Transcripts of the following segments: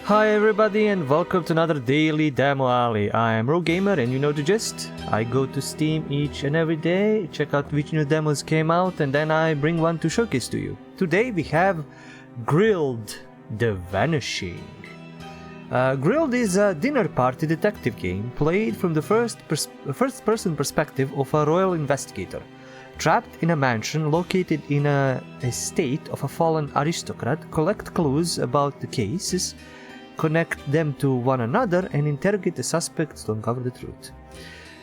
Hi everybody and welcome to another daily Demo Alley. I am Gamer and you know the gist. I go to Steam each and every day, check out which new demos came out, and then I bring one to showcase to you. Today we have Grilled, the Vanishing. Grilled is a dinner party detective game played from the first-person perspective of a royal investigator. Trapped in a mansion located in a estate of a fallen aristocrat, collect clues about the cases, connect them to one another, and interrogate the suspects to uncover the truth.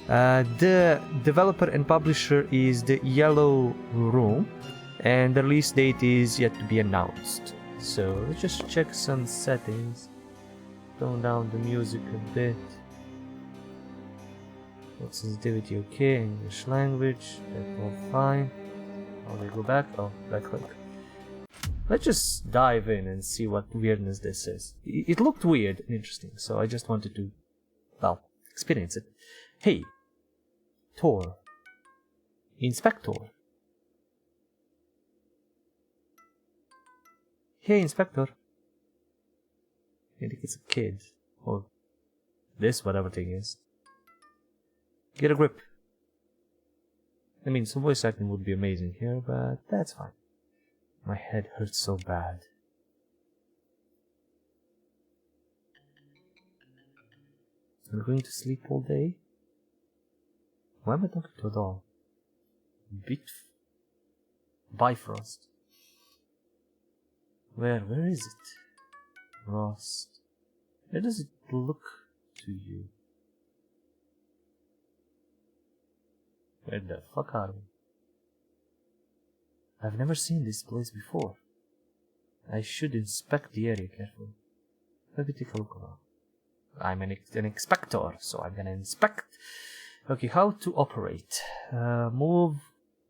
The developer and publisher is the Yellow Room, and the release date is yet to be announced. So let's just check some settings. Tone down the music a bit. What sensitivity okay, English language, that's all fine. How do I go back? Oh, right click. Let's just dive in and see what weirdness this is. It looked weird and interesting, so I just wanted to, well, experience it. Hey, Tor. Inspector. Hey, Inspector. I think it's a kid. Or this, whatever thing is. Get a grip. I mean, some voice acting would be amazing here, but that's fine. My head hurts so bad. I'm going to sleep all day? Why am I talking to a doll? Bifrost. Where is it? Frost. Where does it look to you? Where the fuck are we? I've never seen this place before. I should inspect the area carefully. Let me take a look around. I'm an inspector, so I'm gonna inspect. Okay, how to operate. Move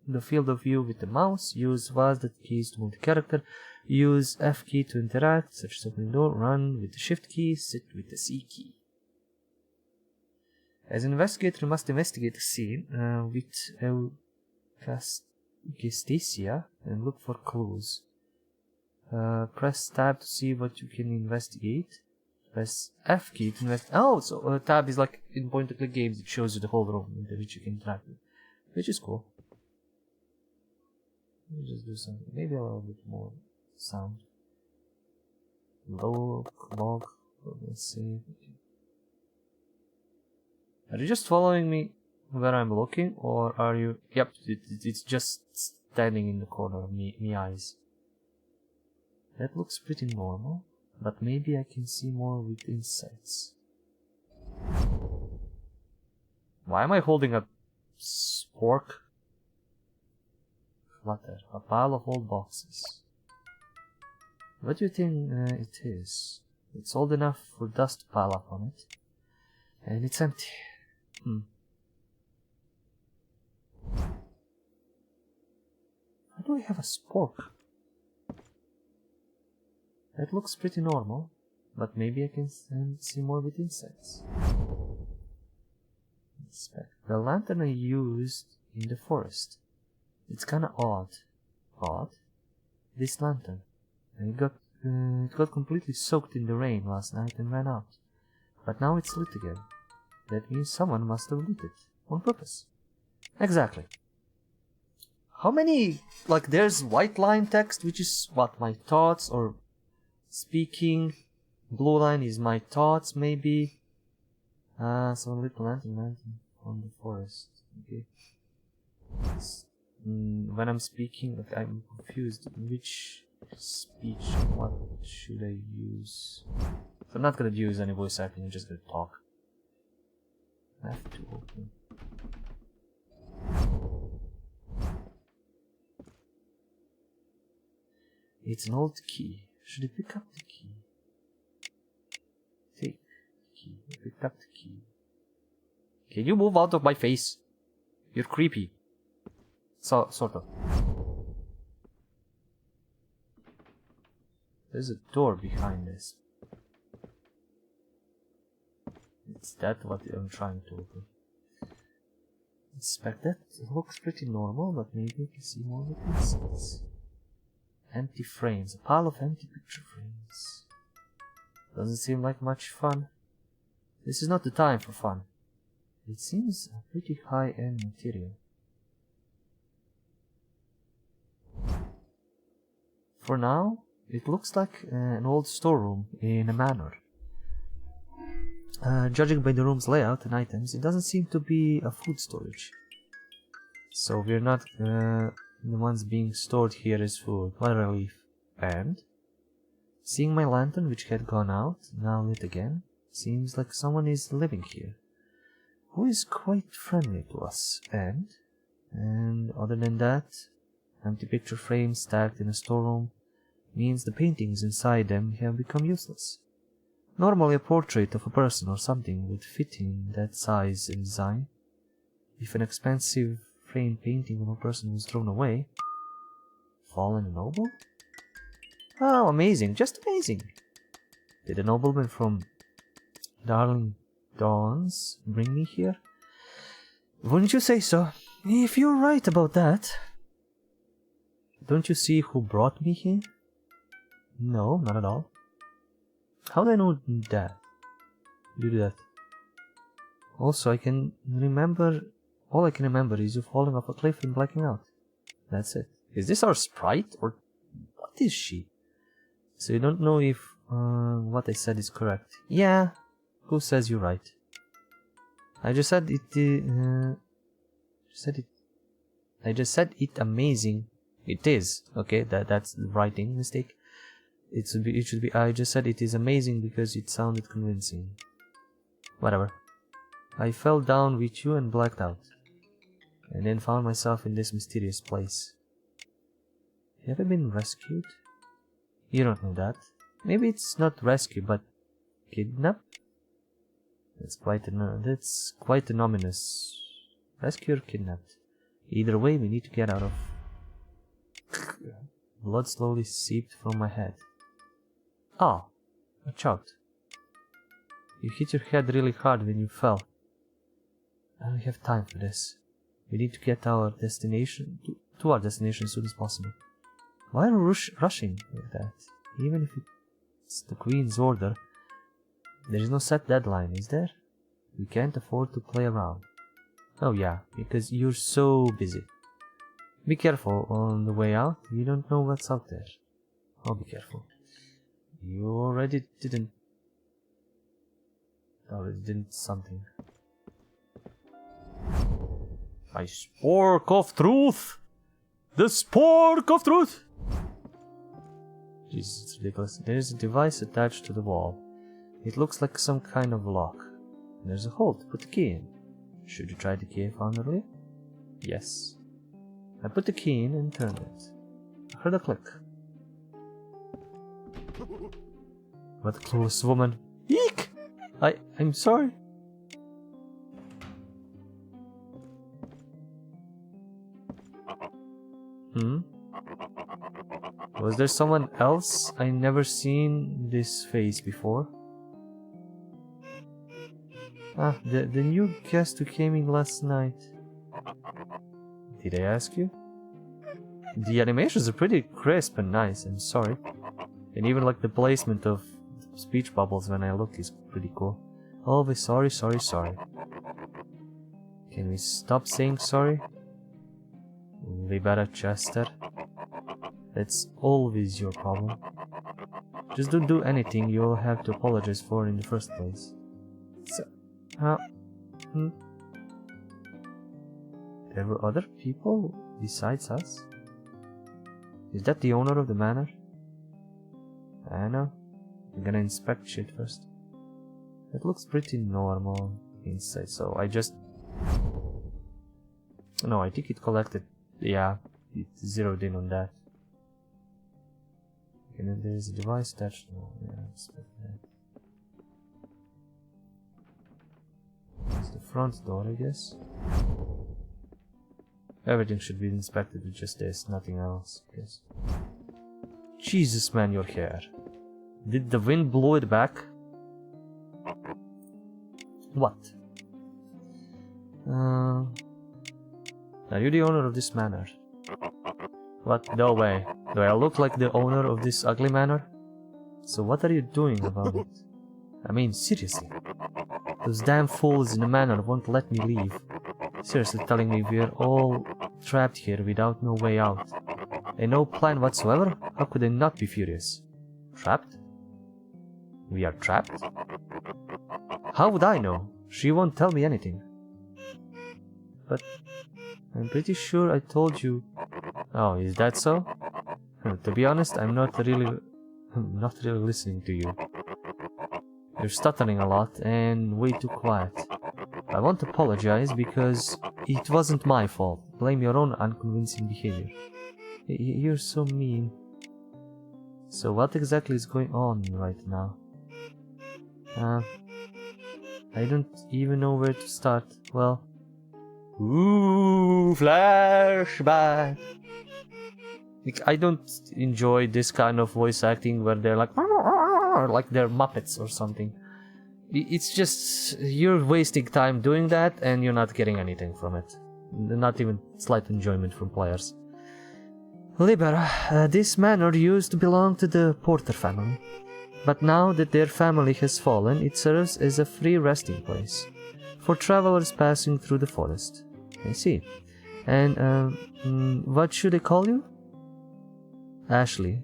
the field of view with the mouse. Use WASD keys to move the character. Use F key to interact, such as opening door. Run with the Shift key. Sit with the C key. As an investigator, you must investigate the scene with Eustacia and look for clues. Press tab to see what you can investigate. Press F key to investigate. Oh, so tab is like in point-and-click games. It shows you the whole room into which you can interact with, which is cool. Let me just do something. Maybe a little bit more sound. Log. Let's see. Are you just following me where I'm looking, or are you... Yep, it's just standing in the corner of me eyes. That looks pretty normal, but maybe I can see more with insights. Why am I holding a spork? Flutter, a pile of old boxes. What do you think it is? It's old enough for dust to pile up on it, and it's empty. Why do I have a spork? That looks pretty normal, but maybe I can see more with insights. Inspect. The lantern I used in the forest. It's kinda odd. Odd? This lantern. It got completely soaked in the rain last night and ran out. But now it's lit again. That means someone must have lit it. On purpose. Exactly. How many... Like, there's white line text, which is, what, my thoughts, or speaking. Blue line is my thoughts, maybe. So little lantern on the forest. Okay. When I'm speaking, like, I'm confused. Which speech, what should I use? So I'm not gonna use any voice acting, I'm just gonna talk. I have to open. It's an old key. Should I pick up the key? Take the key. Pick up the key. Can you move out of my face? You're creepy. So, sort of. There's a door behind this. Is that what I'm trying to open? Inspect that. It looks pretty normal, but maybe you can see more with insights. Empty frames. A pile of empty picture frames. Doesn't seem like much fun. This is not the time for fun. It seems a pretty high-end material. For now, it looks like an old storeroom in a manor. Judging by the room's layout and items, it doesn't seem to be a food storage. So we're not the ones being stored here as food. What a relief. And seeing my lantern, which had gone out, now lit again, seems like someone is living here, who is quite friendly to us. And other than that, empty picture frames stacked in a storeroom means the paintings inside them have become useless. Normally a portrait of a person or something would fit in that size and design. If an expensive framed painting of a person was thrown away, fallen noble? Oh, amazing, just amazing. Did a nobleman from Darling Dawns bring me here? Wouldn't you say so? If you're right about that. Don't you see who brought me here? No, not at all. How do I know that? You do that. Also, all I can remember is you falling off a cliff and blacking out. That's it. Is this our sprite, or what is she? So you don't know if what I said is correct. Yeah, who says you're right? I just said it. I just said it amazing. It is okay. That's the writing mistake. It should be. I just said it is amazing because it sounded convincing. Whatever. I fell down with you and blacked out, and then found myself in this mysterious place. Have I been rescued? You don't know that. Maybe it's not rescue, but kidnapped? That's quite an ominous. Rescue or kidnapped? Either way, we need to get out of. Blood slowly seeped from my head. Ah, I choked. You hit your head really hard when you fell. I don't have time for this. We need to get our destination to our destination as soon as possible. Why are we rushing like that? Even if it's the Queen's order, there is no set deadline, is there? We can't afford to play around. Oh yeah, because you're so busy. Be careful on the way out. You don't know what's out there. I'll be careful. You already didn't something. I spork of truth! The spork of truth! Jesus, it's ridiculous. There is a device attached to the wall. It looks like some kind of lock. There's a hole to put the key in. Should you try the key I found earlier? Yes. I put the key in and turned it. I heard a click. What a clueless woman. Eek! I'm sorry. Was there someone else? I never seen this face before. Ah, the new guest who came in last night. Did I ask you? The animations are pretty crisp and nice, I'm sorry. And even like the placement of speech bubbles when I look is pretty cool. Always sorry, sorry, sorry. Can we stop saying sorry? Libera Chester. That's always your problem. Just don't do anything you'll have to apologize for in the first place. So, There were other people besides us? Is that the owner of the manor? I know. I'm gonna inspect shit first. It looks pretty normal inside, so I just... No, I think it collected... Yeah, it zeroed in on that. And then there's a device attached. Oh, yeah, I expect that. It's the front door, I guess. Everything should be inspected with just this, nothing else, I guess. Jesus, man, your hair. Did the wind blow it back? What? Are you the owner of this manor? What? No way. Do I look like the owner of this ugly manor? So what are you doing about it? I mean, seriously. Those damn fools in the manor won't let me leave. Seriously telling me we're all trapped here without no way out. And no plan whatsoever? How could they not be furious? Trapped? We are trapped? How would I know? She won't tell me anything. But I'm pretty sure I told you. Oh, is that so? To be honest, I'm not really listening to you. You're stuttering a lot and way too quiet. I want to apologize because it wasn't my fault. Blame your own unconvincing behavior. You're so mean. So what exactly is going on right now? I don't even know where to start. Well... Ooh, flashback! I don't enjoy this kind of voice acting where they're like they're Muppets or something. It's just, you're wasting time doing that and you're not getting anything from it. Not even slight enjoyment from players. Liber, this manor used to belong to the Porter family. But now that their family has fallen, it serves as a free resting place for travelers passing through the forest. I see. And, what should I call you? Ashley.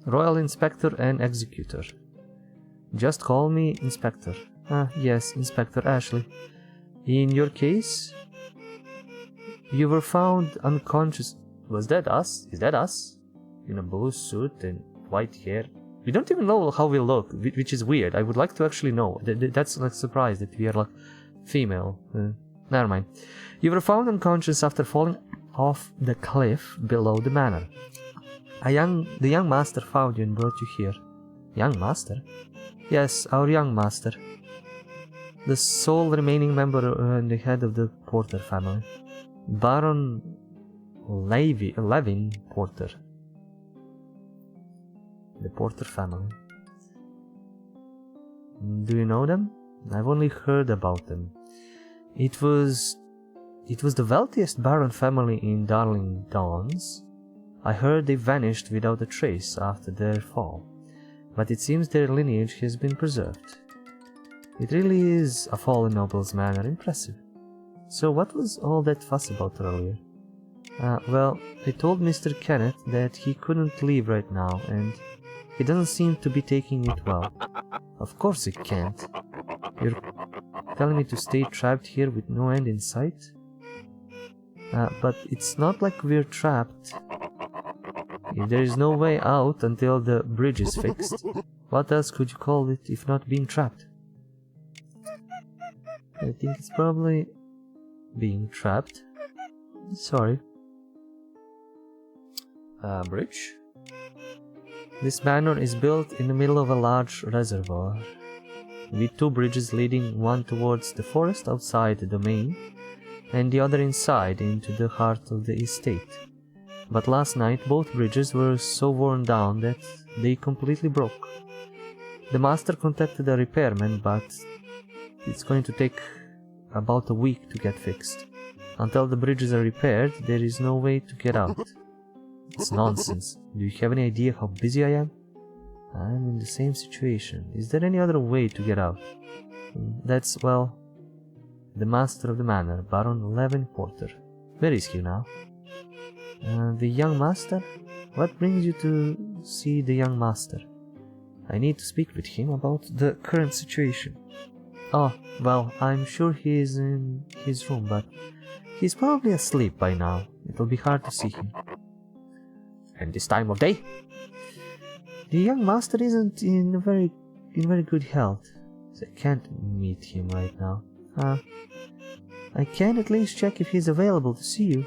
Royal Inspector and Executor. Just call me Inspector. Yes, Inspector Ashley. In your case, you were found unconscious. Was that us? Is that us? In a blue suit and white hair. We don't even know how we look, which is weird. I would like to actually know. That's like surprise that we are like female. Never mind. You were found unconscious after falling off the cliff below the manor. The young master found you and brought you here. Young master? Yes, our young master. The sole remaining member and the head of the Porter family. Baron Levin Porter. The Porter family. Do you know them? I've only heard about them. It was the wealthiest Baron family in Darling Dawns. I heard they vanished without a trace after their fall, but it seems their lineage has been preserved. It really is a fallen noble's manor. Impressive. So what was all that fuss about earlier? Well, I told Mr. Kenneth that he couldn't leave right now, and he doesn't seem to be taking it well. Of course he can't. You're telling me to stay trapped here with no end in sight? But it's not like we're trapped. If there is no way out until the bridge is fixed, what else could you call it if not being trapped? I think it's probably being trapped. Sorry. Bridge? This manor is built in the middle of a large reservoir, with two bridges leading, one towards the forest outside the domain, and the other inside into the heart of the estate. But last night both bridges were so worn down that they completely broke. The master contacted a repairman, but it's going to take about a week to get fixed. Until the bridges are repaired, there is no way to get out. It's nonsense. Do you have any idea how busy I am? I'm in the same situation. Is there any other way to get out? That's, well, the master of the manor, Baron Levin Porter. Where is he now? The young master? What brings you to see the young master? I need to speak with him about the current situation. Oh, well, I'm sure he is in his room, but he's probably asleep by now. It'll be hard to see him. And this time of day? The young master isn't in very good health, so I can't meet him right now. I can at least check if he's available to see you.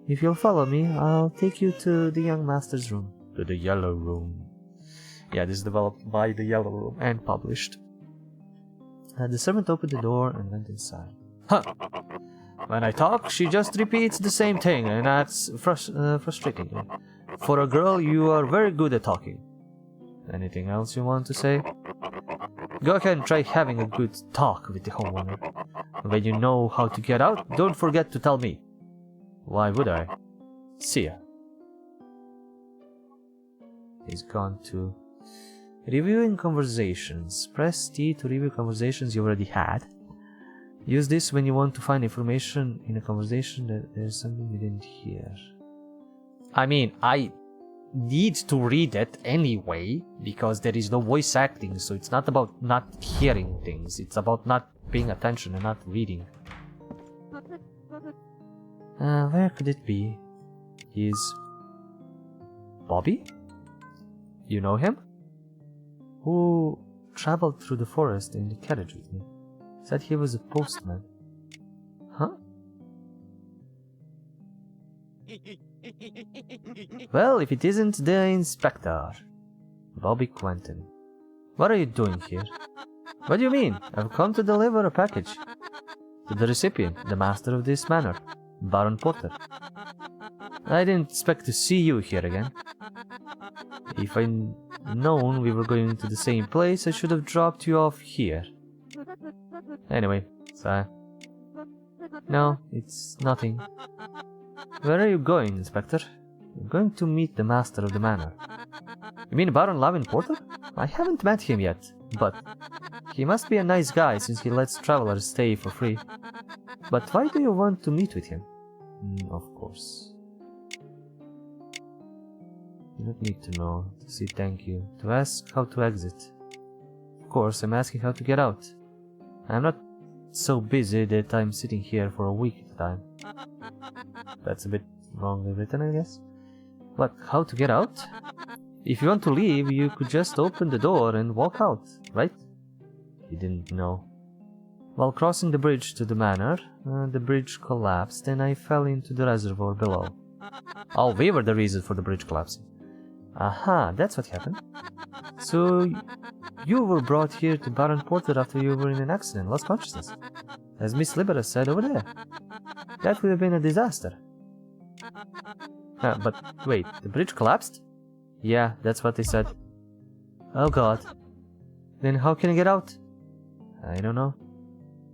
If you'll follow me, I'll take you to the young master's room. To the Yellow Room. Yeah, this is developed by the Yellow Room and published. The servant opened the door and went inside. Huh! When I talk, she just repeats the same thing, and that's frustrating. For a girl, you are very good at talking. Anything else you want to say? Go ahead and try having a good talk with the homeowner. When you know how to get out, don't forget to tell me. Why would I? See ya. He's gone too. Reviewing conversations. Press T to review conversations you already had. Use this when you want to find information in a conversation that there's something you didn't hear. I mean, I need to read it anyway, because there is no voice acting, so it's not about not hearing things, it's about not paying attention and not reading. Where could it be? Is Bobby? You know him? Who traveled through the forest in the carriage with me. Said he was a postman. Huh? Well, if it isn't the inspector. Bobby Quentin. What are you doing here? What do you mean? I've come to deliver a package. To the recipient, the master of this manor, Baron Porter. I didn't expect to see you here again. If I'd known we were going to the same place, I should have dropped you off here. Anyway, so... No, it's nothing. Where are you going, Inspector? I'm going to meet the master of the manor. You mean Baron Lavin Porter? I haven't met him yet, but he must be a nice guy since he lets travelers stay for free. But why do you want to meet with him? Of course. You don't need to know, to say thank you, to ask how to exit. Of course, I'm asking how to get out. I'm not so busy that I'm sitting here for a week at a time. That's a bit wrongly written, I guess. But how to get out? If you want to leave, you could just open the door and walk out, right? He didn't know. While crossing the bridge to the manor, the bridge collapsed and I fell into the reservoir below. Oh, we were the reason for the bridge collapsing. Aha, that's what happened. So, you were brought here to Baron Porter after you were in an accident, lost consciousness. As Miss Libera said over there. That would have been a disaster. But wait, the bridge collapsed? Yeah, that's what they said. Oh god. Then how can I get out? I don't know.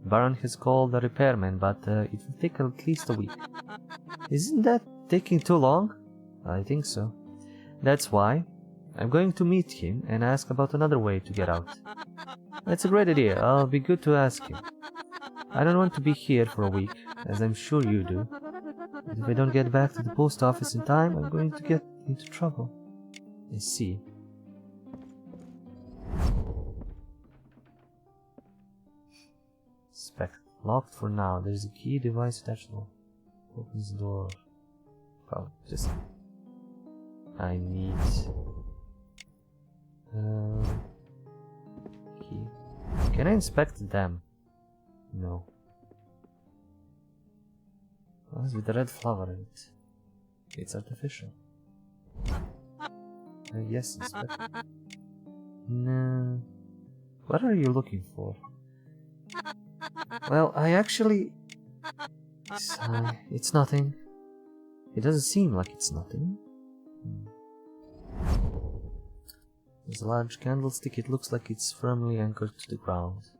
Baron has called a repairman, but it will take at least a week. Isn't that taking too long? I think so. That's why I'm going to meet him and ask about another way to get out. That's a great idea. I'll be good to ask him. I don't want to be here for a week, as I'm sure you do. But if I don't get back to the post office in time, I'm going to get into trouble. I see. Locked for now. There's a key device attached. Opens the door. Well, just... I need... key. Can I inspect them? No. What's with the red flower in it? It's artificial. Yes, inspect. No. What are you looking for? Well, I actually... It's nothing. It doesn't seem like it's nothing. There's a large candlestick. It looks like it's firmly anchored to the ground.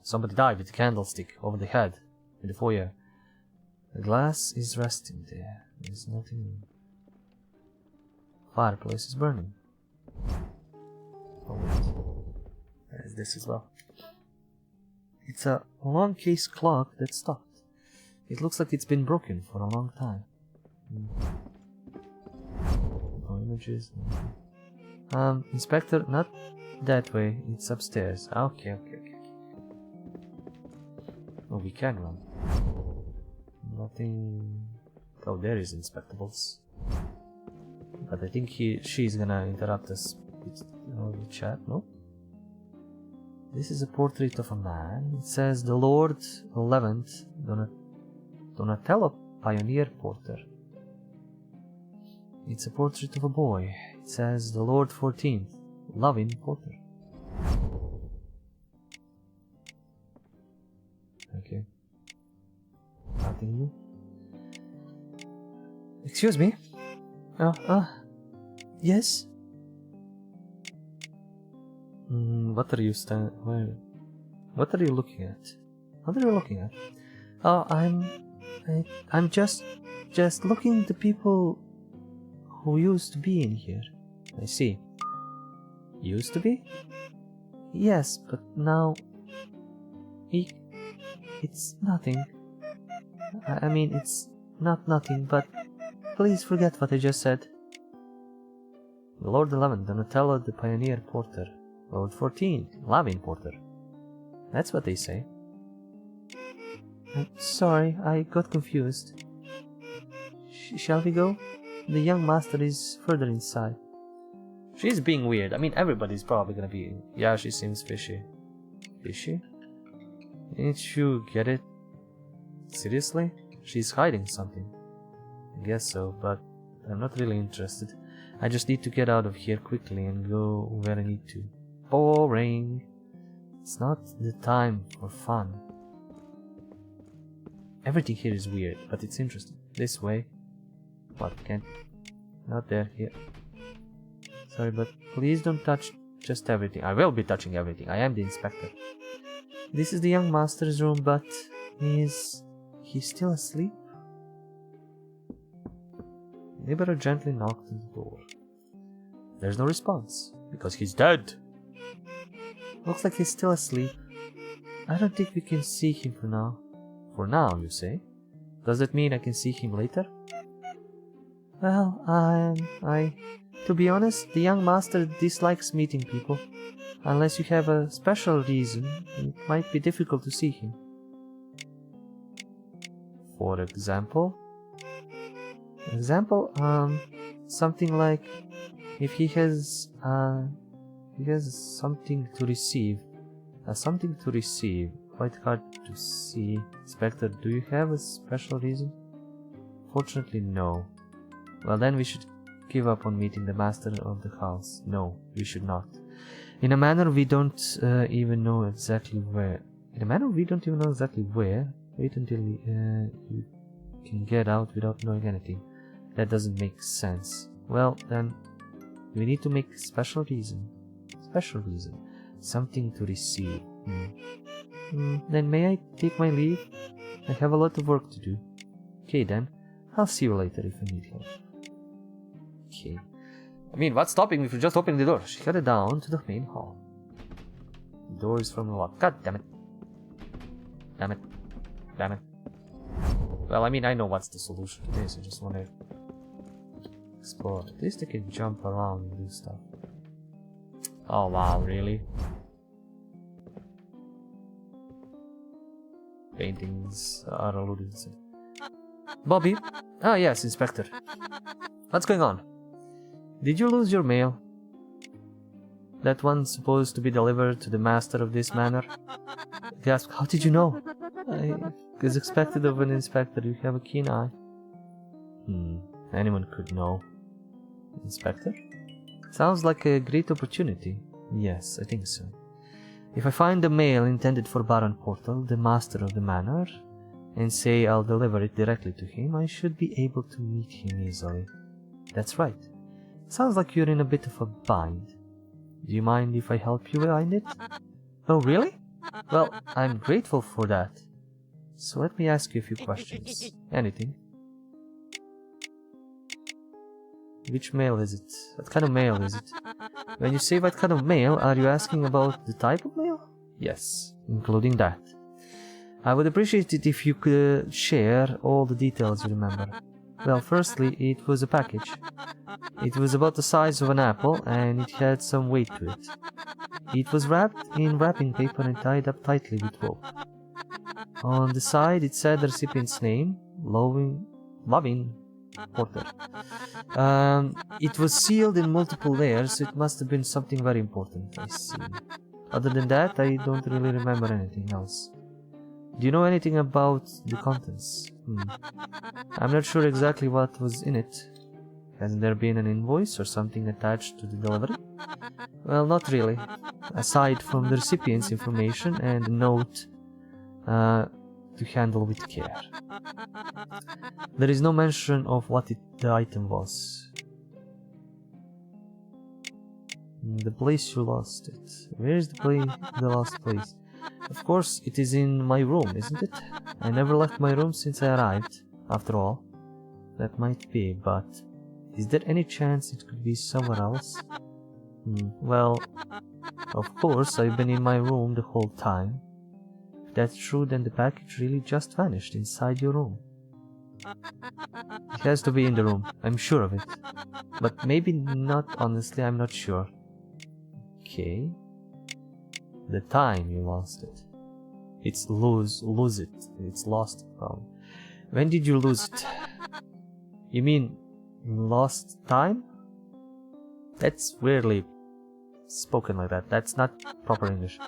Somebody died with the candlestick over the head in the foyer. The glass is resting there. There's nothing. Fireplace is burning. Oh wait. There's this as well. It's a long case clock that stopped. It looks like it's been broken for a long time. No images. Inspector, not that way. It's upstairs. Okay. Oh, we can run. Nothing. Oh, there is inspectables. But I think she's gonna interrupt us with the chat. No. This is a portrait of a man. It says the Lord 11th Donatello Pioneer Porter. It's a portrait of a boy. It says the Lord 14th Lavin Porter. Okay. Nothing new. Excuse me. Yes? What are you What are you looking at? What are you looking at? Oh, I'm just looking at the people who used to be in here. I see. Used to be? Yes, but now... It's nothing. I mean, it's not nothing, but please forget what I just said. Lord 11, Donatello the Pioneer Porter. Lord 14, Lavin Porter. That's what they say. I'm sorry, I got confused. Shall we go? The young master is further inside. She's being weird. I mean, everybody's probably gonna be... Yeah, she seems fishy. Fishy? Didn't you get it? Seriously? She's hiding something. I guess so, but I'm not really interested. I just need to get out of here quickly and go where I need to. Boring. It's not the time for fun. Everything here is weird, but it's interesting. This way. What, can't... Not there, here. Sorry, but please don't touch just everything. I will be touching everything. I am the inspector. This is the young master's room, but he's still asleep? Libero gently knocked on the door. There's no response, because he's dead. Looks like he's still asleep. I don't think we can see him for now. For now, you say? Does that mean I can see him later? Well, to be honest, the young master dislikes meeting people. Unless you have a special reason, it might be difficult to see him. For example? Something like if he has something to receive. Something to receive. Quite hard to see. Inspector, do you have a special reason? Fortunately, no. Well, then we should give up on meeting the master of the house. No, we should not. In a manner we don't even know exactly where. Wait until you can get out without knowing anything. That doesn't make sense. Well, then we need to make a special reason. Special reason. Something to receive. Then may I take my leave? I have a lot of work to do. Okay then. I'll see you later if I need help. Okay. I mean, what's stopping me from just opening the door? She headed down to the main hall. The door is from the lock. God damn it. Damn it. Damn it. Well, I mean, I know what's the solution to this. I just want to explore. At least I can jump around and do stuff. Oh wow, really? Paintings are alluded to. Bobby? Ah yes, Inspector. What's going on? Did you lose your mail? That one supposed to be delivered to the master of this manor? Gasp, how did you know? As expected of an inspector, you have a keen eye. Anyone could know. Inspector? Sounds like a great opportunity. Yes, I think so. If I find the mail intended for Baron Portal, the master of the manor, and say I'll deliver it directly to him, I should be able to meet him easily. That's right. Sounds like you're in a bit of a bind. Do you mind if I help you find it? Oh, really? Well, I'm grateful for that. So let me ask you a few questions. Anything. Which mail is it? What kind of mail is it? When you say what kind of mail, are you asking about the type of mail? Yes, including that. I would appreciate it if you could share all the details you remember. Well, firstly, it was a package. It was about the size of an apple, and it had some weight to it. It was wrapped in wrapping paper and tied up tightly with rope. On the side, it said the recipient's name, Lavin Porter. It was sealed in multiple layers, so it must have been something very important, I see. Other than that, I don't really remember anything else. Do you know anything about the contents? I'm not sure exactly what was in it. Hasn't there been an invoice or something attached to the delivery? Well, not really. Aside from the recipient's information and a note to handle with care. There is no mention of what the item was. The place you lost it. Where is the lost place? Of course, it is in my room, isn't it? I never left my room since I arrived, after all. That might be, but is there any chance it could be somewhere else? Well, of course, I've been in my room the whole time. If that's true, then the package really just vanished inside your room. It has to be in the room, I'm sure of it. But maybe not, honestly, I'm not sure. Okay. The time you lost it. It's lose it. It's lost. When did you lose it? You mean lost time? That's weirdly spoken like that. That's not proper English.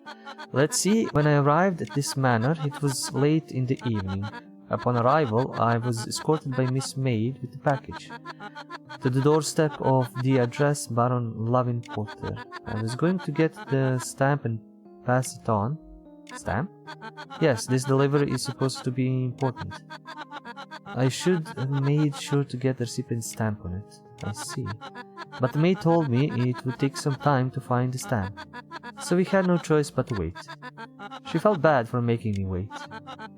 Let's see. When I arrived at this manor, it was late in the evening. Upon arrival, I was escorted by Miss Maid with the package to the doorstep of the address Baron Lavin Porter. I was going to get the stamp and pass it on. Stamp? Yes, this delivery is supposed to be important. I should have made sure to get the recipient stamp on it. I see. But the maid told me it would take some time to find the stamp, so we had no choice but to wait. She felt bad for making me wait,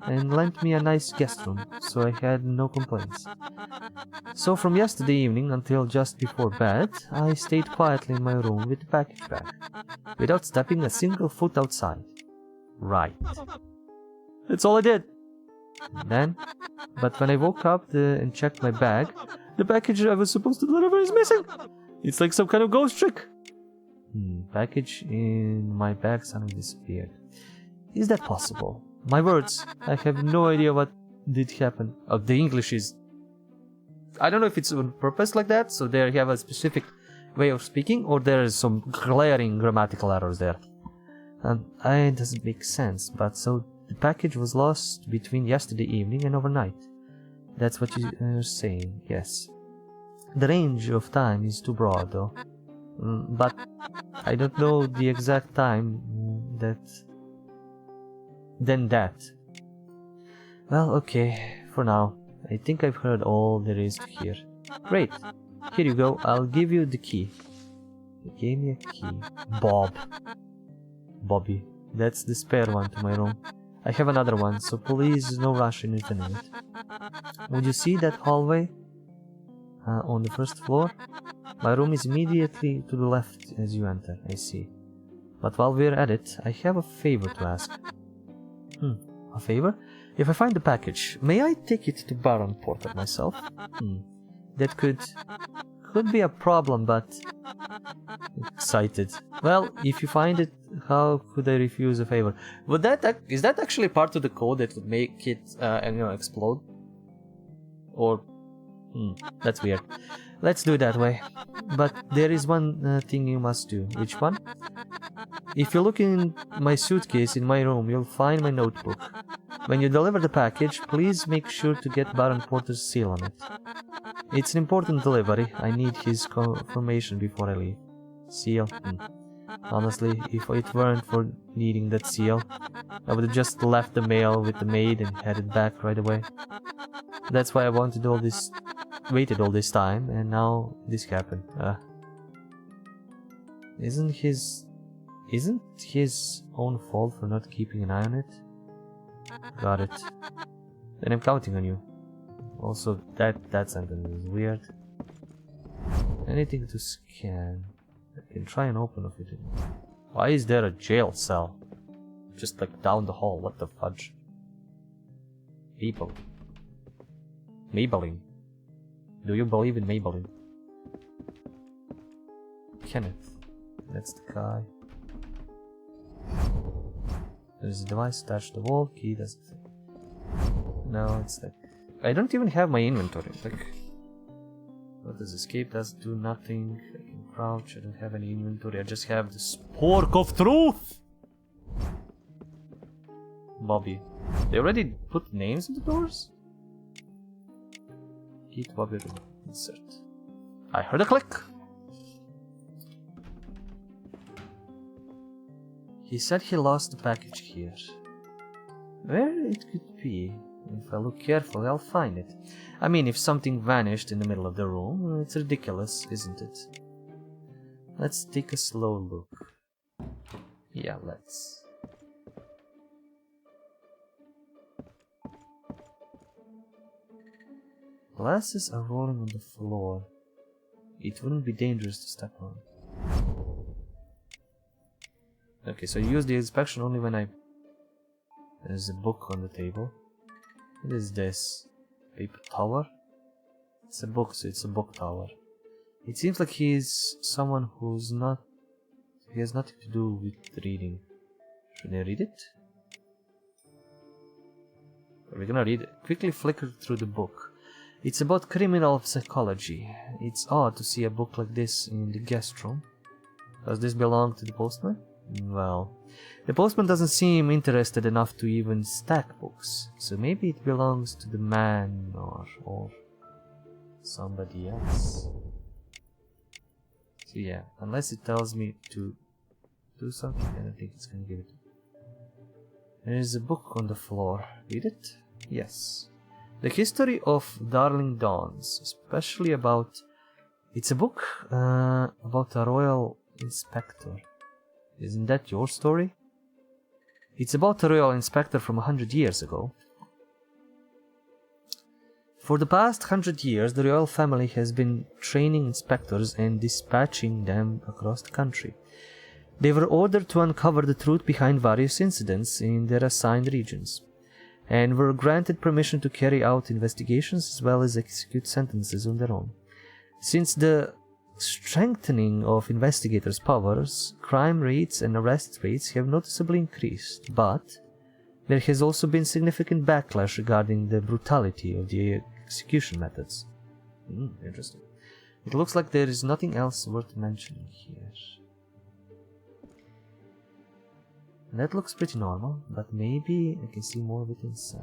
and lent me a nice guest room, so I had no complaints. So from yesterday evening until just before bed, I stayed quietly in my room with the package bag, without stepping a single foot outside. Right. That's all I did. But when I woke up and checked my bag, the package I was supposed to deliver is missing. It's like some kind of ghost trick. Package in my bag suddenly disappeared. Is that possible? My words, I have no idea what did happen. The English is... I don't know if it's on purpose like that, so there you have a specific way of speaking, or there is some glaring grammatical errors there. And it doesn't make sense, but so the package was lost between yesterday evening and overnight. That's what you're saying, yes. The range of time is too broad, though. But I don't know the exact time than that. Well, okay, for now. I think I've heard all there is to hear. Great. Here you go, I'll give you the key. He gave me a key. Bobby. That's the spare one to my room. I have another one, so please no rush in returning it. Would you see that hallway? On the first floor? My room is immediately to the left as you enter, I see. But while we're at it, I have a favor to ask. A favor? If I find the package, may I take it to Baron Porter myself? That could be a problem, but... Excited. Well, if you find it, how could I refuse a favor? Is that actually part of the code that would make it, explode? Or... that's weird. Let's do it that way. But there is one thing you must do. Which one? If you look in my suitcase in my room, you'll find my notebook. When you deliver the package, please make sure to get Baron Porter's seal on it. It's an important delivery. I need his confirmation before I leave. Seal? Honestly, if it weren't for needing that seal, I would have just left the mail with the maid and headed back right away. That's why I waited all this time, and now this happened. Isn't his own fault for not keeping an eye on it? Got it. Then I'm counting on you. Also, that sentence is weird. Anything to scan. I can try and open it. Why is there a jail cell? Just like down the hall, what the fudge? People. Maybelline. Do you believe in Maybelline? Kenneth. That's the guy. There's a device attached to the wall. Key doesn't fit. No, it's like... I don't even have my inventory. Like... What does escape? Does do nothing. I can crouch. I don't have any inventory. I just have the spork of truth! Bobby. They already put names on the doors? Git Bobby room. Insert. I heard a click! He said he lost the package here. Where it could be? If I look carefully, I'll find it. I mean, if something vanished in the middle of the room, it's ridiculous, isn't it? Let's take a slow look. Yeah, let's. Glasses are rolling on the floor. It wouldn't be dangerous to step on. Okay, so you use the inspection only when I... There's a book on the table. What is this? Paper tower? It's a book, so it's a book tower. It seems like he's someone who's not... He has nothing to do with reading. Should I read it? We're gonna read it. Quickly flicker through the book. It's about criminal psychology. It's odd to see a book like this in the guest room. Does this belong to the postman? Well, the postman doesn't seem interested enough to even stack books, so maybe it belongs to the man or somebody else. So yeah, unless it tells me to do something, I don't think it's gonna give it. There's a book on the floor. Read it? Yes. The History of Darling Dawns, especially about... It's a book about a royal inspector. Isn't that your story? It's about a royal inspector from 100 years ago. For the past 100 years, the royal family has been training inspectors and dispatching them across the country. They were ordered to uncover the truth behind various incidents in their assigned regions, and were granted permission to carry out investigations as well as execute sentences on their own. Since the strengthening of investigators' powers, crime rates and arrest rates have noticeably increased, but there has also been significant backlash regarding the brutality of the execution methods. Interesting. It looks like there is nothing else worth mentioning here. That looks pretty normal, but maybe I can see more of it inside.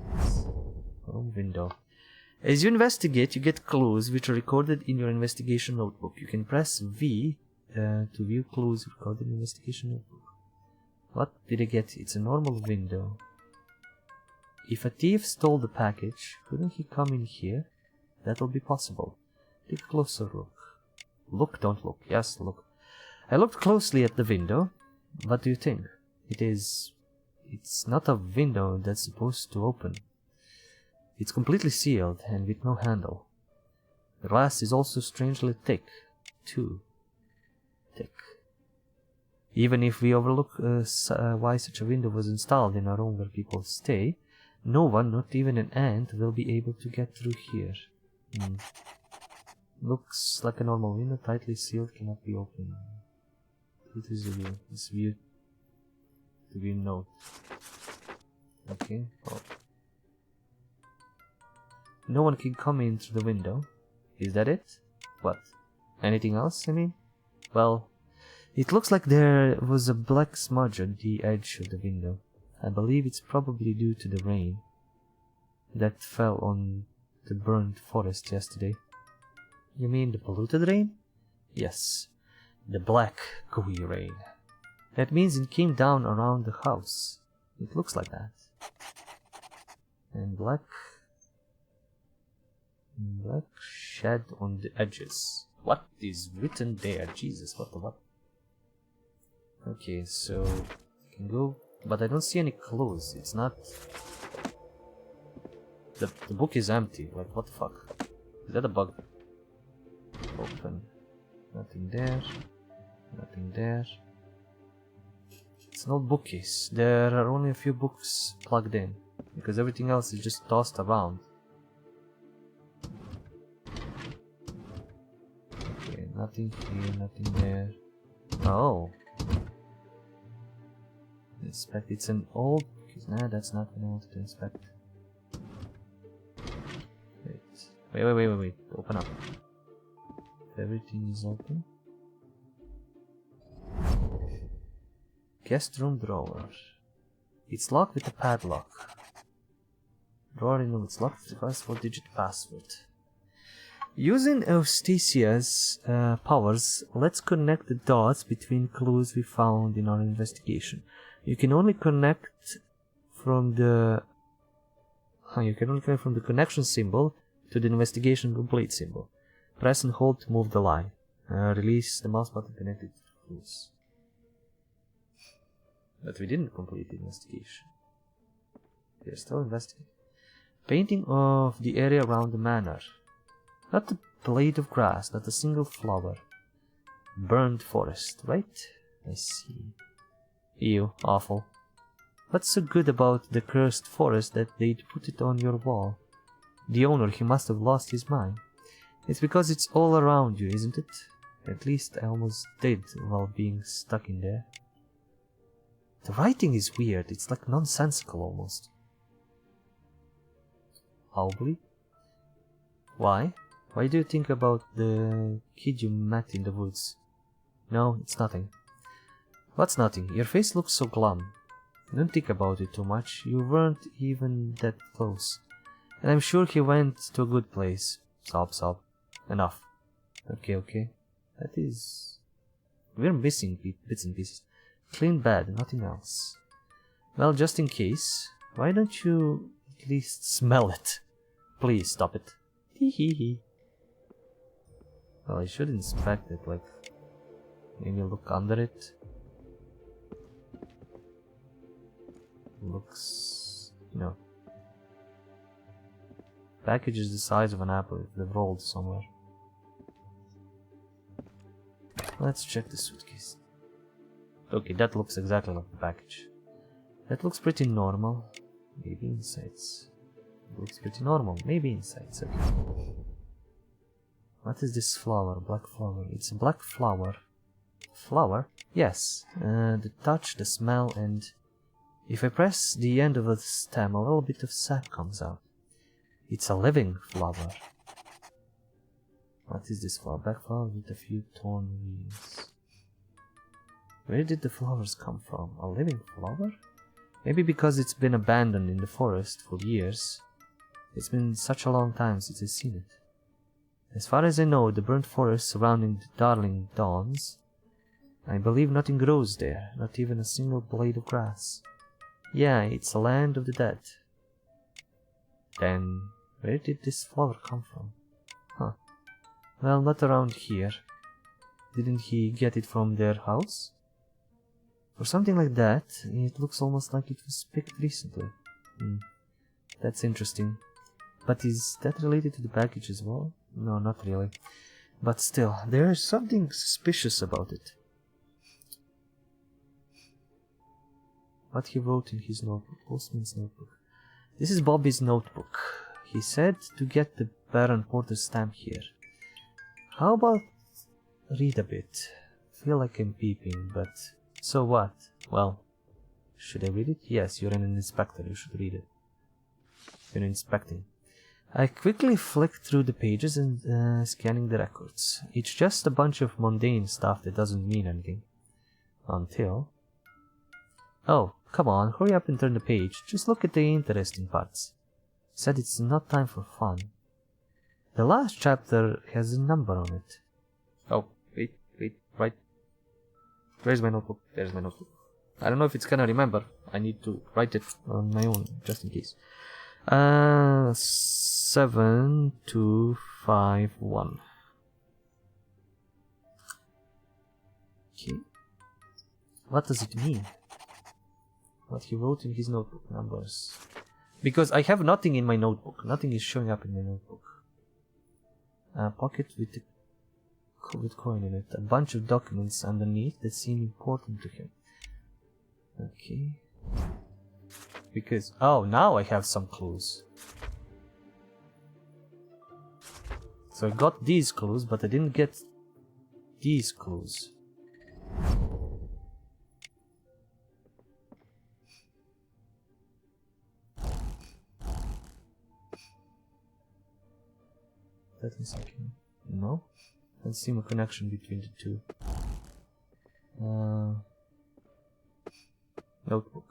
Home window. As you investigate, you get clues which are recorded in your investigation notebook. You can press V to view clues recorded in the investigation notebook. What did I get? It's a normal window. If a thief stole the package, couldn't he come in here? That'll be possible. Take a closer look. Look, don't look. Yes, look. I looked closely at the window. What do you think? It's not a window that's supposed to open. It's completely sealed and with no handle. The glass is also strangely thick. Too thick. Even if we overlook why such a window was installed in a room where people stay, no one, not even an ant, will be able to get through here. Looks like a normal window, tightly sealed, cannot be opened. What is the view? This view to be note. Okay. Oh. No one can come in through the window. Is that it? What? Anything else, I mean? Well, it looks like there was a black smudge on the edge of the window. I believe it's probably due to the rain that fell on the burned forest yesterday. You mean the polluted rain? Yes, the black, gooey rain. That means it came down around the house. It looks like that. And black shed on the edges. What is written there? Jesus, what the what? Okay, so I can go, but I don't see any clues. It's not... The book is empty. Like, what the fuck? Is that a bug? Open. Nothing there. Nothing there. It's an old bookcase. There are only a few books plugged in, because everything else is just tossed around. Okay, nothing here, nothing there. Oh. Inspect. It's an old... Nah, that's not what I wanted to inspect. Wait. Open up. Everything is open. Guest room drawer. It's locked with a padlock. Drawer in its locked with a 4-digit password. Using Eustasia's powers, let's connect the dots between clues we found in our investigation. You can only connect from the connection symbol to the investigation complete symbol. Press and hold to move the line. Release the mouse button connected to clues. But we didn't complete the investigation. We are still investigating. Painting of the area around the manor. Not a blade of grass, not a single flower. Burned forest, right? I see. Ew, awful. What's so good about the cursed forest that they'd put it on your wall? The owner, he must have lost his mind. It's because it's all around you, isn't it? At least I almost did while being stuck in there. The writing is weird, it's like nonsensical almost. Owley? Why? Why do you think about the kid you met in the woods? No, it's nothing. What's nothing? Your face looks so glum. Don't think about it too much, you weren't even that close. And I'm sure he went to a good place. Sob, sob. Enough. Okay. That is... We're missing bits and pieces. Clean bed, nothing else. Well, just in case, why don't you at least smell it? Please, stop it. Hehehe. Well, I should inspect it, like... Maybe look under it. Looks... you know... Package is the size of an apple if they've rolled somewhere. Let's check the suitcase. Okay, that looks exactly like the package. That looks pretty normal. Maybe insides. Looks pretty normal. Maybe insides. Okay. What is this flower? Black flower. It's a black flower. Flower? Yes. The touch, the smell, and if I press the end of the stem, a little bit of sap comes out. It's a living flower. What is this flower? Black flower with a few torn leaves. Where did the flowers come from? A living flower? Maybe because it's been abandoned in the forest for years. It's been such a long time since I've seen it. As far as I know, the burnt forest surrounding the Darling Dawns, I believe nothing grows there, not even a single blade of grass. Yeah, it's a land of the dead. Then, where did this flower come from? Huh. Well, not around here. Didn't he get it from their house? Or something like that. It looks almost like it was picked recently. That's interesting. But is that related to the package as well? No, not really. But still, there's something suspicious about it. What he wrote in his notebook, Postman's notebook. This is Bobby's notebook. He said to get the Baron Porter stamp here. How about read a bit? Feel like I'm peeping, but so what? Well, should I read it? Yes, you're an inspector, you should read it. You're inspecting. I quickly flicked through the pages and scanning the records. It's just a bunch of mundane stuff that doesn't mean anything. Until... Oh, come on, hurry up and turn the page. Just look at the interesting parts. Said it's not time for fun. The last chapter has a number on it. Oh, wait, right. Where's my notebook? There's my notebook. I don't know if it's gonna remember. I need to write it on my own, just in case. 7251. Okay. What does it mean? What he wrote in his notebook, numbers. Because I have nothing in my notebook. Nothing is showing up in my notebook. Pocket with coin in it. A bunch of documents underneath that seem important to him. Okay. Because... oh, now I have some clues. So I got these clues, but I didn't get these clues. That is okay. No? Doesn't seem a connection between the two. Notebook.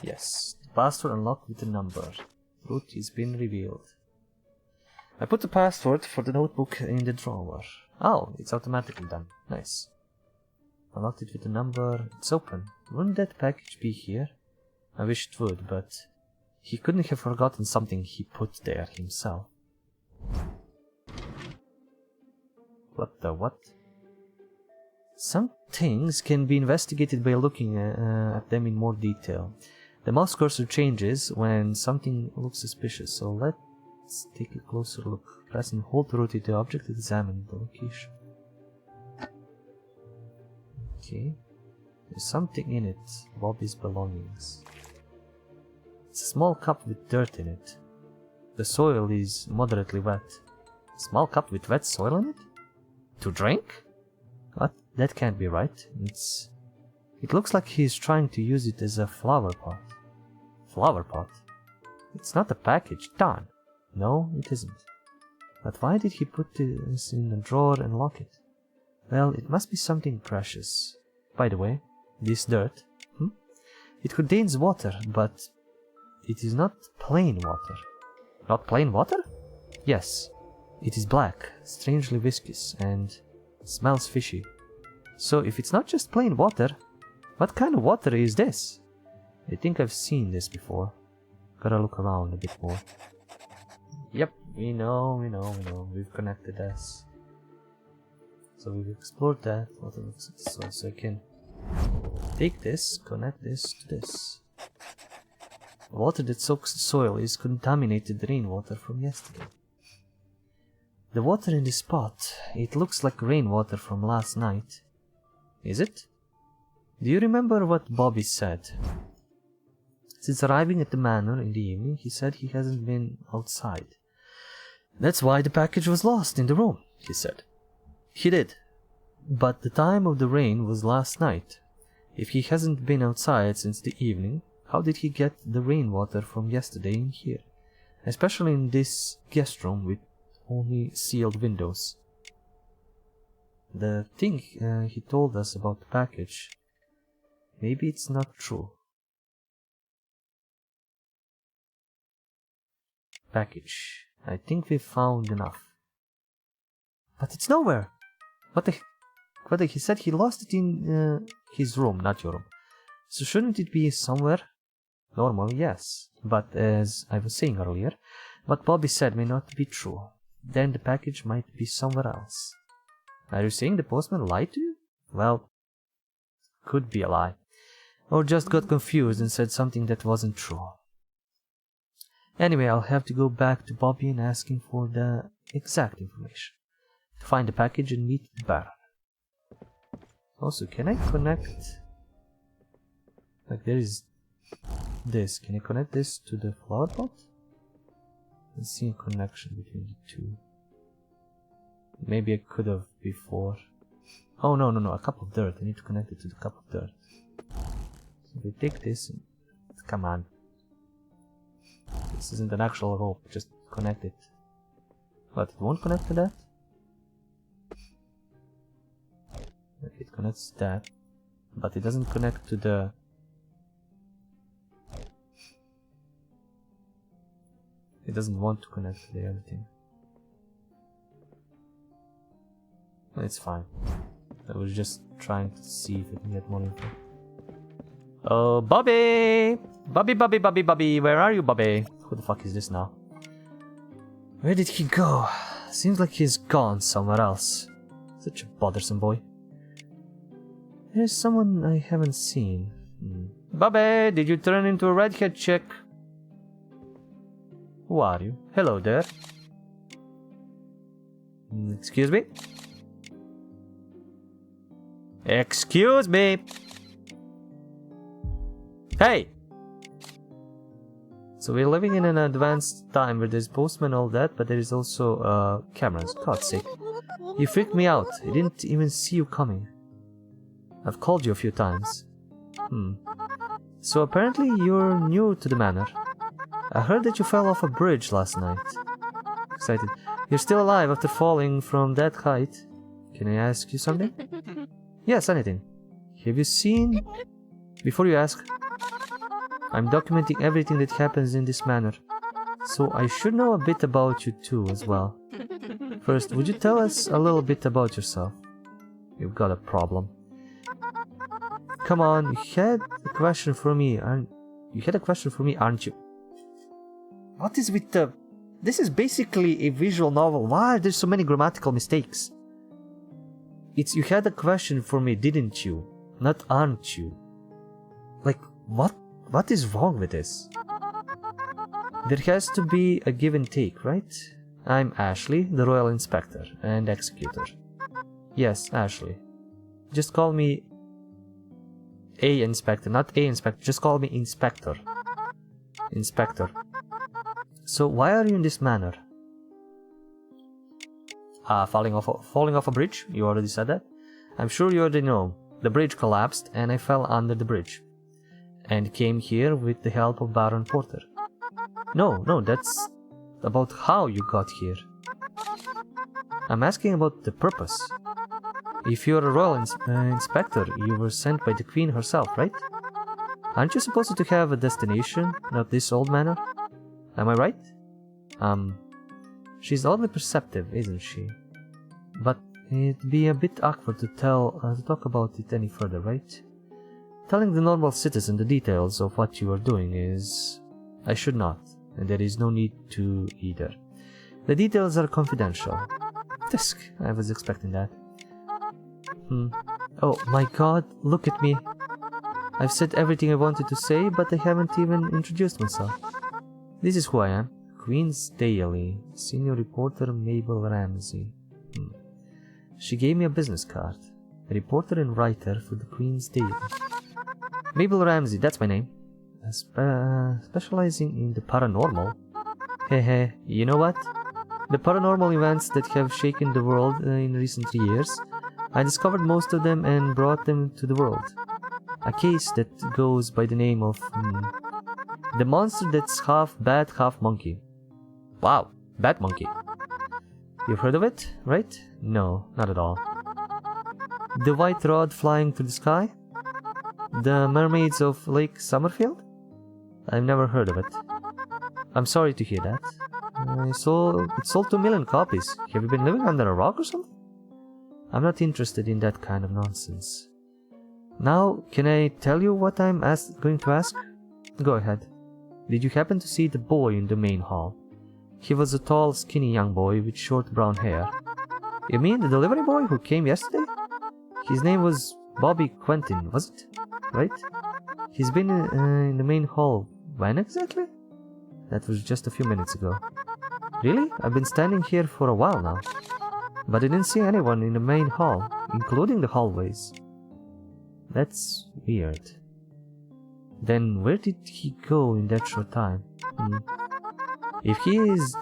Yes. The password unlocked with a number. Root has been revealed. I put the password for the notebook in the drawer. Oh, it's automatically done. Nice. Unlocked it with a number. It's open. Wouldn't that package be here? I wish it would, but he couldn't have forgotten something he put there himself. What the what? Some things can be investigated by looking at them in more detail. The mouse cursor changes when something looks suspicious, so let's take a closer look. Press and hold to rotate the object to examine the location. Okay. There's something in it. Bobby's belongings. It's a small cup with dirt in it. The soil is moderately wet. A small cup with wet soil in it? To drink? What? That can't be right. It looks like he's trying to use it as a flower pot. Flower pot? It's not a package. Darn. No, it isn't. But why did he put this in a drawer and lock it? Well, it must be something precious. By the way, this dirt, it contains water, but it is not plain water. Not plain water? Yes. It is black, strangely viscous, and smells fishy. So if it's not just plain water, what kind of water is this? I think I've seen this before. Gotta look around a bit more. Yep, we know. We've connected this. So we've explored that. So I can take this, connect this to this. Water that soaks the soil is contaminated rainwater from yesterday. The water in this pot, it looks like rainwater from last night. Is it? Do you remember what Bobby said? Since arriving at the manor in the evening, he said he hasn't been outside. That's why the package was lost in the room, he said. He did. But the time of the rain was last night. If he hasn't been outside since the evening, how did he get the rainwater from yesterday in here? Especially in this guest room with only sealed windows. The thing he told us about the package, maybe it's not true. Package. I think we found enough. But it's nowhere! What the he said he lost it in his room, not your room. So shouldn't it be somewhere? Normally, yes. But as I was saying earlier, what Bobby said may not be true. Then the package might be somewhere else. Are you saying the postman lied to you? Well, could be a lie. Or just got confused and said something that wasn't true. Anyway, I'll have to go back to Bobby and ask him for the exact information. To find the package and meet the Baron. Also, can I connect... Like there is this. Can I connect this to the flower pot? Let's see a connection between the two. Maybe I could have before. Oh no, a cup of dirt. I need to connect it to the cup of dirt. So we take this and... Come on. This isn't an actual rope, just connect it. But it won't connect to that? Okay, it connects to that. But it doesn't connect to the... It doesn't want to connect to the other thing. It's fine. I was just trying to see if I can get more info. Oh, Bobby! Bobby, where are you, Bobby? Who the fuck is this now? Where did he go? Seems like he's gone somewhere else. Such a bothersome boy. There's someone I haven't seen. Bobby, did you turn into a redhead chick? Who are you? Hello there. Excuse me? Excuse me! Hey! So we're living in an advanced time where there's postmen and all that, but there is also cameras. God's sake. You freaked me out. I didn't even see you coming. I've called you a few times. So apparently you're new to the manor. I heard that you fell off a bridge last night. Excited. You're still alive after falling from that height. Can I ask you something? Yes, anything. Have you seen... Before you ask, I'm documenting everything that happens in this manor. So I should know a bit about you too as well. First, would you tell us a little bit about yourself? You've got a problem. Come on, you had a question for me, aren't you? What is with the... This is basically a visual novel. Why are there so many grammatical mistakes? It's you had a question for me, didn't you? Not aren't you. Like, what is wrong with this? There has to be a give and take, right? I'm Ashley, the Royal Inspector and Executor. Yes, Ashley. Just call me... A inspector, not A inspector. Just call me inspector. Inspector. So why are you in this manner? Falling off a bridge? You already said that? I'm sure you already know. The bridge collapsed and I fell under the bridge. And came here with the help of Baron Porter. No, that's about how you got here. I'm asking about the purpose. If you're a royal inspector, you were sent by the queen herself, right? Aren't you supposed to have a destination, not this old manor? Am I right? She's oddly perceptive, isn't she? But it'd be a bit awkward to talk about it any further, right? Telling the normal citizen the details of what you are doing is... I should not, and there is no need to either. The details are confidential. Tisk, I was expecting that. Oh my god, look at me. I've said everything I wanted to say, but I haven't even introduced myself. This is who I am. Queen's Daily. Senior reporter Mabel Ramsey. She gave me a business card. A reporter and writer for the Queen's Daily. Mabel Ramsey, that's my name. Specializing in the paranormal. Hehe, you know what? The paranormal events that have shaken the world in recent years, I discovered most of them and brought them to the world. A case that goes by the name of... the monster that's half bat, half monkey. Wow, bat monkey. You've heard of it, right? No, not at all. The white rod flying through the sky? The mermaids of Lake Summerfield? I've never heard of it. I'm sorry to hear that. It sold 2 million copies. Have you been living under a rock or something? I'm not interested in that kind of nonsense. Now, can I tell you what I'm going to ask? Go ahead. Did you happen to see the boy in the main hall? He was a tall, skinny young boy with short brown hair. You mean the delivery boy who came yesterday? His name was Bobby Quentin, was it? Right? He's been in the main hall. When exactly? That was just a few minutes ago. Really? I've been standing here for a while now. But I didn't see anyone in the main hall, including the hallways. That's weird. Then where did he go in that short time? If he is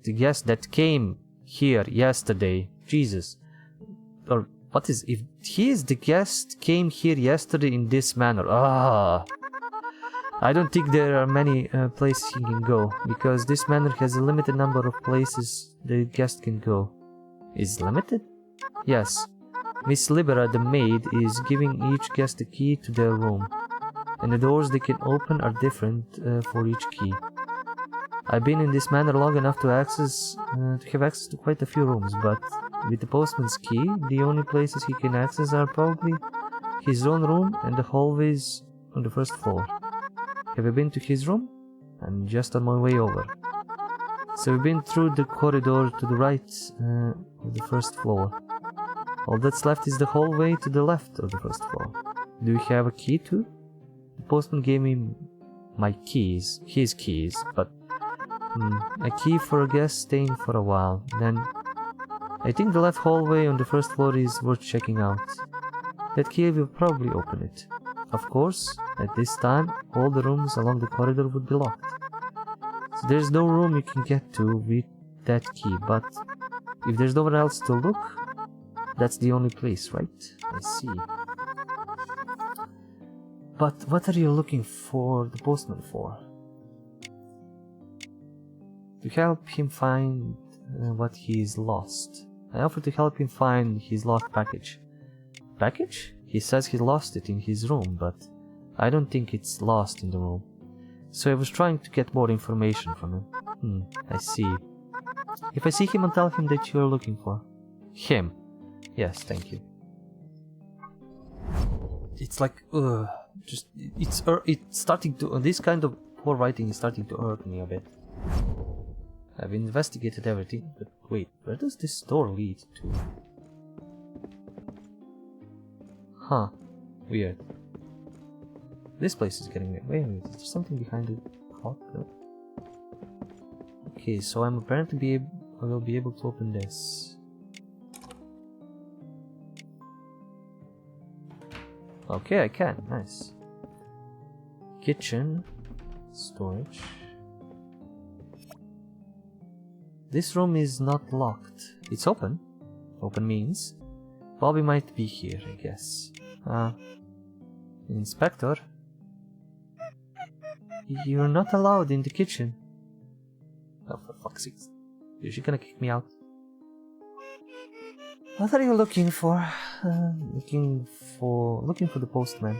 the guest that came here yesterday, Jesus. Or what is, if he is the guest came here yesterday in this manner, I don't think there are many places he can go, because this manor has a limited number of places the guest can go. Is limited? Yes. Miss Libera, the maid, is giving each guest a key to their room, and the doors they can open are different for each key. I've been in this manor long enough to have access to quite a few rooms, but with the postman's key, the only places he can access are probably his own room and the hallways on the first floor. Have you been to his room? I'm just on my way over. So we've been through the corridor to the right of the first floor. All that's left is the hallway to the left of the first floor. Do you have a key too? The postman gave me my keys, his keys, but a key for a guest staying for a while. Then I think the left hallway on the first floor is worth checking out. That key will probably open it. Of course, at this time, all the rooms along the corridor would be locked. So there's no room you can get to with that key, but if there's nowhere else to look, that's the only place, right? I see. But what are you looking for the postman for? To help him find what he's lost. I offered to help him find his lost package. Package? He says he lost it in his room, but I don't think it's lost in the room. So I was trying to get more information from him. I see. If I see him, I'll tell him that you're looking for him. Yes, thank you. It's like, it's starting to, this kind of poor writing is starting to hurt me a bit. I've investigated everything, but wait, where does this door lead to? Huh, weird. This place is getting weird. Wait a minute, is there something behind the clock? Okay, so I'm apparently I will be able to open this. Okay, I can. Nice. Kitchen. Storage. This room is not locked. It's open. Open means Bobby might be here, I guess. Inspector? You're not allowed in the kitchen. Oh, for fuck's sake. Is she gonna kick me out? What are you looking for? Looking for the postman.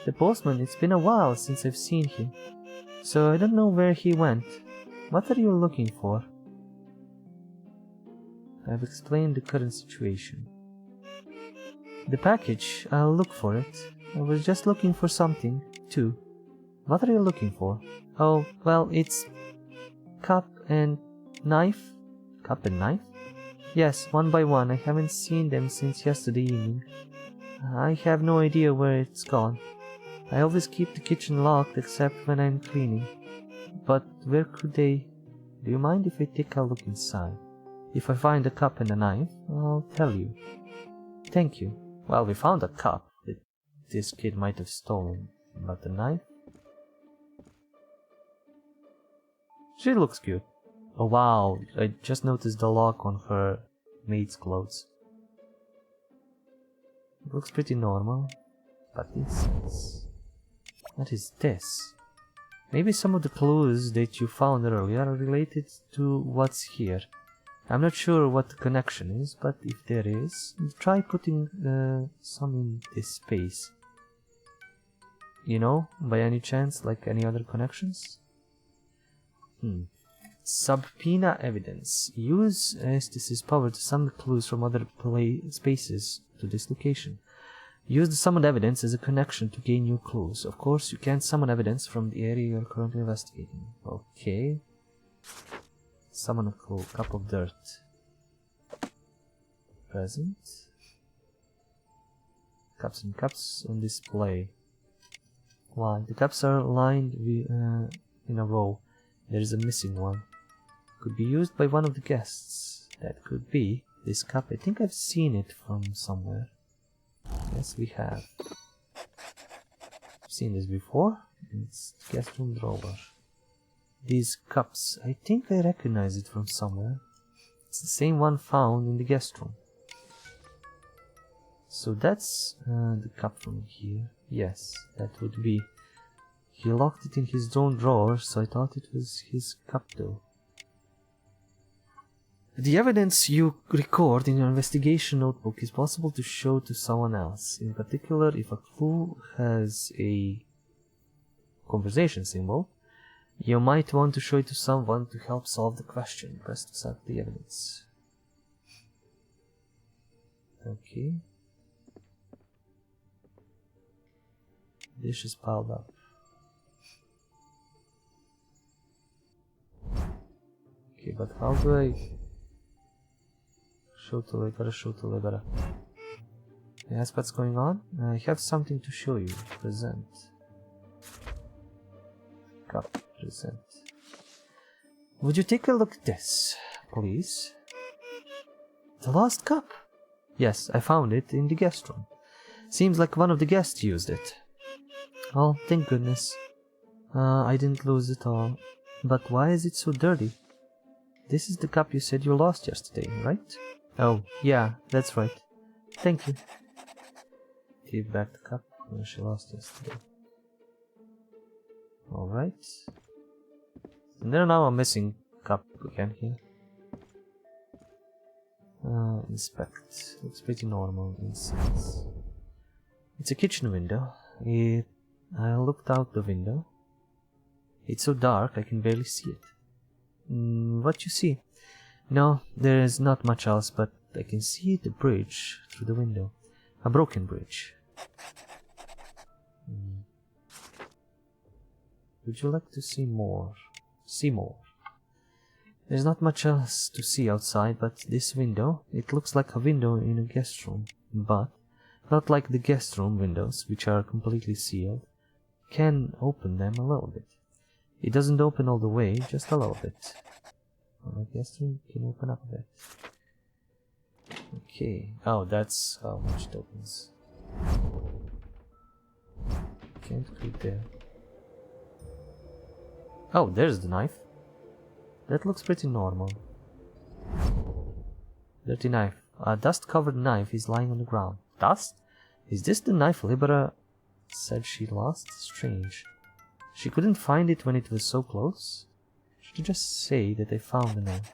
The postman, it's been a while since I've seen him. So I don't know where he went. What are you looking for? I've explained the current situation. The package, I'll look for it. I was just looking for something, too. What are you looking for? Oh, well, it's cup and knife. Cup and knife? Yes, one by one. I haven't seen them since yesterday evening. I have no idea where it's gone. I always keep the kitchen locked except when I'm cleaning. But where could they... Do you mind if I take a look inside? If I find a cup and a knife, I'll tell you. Thank you. Well, we found a cup that this kid might have stolen. But the knife? She looks cute. Oh wow, I just noticed the lock on her maid's clothes. It looks pretty normal. But what is this? Maybe some of the clues that you found earlier are related to what's here. I'm not sure what the connection is, but if there is, try putting some in this space. You know, by any chance, like any other connections? Subpoena evidence. Use Estes' power to summon clues from other spaces to this location. Use the summoned evidence as a connection to gain new clues. Of course, you can't summon evidence from the area you're currently investigating. Okay. Summon a clue. Cup of dirt. Present. Cups and cups on display. Why? The cups are lined in a row. There is a missing one. Could be used by one of the guests. That could be this cup. I think I've seen it from somewhere. Yes, we have. Seen this before. It's guest room drawer. These cups, I think I recognize it from somewhere. It's the same one found in the guest room. So that's the cup from here. Yes, that would be. He locked it in his own drawer, so I thought it was his cup though. The evidence you record in your investigation notebook is possible to show to someone else. In particular, if a clue has a conversation symbol, you might want to show it to someone to help solve the question. Press to set the evidence. Okay. Dishes piled up. Okay, but how do I... Show to Legara. Yes, what's going on? I have something to show you. Present. Cup. Present. Would you take a look at this, please? The lost cup? Yes, I found it in the guest room. Seems like one of the guests used it. Oh, thank goodness. I didn't lose it all. But why is it so dirty? This is the cup you said you lost yesterday, right? Oh, yeah, that's right. Thank you. Give back the cup she lost yesterday. Alright. And there now a missing cup again here. Inspect. Looks pretty normal inside. It's a kitchen window. I looked out the window. It's so dark I can barely see it. What you see? No, there is not much else, but I can see the bridge through the window. A broken bridge. Would you like to see more? See more. There's not much else to see outside, but this window, it looks like a window in a guest room, but not like the guest room windows, which are completely sealed. Can open them a little bit. It doesn't open all the way, just a little bit. I guess we can open up a bit. Okay. Oh, that's how much it opens. Can't click there. Oh, there's the knife. That looks pretty normal. Dirty knife. A dust-covered knife is lying on the ground. Dust? Is this the knife Libera said she lost? Strange. She couldn't find it when it was so close. She could just say that they found the knife.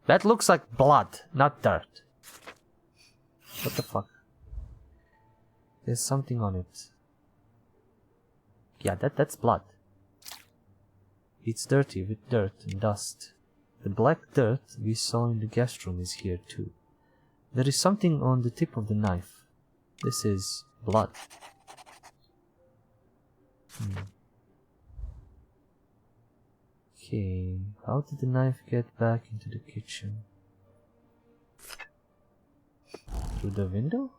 That looks like blood, not dirt. What the fuck? There's something on it. Yeah, that's blood. It's dirty with dirt and dust. The black dirt we saw in the guest room is here too. There is something on the tip of the knife. This is blood. Okay, how did the knife get back into the kitchen? Through the window?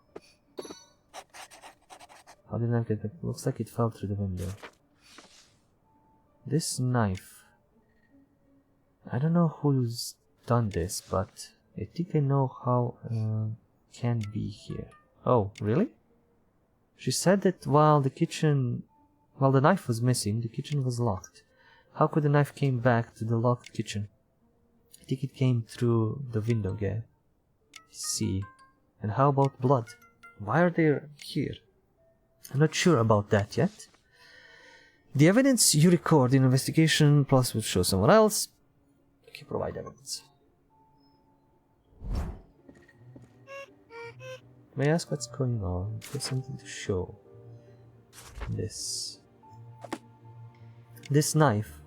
How did the knife get back? Looks like it fell through the window. This knife. I don't know who's done this, but I think I know how can be here. Oh, really? She said that while the knife was missing, the kitchen was locked. How could the knife came back to the locked kitchen? I think it came through the window gate. See. And how about blood? Why are they here? I'm not sure about that yet. The evidence you record in investigation plus will show someone else. Okay, provide evidence. May I ask what's going on? There's something to show. This knife.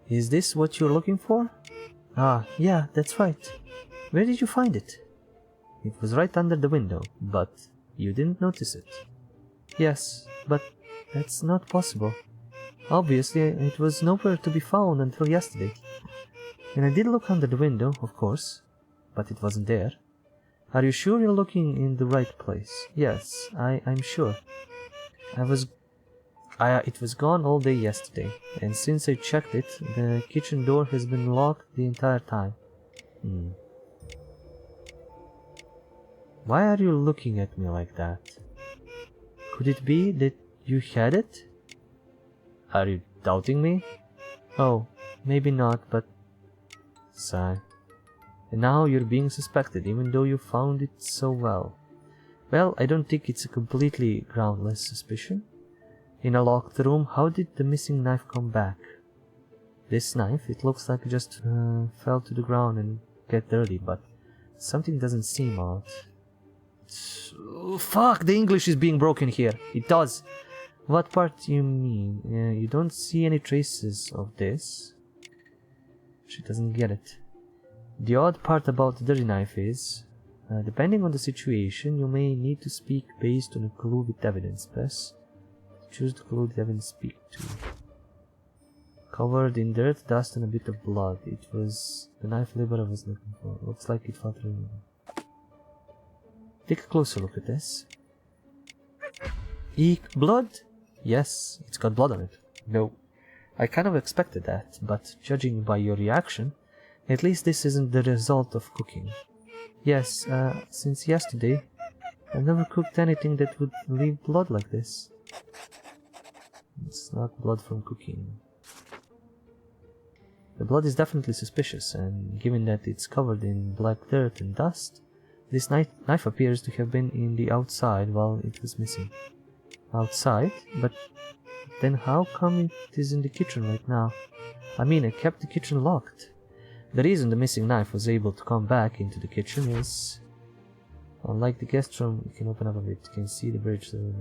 Is this what you're looking for? Ah, yeah, that's right. Where did you find it? It was right under the window, but you didn't notice it. Yes, but that's not possible. Obviously, it was nowhere to be found until yesterday. And I did look under the window, of course, but it wasn't there. Are you sure you're looking in the right place? Yes, I'm sure. It was gone all day yesterday, and since I checked it, the kitchen door has been locked the entire time. Why are you looking at me like that? Could it be that you had it? Are you doubting me? Oh, maybe not, but... Sigh. And now you're being suspected, even though you found it so well. Well, I don't think it's a completely groundless suspicion. In a locked room, how did the missing knife come back? This knife, it looks like it just fell to the ground and get dirty, but something doesn't seem out. Fuck, the English is being broken here. It does. What part do you mean? You don't see any traces of this? She doesn't get it. The odd part about the dirty knife is, depending on the situation, you may need to speak based on a clue with evidence. Press. Choose the clue the evidence speak to. Covered in dirt, dust, and a bit of blood. It was the knife Libera was looking for. Looks like it fell through. Take a closer look at this. Eek, blood? Yes, it's got blood on it. No. I kind of expected that, but judging by your reaction, at least this isn't the result of cooking. Yes, since yesterday, I've never cooked anything that would leave blood like this. It's not blood from cooking. The blood is definitely suspicious, and given that it's covered in black dirt and dust, this knife appears to have been in the outside while it was missing. Outside? But then how come it is in the kitchen right now? I mean, I kept the kitchen locked. The reason the missing knife was able to come back into the kitchen is... Unlike the guest room, you can open up a bit, you can see the bridge. The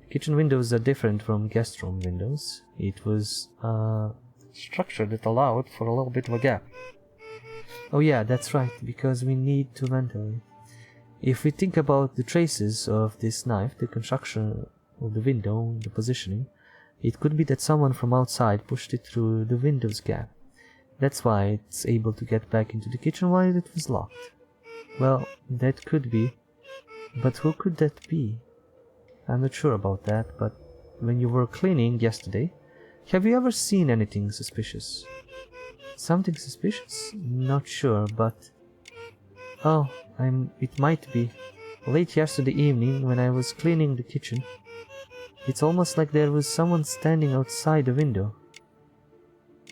kitchen windows are different from guest room windows. It was a structure that allowed for a little bit of a gap. Oh yeah, that's right, because we need to ventilate. If we think about the traces of this knife, the construction of the window, the positioning, it could be that someone from outside pushed it through the window's gap. That's why it's able to get back into the kitchen while it was locked. Well, that could be. But who could that be? I'm not sure about that, but when you were cleaning yesterday, have you ever seen anything suspicious? Something suspicious? Not sure, but... Oh, it might be. Late yesterday evening, when I was cleaning the kitchen, It's almost like there was someone standing outside the window.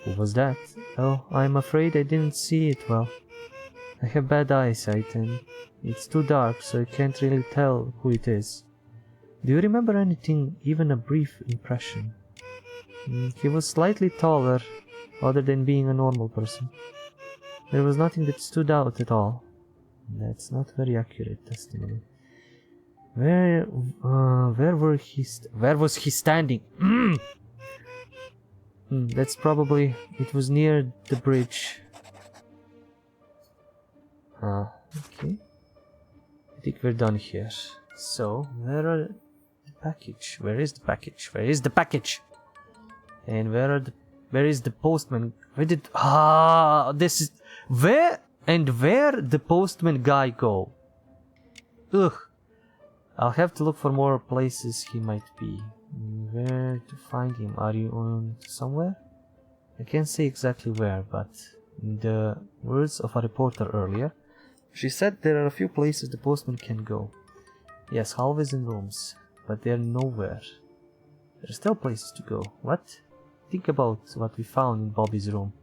Who was that? Oh, I'm afraid I didn't see it well. I have bad eyesight and it's too dark, so I can't really tell who it is. Do you remember anything, even a brief impression? He was slightly taller, other than being a normal person. There was nothing that stood out at all. That's not very accurate testimony. Where was he standing? That's probably... It was near the bridge. Okay. I think we're done here. So, where are the package? Where is the package? Where is the package? And where is the postman? Where did... this is... Where the postman guy go? Ugh. I'll have to look for more places he might be. Where to find him? Are you on somewhere? I can't say exactly where, but in the words of a reporter earlier, she said there are a few places the postman can go. Yes, hallways and rooms, but they're nowhere. There are still places to go. What? Think about what we found in Bobby's room.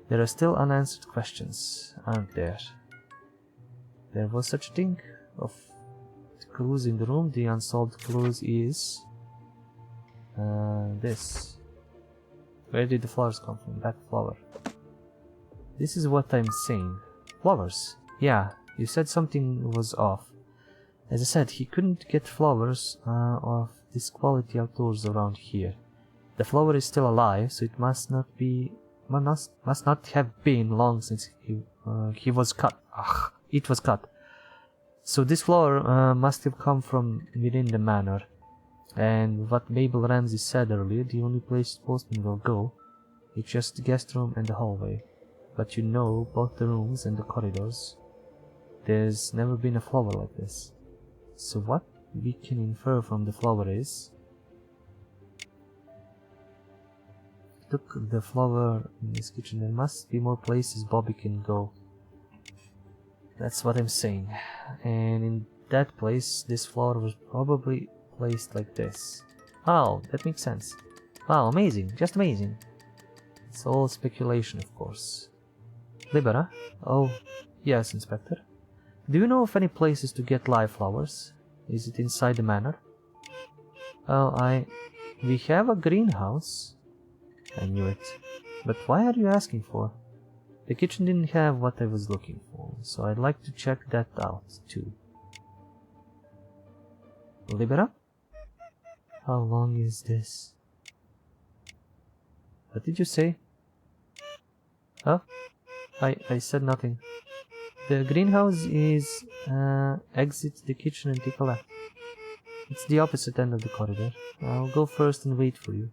There are still unanswered questions, aren't there? There was such a thing of clues in the room. The unsolved clues is... this. Where did the flowers come from? That flower. This is what I'm saying. Flowers. Yeah, you said something was off. As I said, he couldn't get flowers of this quality outdoors around here. The flower is still alive, so it must not have been long since he was cut. It was cut. So this flower must have come from within the manor. And what Mabel Ramsey said earlier, the only place the postman will go is just the guest room and the hallway. But you know both the rooms and the corridors. There's never been a flower like this. So what we can infer from the flower is... Look, the flower in this kitchen. There must be more places Bobby can go. That's what I'm saying. And in that place, this flower was probably placed like this. Oh, that makes sense. Wow, amazing. Just amazing. It's all speculation, of course. Libera? Oh, yes, Inspector. Do you know of any places to get live flowers? Is it inside the manor? Oh, we have a greenhouse. I knew it. But why are you asking for? The kitchen didn't have what I was looking for, so I'd like to check that out, too. Libera? How long is this? What did you say? Huh? I said nothing. The greenhouse is... exit the kitchen and take a left. It's the opposite end of the corridor. I'll go first and wait for you.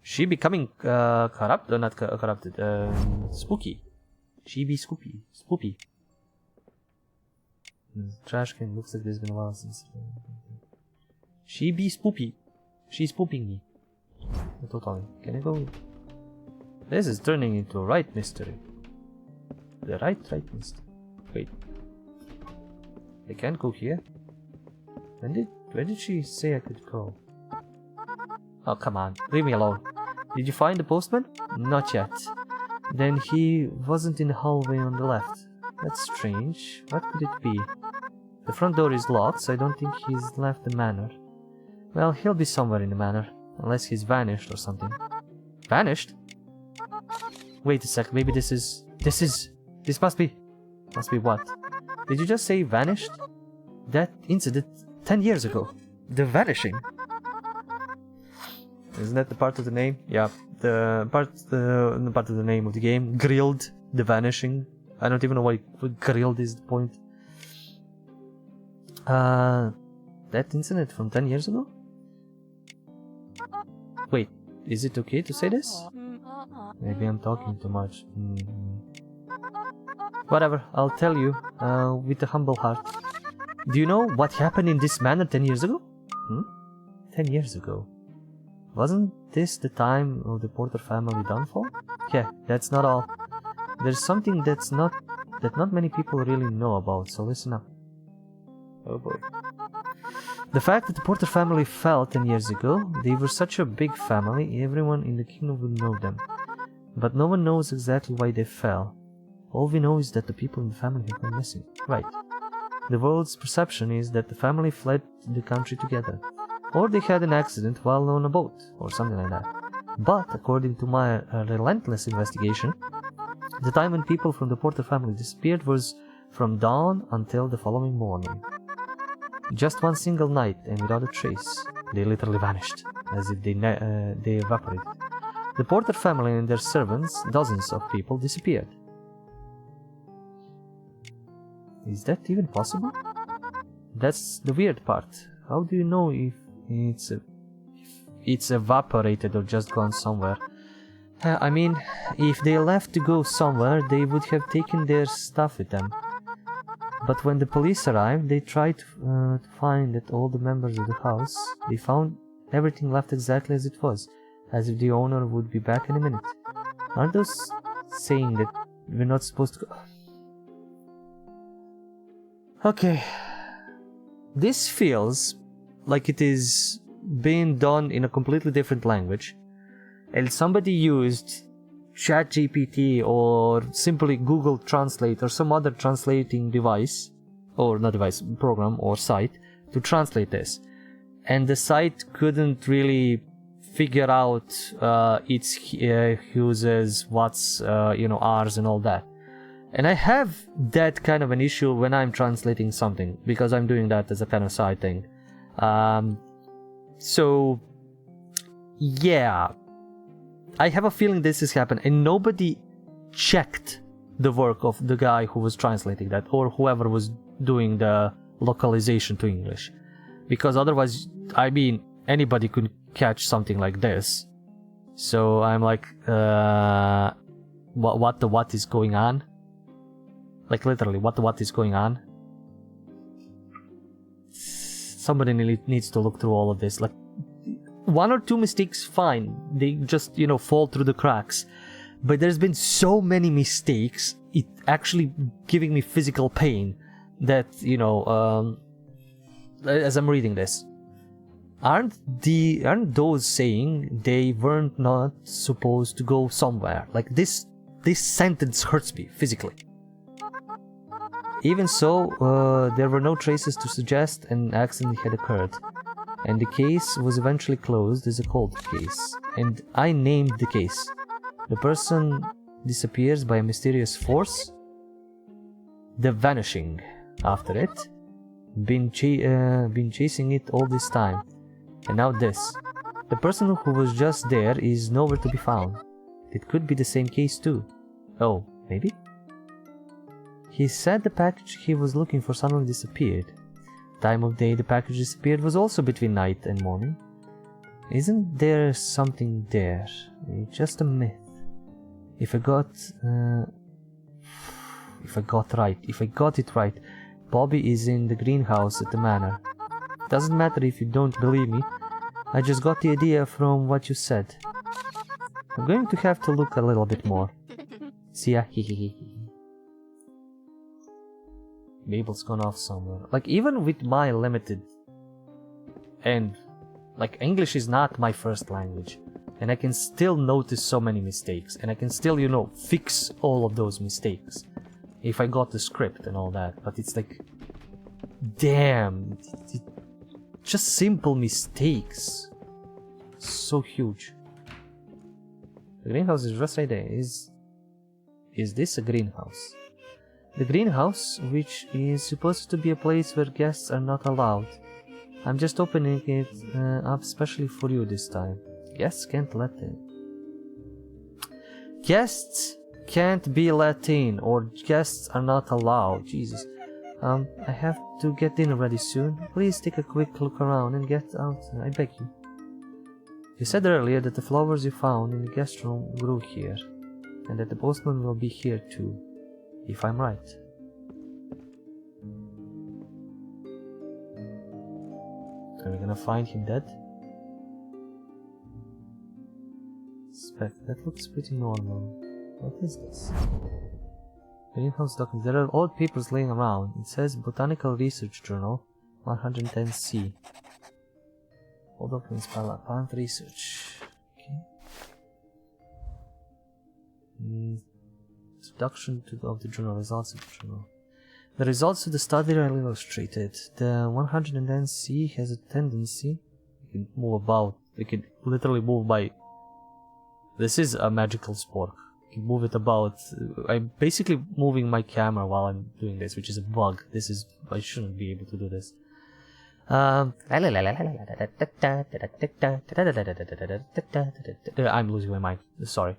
She becoming corrupt? Or not corrupted. Spooky. She be spoopy. Trash can looks like there's been a while since. She be spoopy. She's spooping me. Totally. Can I go? This is turning into a right mystery. The right mystery. Wait. I can't go here. Where did she say I could go? Oh, come on. Leave me alone. Did you find the postman? Not yet. Then he wasn't in the hallway on the left. That's strange. What could it be? The front door is locked, so I don't think he's left the manor. Well, he'll be somewhere in the manor. Unless he's vanished or something. Vanished? Wait a sec, maybe this must be what? Did you just say vanished? That incident 10 years ago. The vanishing. Isn't that the part of the name? Yeah, the part of the name of the game. Grilled, the vanishing. I don't even know why grilled is the point. That incident from 10 years ago? Wait, is it okay to say this? Maybe I'm talking too much. Whatever, I'll tell you, with a humble heart. Do you know what happened in this manor 10 years ago? 10 years ago? Wasn't this the time of the Porter family downfall? Yeah, that's not all. There's something that not many people really know about, so listen up. Oh boy. The fact that the Porter family fell 10 years ago, they were such a big family, everyone in the kingdom would know them. But no one knows exactly why they fell. All we know is that the people in the family have gone missing. Right. The world's perception is that the family fled the country together. Or they had an accident while on a boat, or something like that. But, according to my relentless investigation, the time when people from the Porter family disappeared was from dawn until the following morning. Just one single night, and without a trace. They literally vanished, as if they evaporated. The Porter family and their servants, dozens of people, disappeared. Is that even possible? That's the weird part. How do you know if it's evaporated or just gone somewhere? I mean, if they left to go somewhere, they would have taken their stuff with them. But when the police arrived, they tried to find that all the members of the house, they found everything left exactly as it was, as if the owner would be back in a minute. Aren't those saying that we're not supposed to go? Okay. This feels like it is being done in a completely different language, and somebody used ChatGPT or simply Google Translate or some other translating device, or not device, program or site to translate this, and the site couldn't really figure out its uses, what's R's and all that. And I have that kind of an issue when I'm translating something, because I'm doing that as a kind of side thing. So yeah, I have a feeling this has happened, and nobody checked the work of the guy who was translating that, or whoever was doing the localization to English, because otherwise, I mean, anybody could catch something like this. So I'm like, what is going on? Like literally, what is going on? Somebody needs to look through all of this. Like, one or two mistakes, fine. They just, fall through the cracks. But there's been so many mistakes, it actually giving me physical pain that, as I'm reading this. Aren't those saying they weren't not supposed to go somewhere? Like, this sentence hurts me physically. Even so, there were no traces to suggest an accident had occurred, and the case was eventually closed as a cold case, and I named the case. The person disappears by a mysterious force. The Vanishing. After it, been chasing it all this time, and now this. The person who was just there is nowhere to be found. It could be the same case too. Oh, maybe? He said the package he was looking for suddenly disappeared. Time of day the package disappeared was also between night and morning. Isn't there something there? Just a myth. If I got it right, Bobby is in the greenhouse at the manor. Doesn't matter if you don't believe me. I just got the idea from what you said. I'm going to have to look a little bit more. See ya. Mabel's gone off somewhere. Like, even with my limited, and like, English is not my first language, and I can still notice so many mistakes, and I can still, fix all of those mistakes if I got the script and all that. But it's like, damn, just simple mistakes, so huge. The greenhouse is just right there. Is this a greenhouse? The greenhouse, which is supposed to be a place where guests are not allowed. I'm just opening it up specially for you this time. Guests can't let in. Guests can't be let in, or guests are not allowed. Jesus. I have to get dinner ready soon. Please take a quick look around and get out, I beg you. You said earlier that the flowers you found in the guest room grew here, and that the postman will be here too. If I'm right. Are we gonna find him dead? That looks pretty normal. What is this? Greenhouse document. There are old papers laying around. It says Botanical Research Journal 110C. All documents, plant research. Okay. Introduction of the journal, results of the journal. The results of the study are illustrated. The 110C has a tendency, you can move about, you can literally move by, this is a magical spork. You can move it about. I'm basically moving my camera while I'm doing this, which is a bug. This is, I shouldn't be able to do this. I'm losing my mind, sorry.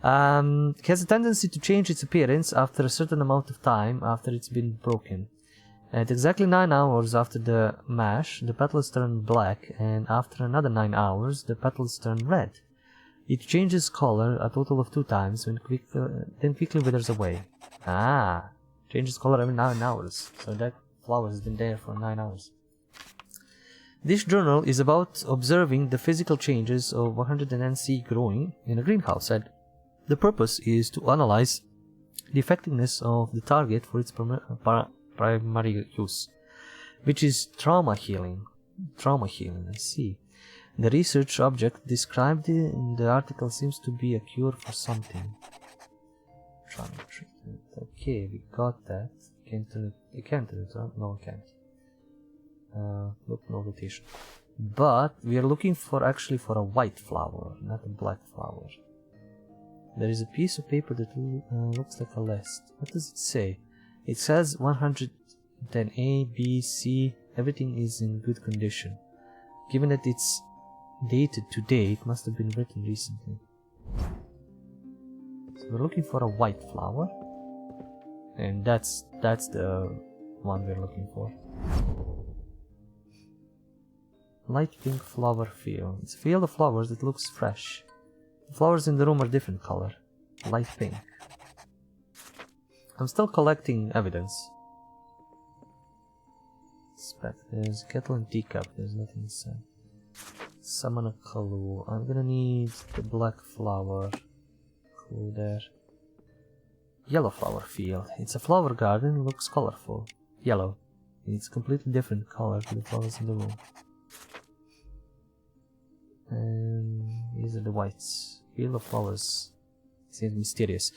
It has a tendency to change its appearance after a certain amount of time after it's been broken. At exactly 9 hours after the mash, the petals turn black, and after another 9 hours, the petals turn red. It changes color a total of 2 times, then quickly withers away. Ah, changes color every 9 hours, so that flower has been there for 9 hours. This journal is about observing the physical changes of 100NC growing in a greenhouse, and the purpose is to analyze the effectiveness of the target for its primary use, which is trauma healing. Trauma healing, I see. The research object described in the article seems to be a cure for something. Trauma treatment. Okay, we got that. Can't turn it. I can't turn it on. No, I can't. Look, no rotation. But we are looking for actually for a white flower, not a black flower. There is a piece of paper that looks like a list. What does it say? It says 110A, B, C. Everything is in good condition. Given that it's dated today, it must have been written recently. So we're looking for a white flower, and that's the one we're looking for. Light pink flower field. It's a field of flowers that looks fresh. The flowers in the room are different color, light pink. I'm still collecting evidence. There's a kettle and teacup, there's nothing inside. Summon a clue. I'm gonna need the black flower. Clue there. Yellow flower field. It's a flower garden, looks colorful. Yellow. It's a completely different color to the flowers in the room. And these are the whites. Field of flowers. Seems mysterious.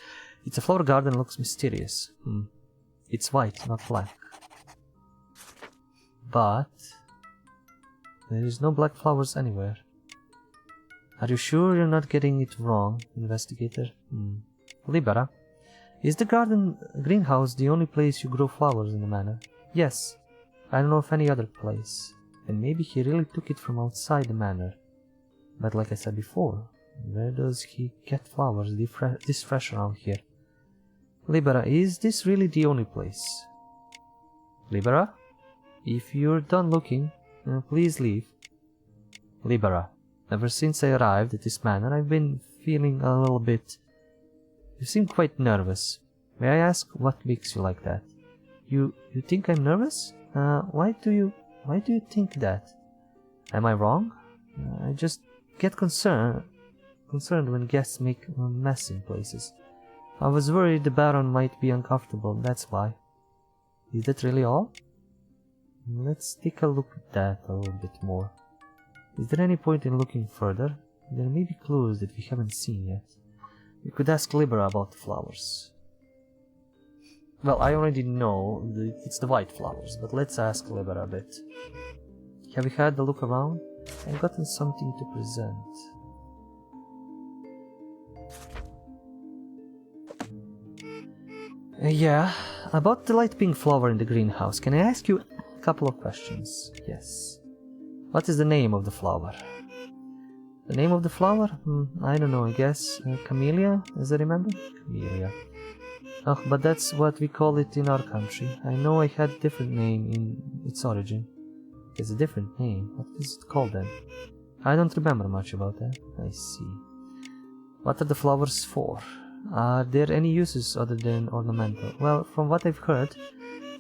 It's a flower garden, looks mysterious. It's white, not black. But there is no black flowers anywhere. Are you sure you're not getting it wrong, investigator? Libera. Is the greenhouse the only place you grow flowers in the manor? Yes. I don't know of any other place. And maybe he really took it from outside the manor. But like I said before, where does he get flowers this fresh around here? Libera, is this really the only place? Libera? If you're done looking, please leave. Libera, ever since I arrived at this manor, I've been feeling a little bit... You seem quite nervous. May I ask what makes you like that? You think I'm nervous? Why do you think that? Am I wrong? I just get concerned when guests make a mess in places. I was worried the Baron might be uncomfortable, that's why. Is that really all? Let's take a look at that a little bit more. Is there any point in looking further? There may be clues that we haven't seen yet. We could ask Libera about the flowers. Well, I already know it's the white flowers, but let's ask Libera a bit. Have you had a look around? I've gotten something to present. Yeah, about the light pink flower in the greenhouse, can I ask you a couple of questions? Yes. What is the name of the flower? The name of the flower? I don't know, I guess. Camellia, as I remember? Camellia. Oh, but that's what we call it in our country. I know I had a different name in its origin. It's a different name. What is it called then? I don't remember much about that. I see. What are the flowers for? Are there any uses other than ornamental? Well, from what I've heard,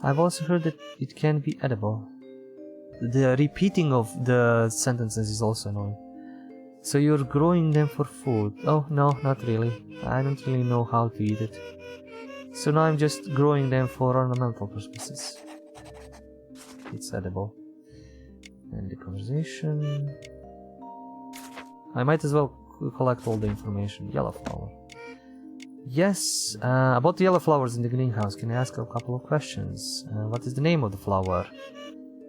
I've also heard that it can be edible. The repeating of the sentences is also annoying. So you're growing them for food? Oh, no, not really. I don't really know how to eat it. So now I'm just growing them for ornamental purposes. It's edible. And the conversation... I might as well collect all the information. Yellow flower. Yes, about the yellow flowers in the greenhouse, can I ask a couple of questions? What is the name of the flower?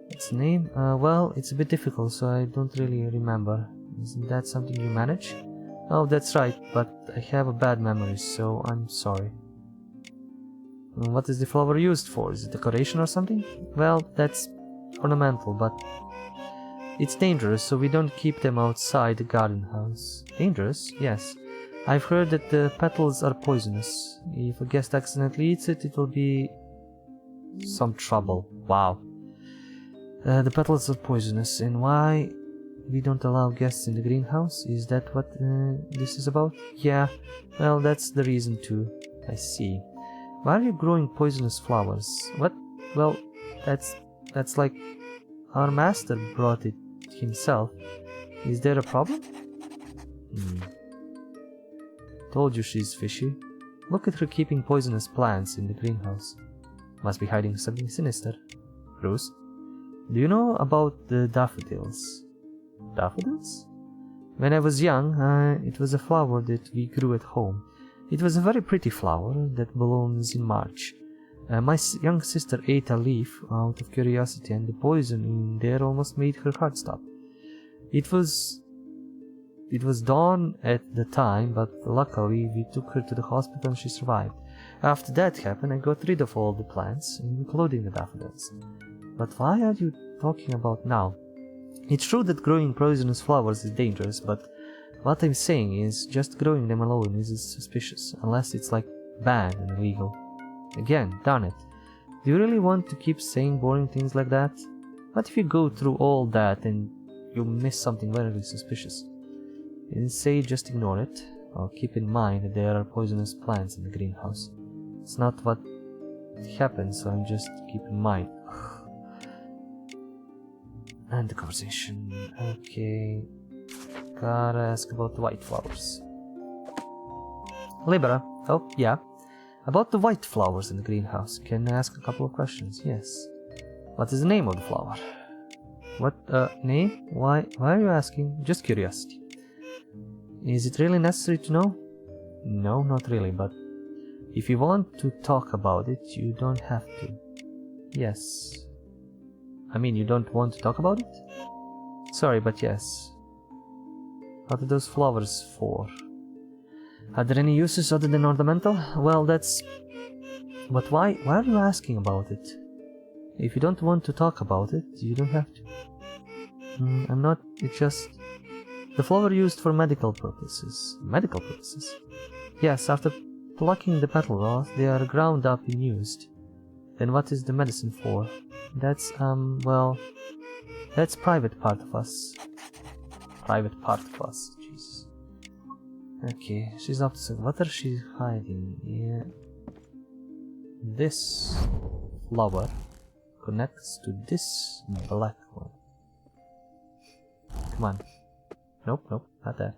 Its name? Well, it's a bit difficult, so I don't really remember. Isn't that something you manage? Oh, that's right, but I have a bad memory, so I'm sorry. What is the flower used for? Is it decoration or something? Well, that's ornamental, but it's dangerous, so we don't keep them outside the garden house. Dangerous? Yes. I've heard that the petals are poisonous. If a guest accidentally eats it, it will be some trouble. Wow. The petals are poisonous, and why we don't allow guests in the greenhouse? Is that what this is about? Yeah, well, that's the reason too. I see. Why are you growing poisonous flowers? What? Well, that's like our master brought it himself. Is there a problem? Told you she's fishy. Look at her keeping poisonous plants in the greenhouse. Must be hiding something sinister. Bruce, do you know about the daffodils? Daffodils? When I was young, it was a flower that we grew at home. It was a very pretty flower that blooms in March. My young sister ate a leaf out of curiosity, and the poison in there almost made her heart stop. It was dawn at the time, but luckily we took her to the hospital and she survived. After that happened, I got rid of all the plants, including the daffodils. But why are you talking about now? It's true that growing poisonous flowers is dangerous, but what I'm saying is just growing them alone is suspicious, unless it's like banned and illegal. Again, darn it. Do you really want to keep saying boring things like that? What if you go through all that and you miss something very suspicious? You say just ignore it, or keep in mind that there are poisonous plants in the greenhouse. It's not what happens, so I'm just keep in mind. And the conversation. Okay. Gotta ask about the white flowers. Libera. Oh, yeah. About the white flowers in the greenhouse. Can I ask a couple of questions? Yes. What is the name of the flower? What, name? Why are you asking? Just curiosity. Is it really necessary to know? No, not really, but if you want to talk about it, you don't have to. Yes. I mean, you don't want to talk about it? Sorry, but yes. What are those flowers for? Are there any uses other than ornamental? Well, that's... But why are you asking about it? If you don't want to talk about it, you don't have to. I'm not... It's just... The flower used for medical purposes. Medical purposes? Yes, after plucking the petal off, they are ground up and used. Then what is the medicine for? That's, well... That's private part of us. Private part of us. Jesus. Okay, she's up to... What are she hiding? Yeah. This flower connects to this black one. Come on. Nope, not that.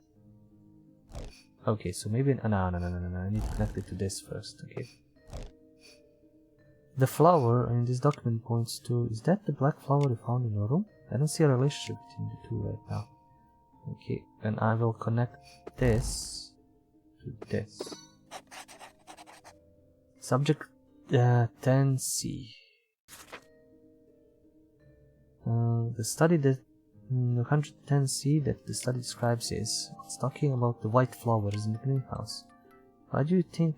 Okay, so maybe... no, I need to connect it to this first, okay. The flower in this document points to... Is that the black flower we found in your room? I don't see a relationship between the two right now. Okay, and I will connect this to this. Subject 10C. The study that... 110C that the study describes is... It's talking about the white flowers in the greenhouse. Why do you think...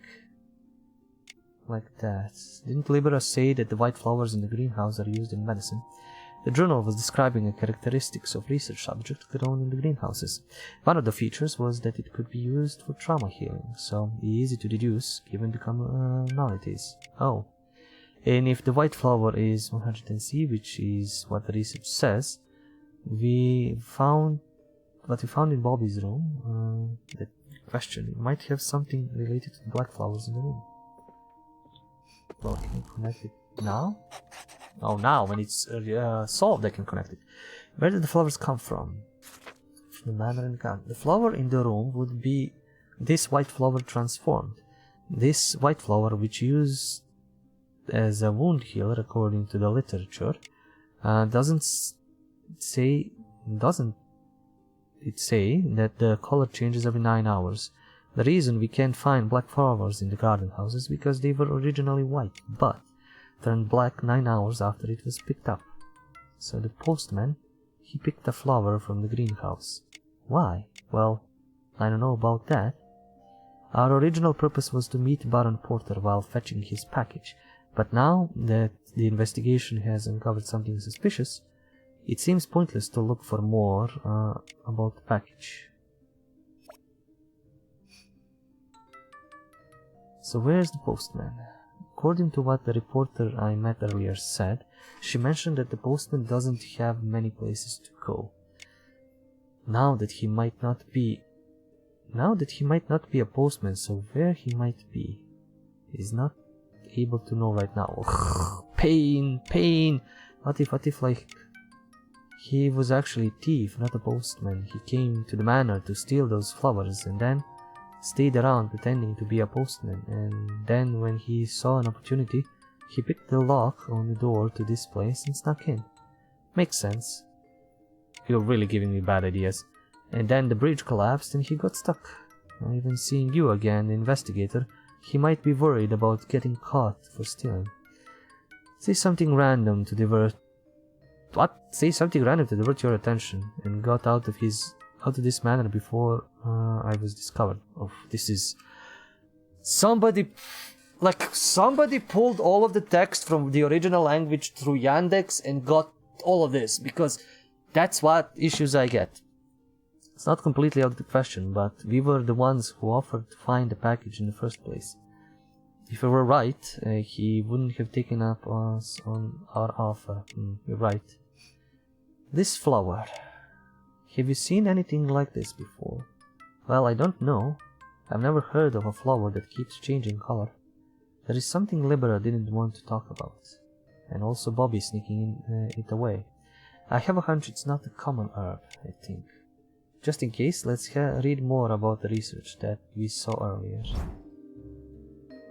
like that? Didn't Libera say that the white flowers in the greenhouse are used in medicine? The journal was describing the characteristics of research subjects grown in the greenhouses. One of the features was that it could be used for trauma healing, so easy to deduce given the commonalities. Oh. And if the white flower is 110C, which is what the research says, what we found in Bobby's room, that question, might have something related to the black flowers in the room. Well, can you connect it now? Oh, now, when it's solved, I can connect it. Where did the flowers come from? From the manor and gun. The flower in the room would be this white flower transformed. This white flower, which used as a wound healer according to the literature, it say that the color changes every 9 hours. The reason we can't find black flowers in the garden house is because they were originally white, but turned black 9 hours after it was picked up. So the postman, he picked a flower from the greenhouse. Why? Well, I don't know about that. Our original purpose was to meet Baron Porter while fetching his package, but now that the investigation has uncovered something suspicious, it seems pointless to look for more about the package. So where's the postman? According to what the reporter I met earlier said, she mentioned that the postman doesn't have many places to go. Now that he might not be a postman, so where he might be, he's not able to know right now. Pain. What if like he was actually a thief, not a postman? He came to the manor to steal those flowers and then stayed around pretending to be a postman, and then when he saw an opportunity, he picked the lock on the door to this place and snuck in. Makes sense. You're really giving me bad ideas. And then the bridge collapsed and he got stuck. Even seeing you again, the investigator, he might be worried about getting caught for stealing. Say something random to divert your attention and got out of this manor before I was discovered. Oh, this is... Somebody pulled all of the text from the original language through Yandex and got all of this, because that's what issues I get. It's not completely out of the question, but we were the ones who offered to find the package in the first place. If we were right, he wouldn't have taken up us on our offer. You're right. This flower. Have you seen anything like this before? Well, I don't know. I've never heard of a flower that keeps changing color. There is something Libera didn't want to talk about. And also Bobby sneaking it away. I have a hunch it's not a common herb, I think. Just in case, let's read more about the research that we saw earlier.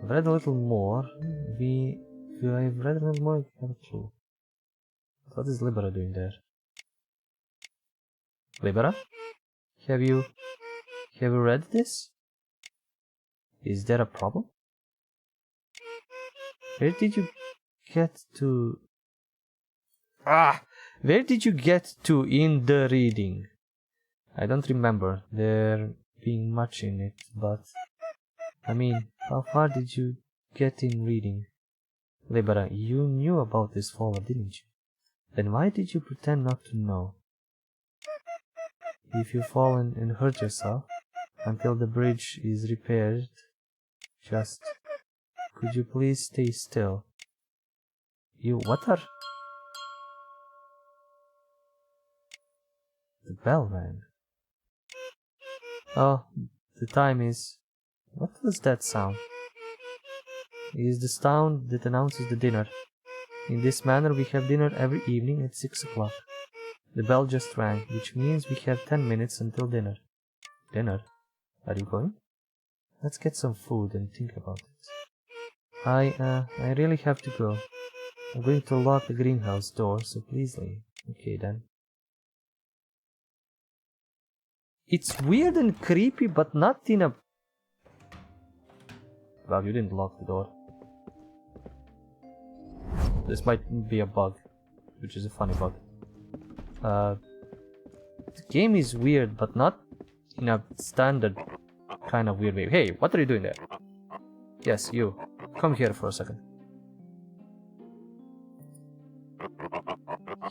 I've read a little more. I've read a little more, I have a clue. What is Libera doing there? Libera? Have you read this? Is there a problem? Where did you get to... Where did you get to in the reading? I don't remember there being much in it, but... I mean, how far did you get in reading? Libera, you knew about this flower, didn't you? Then why did you pretend not to know? If you fall and hurt yourself until the bridge is repaired, could you please stay still? What are... The bell rang. Oh, the time is... What was that sound? It is the sound that announces the dinner. In this manner we have dinner every evening at 6 o'clock. The bell just rang, which means we have 10 minutes until dinner. Dinner? Are you going? Let's get some food and think about it. I really have to go. I'm going to lock the greenhouse door, so please leave. Okay then. It's weird and creepy, but not in a... Well, you didn't lock the door. This might be a bug, which is a funny bug. The game is weird, but not in a standard kind of weird way. Hey, what are you doing there? Yes, you. Come here for a second.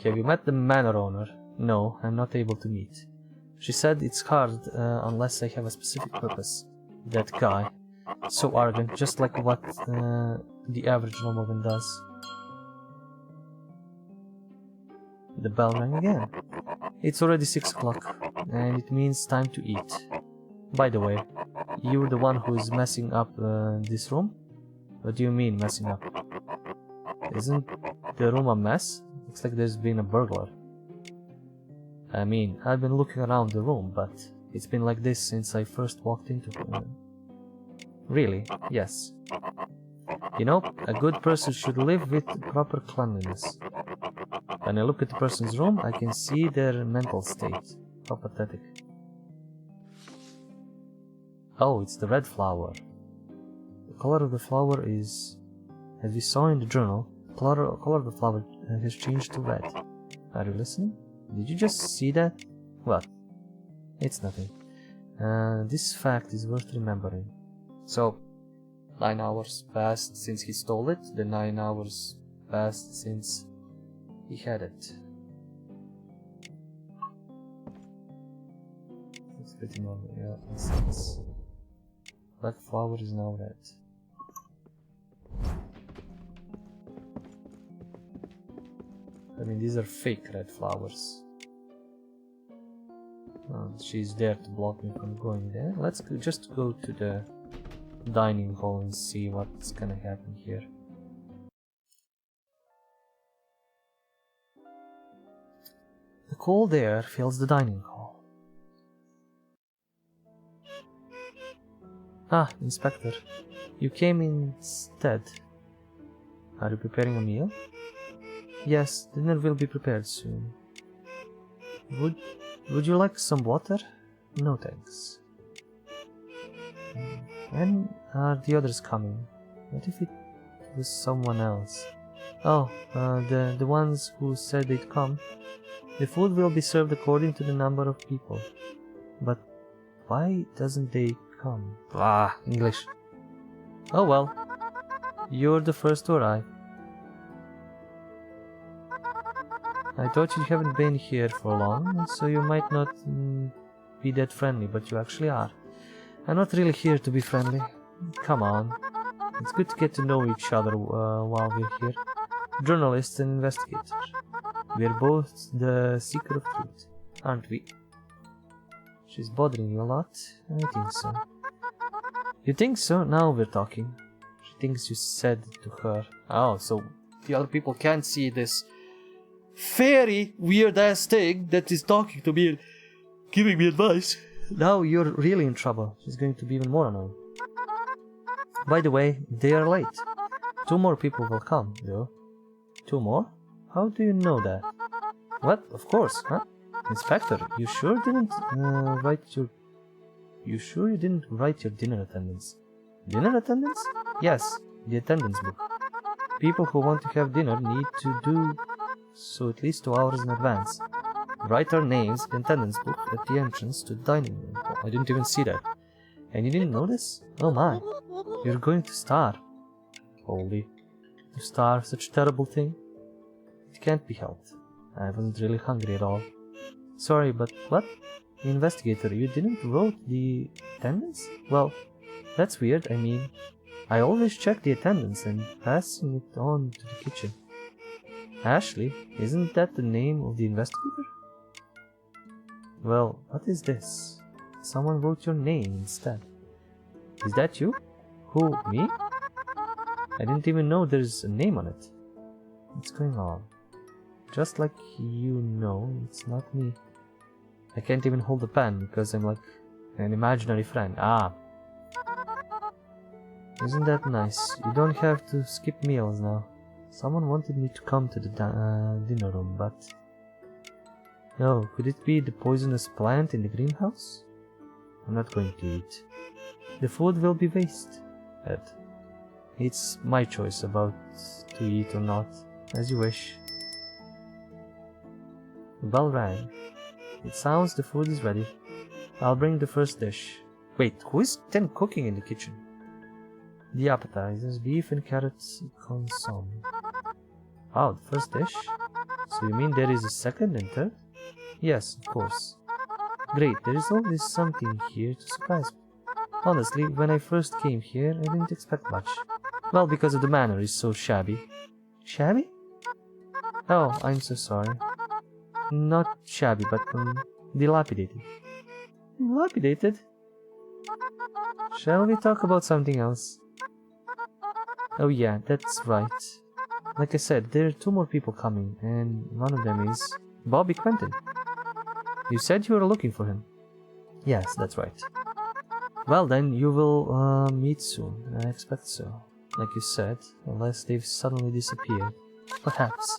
Have you met the manor owner? No, I'm not able to meet. She said it's hard unless I have a specific purpose. That guy. So arrogant, just like what the average nobleman does. The bell rang again. It's already 6 o'clock, and it means time to eat. By the way, you're the one who is messing up this room? What do you mean, messing up? Isn't the room a mess? Looks like there's been a burglar. I mean, I've been looking around the room, but it's been like this since I first walked into it. Really? Yes. You know, a good person should live with proper cleanliness. When I look at the person's room, I can see their mental state. How pathetic. Oh, it's the red flower. The color of the flower is, as we saw in the journal, color of the flower has changed to red. Are you listening? Did you just see that? What? It's nothing. This fact is worth remembering. So, 9 hours passed since he stole it, the 9 hours passed since he had it. It's pretty normal, yeah, in a sense. Black flower is now red. I mean, these are fake red flowers. She's there to block me from going there. Let's just go to the dining hall and see what's gonna happen here. The cold air fills the dining hall. Ah, Inspector. You came instead. Are you preparing a meal? Yes, dinner will be prepared soon. Would you like some water? No thanks. When are the others coming? What if it was someone else? Oh, the ones who said they'd come. The food will be served according to the number of people. But why doesn't they come? Ah, English. Oh well. You're the first to arrive. I thought you haven't been here for long, so you might not be that friendly, but you actually are. I'm not really here to be friendly. Come on. It's good to get to know each other while we're here. Journalist and investigator. We're both the seeker of truth, aren't we? She's bothering you a lot? I think so. You think so? Now we're talking. She thinks you said to her. Oh, so the other people can't see this very weird ass thing that is talking to me and giving me advice. Now you're really in trouble. She's going to be even more annoying. By the way, they are late. 2 more people will come, though. 2 more? How do you know that? What? Of course, huh? Inspector, you sure didn't You sure you didn't write your dinner attendance? Dinner attendance? Yes, the attendance book. People who want to have dinner need to do so at least 2 hours in advance. Write our names in the attendance book at the entrance to the dining room. Oh, I didn't even see that. And you didn't notice? Oh my. You're going to starve. Holy. To starve, such a terrible thing? It can't be helped. I wasn't really hungry at all. Sorry, but what? Investigator, you didn't wrote the attendance? Well, that's weird. I mean, I always check the attendance and passing it on to the kitchen. Ashley, isn't that the name of the investigator? Well, what is this? Someone wrote your name instead. Is that you? Who, me? I didn't even know there's a name on it. What's going on? Just like you know, it's not me. I can't even hold a pen because I'm like an imaginary friend. Ah. Isn't that nice? You don't have to skip meals now. Someone wanted me to come to the dinner room, but... Oh, could it be the poisonous plant in the greenhouse? I'm not going to eat. The food will be wasted. It's my choice about to eat or not, as you wish. The bell rang. It sounds the food is ready. I'll bring the first dish. Wait, who is then cooking in the kitchen? The appetizers, beef and carrots consomme. Wow, the first dish? So you mean there is a second and third? Yes, of course. Great, there is always something here to surprise me. Honestly, when I first came here, I didn't expect much. Well, because of the manor is so shabby. Shabby? Oh, I'm so sorry. Not shabby, but dilapidated. Dilapidated? Shall we talk about something else? Oh yeah, that's right. Like I said, there are 2 more people coming, and one of them is Bobby Quentin. You said you were looking for him. Yes, that's right. Well then, you will meet soon. I expect so. Like you said, unless they've suddenly disappeared. Perhaps.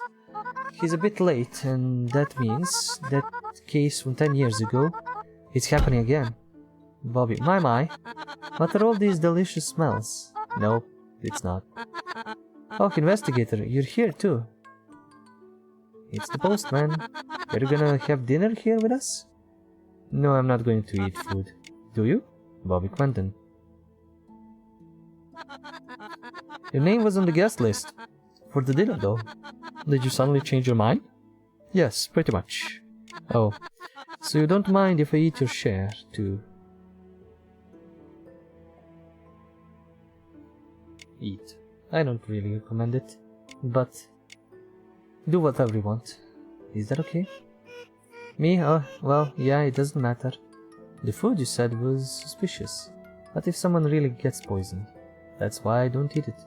He's a bit late, and that means that case from 10 years ago, it's happening again. Bobby, my. What are all these delicious smells? Nope, it's not. Oh, investigator, you're here too. It's the postman. You're gonna have dinner here with us? No, I'm not going to eat food. Do you? Bobby Quentin. Your name was on the guest list. For the dinner, though. Did you suddenly change your mind? Yes, pretty much. Oh, so you don't mind if I eat your share, too? Eat. I don't really recommend it, but do whatever you want. Is that okay? Me? Well, yeah, it doesn't matter. The food you said was suspicious. What if someone really gets poisoned? That's why I don't eat it.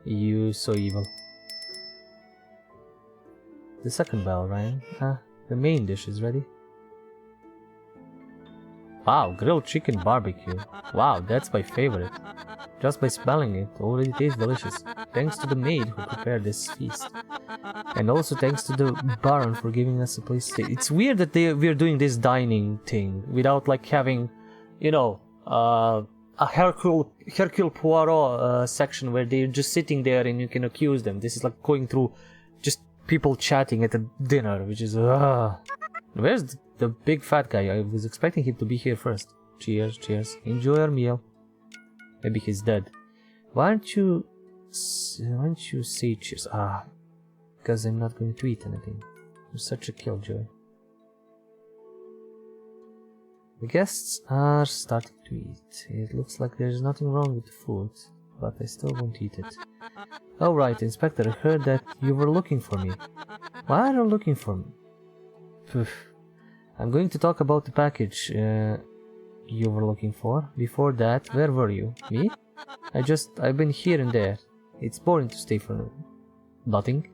You so evil. The second bell rang. The main dish is ready. Wow, grilled chicken barbecue. Wow, that's my favorite. Just by smelling it, already tastes delicious. Thanks to the maid who prepared this feast. And also thanks to the Baron for giving us a place to stay. It's weird that we're doing this dining thing without like having, you know, a Hercule Poirot section where they're just sitting there and you can accuse them. This is like going through just people chatting at a dinner, which is... Where's the big fat guy? I was expecting him to be here first. Cheers, cheers. Enjoy your meal. Maybe he's dead. Why don't you say cheers? Because I'm not going to eat anything. You're such a killjoy. The guests are starting to eat. It looks like there's nothing wrong with the food, but I still won't eat it. Oh right, Inspector, I heard that you were looking for me. Why are you looking for me? Poof. I'm going to talk about the package you were looking for. Before that, where were you? Me? I've been here and there. It's boring to stay for nothing.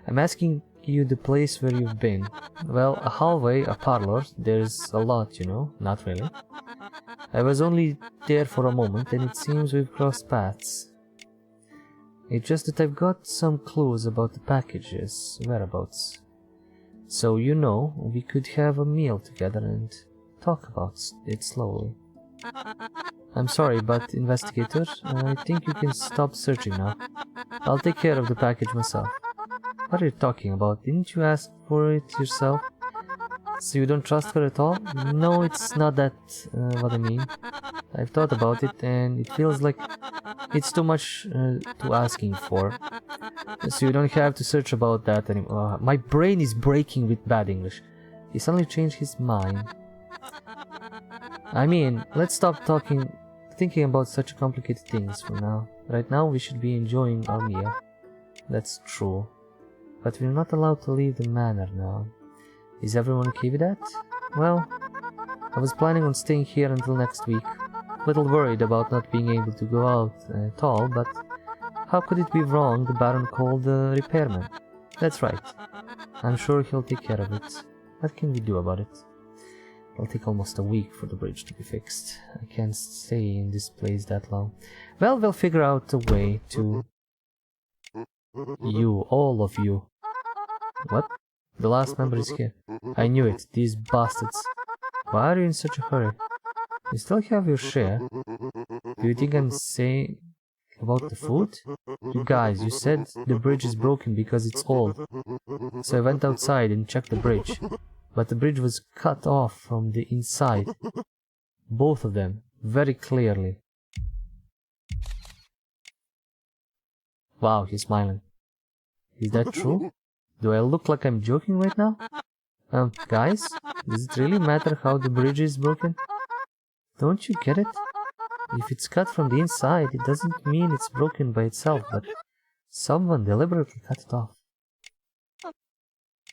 I'm asking you the place where you've been. Well, a hallway, a parlor, there's a lot, you know. Not really. I was only there for a moment and it seems we've crossed paths. It's just that I've got some clues about the package's whereabouts. So, you know, we could have a meal together and talk about it slowly. I'm sorry, but investigator, I think you can stop searching now. I'll take care of the package myself. What are you talking about? Didn't you ask for it yourself? So you don't trust her at all? No, it's not that what I mean. I've thought about it and it feels like it's too much to asking for. So you don't have to search about that anymore. My brain is breaking with bad English. He suddenly changed his mind. I mean, let's stop thinking about such complicated things for now. Right now we should be enjoying our meal. That's true. But we're not allowed to leave the manor now. Is everyone okay with that? Well, I was planning on staying here until next week. Little worried about not being able to go out at all, but how could it be wrong the Baron called the repairman? That's right. I'm sure he'll take care of it. What can we do about it? It'll take almost a week for the bridge to be fixed. I can't stay in this place that long. Well, we'll figure out a way to... You, all of you. What? The last member is here. I knew it, these bastards. Why are you in such a hurry? You still have your share. Do you think I'm saying about the food? You guys, you said the bridge is broken because it's old. So I went outside and checked the bridge. But the bridge was cut off from the inside. Both of them, very clearly. Wow, he's smiling. Is that true? Do I look like I'm joking right now? Guys, does it really matter how the bridge is broken? Don't you get it? If it's cut from the inside, it doesn't mean it's broken by itself, but someone deliberately cut it off.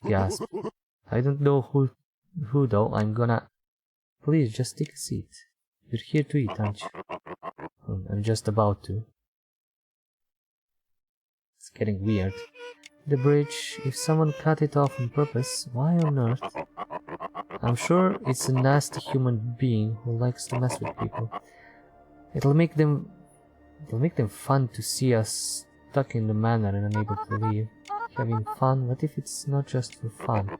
Gasp. I don't know who though. I'm gonna... Please, just take a seat. You're here to eat, aren't you? I'm just about to. It's getting weird. The bridge, if someone cut it off on purpose, why on earth? I'm sure it's a nasty human being who likes to mess with people. It'll make them fun to see us stuck in the manor and unable to leave. Having fun? What if it's not just for fun?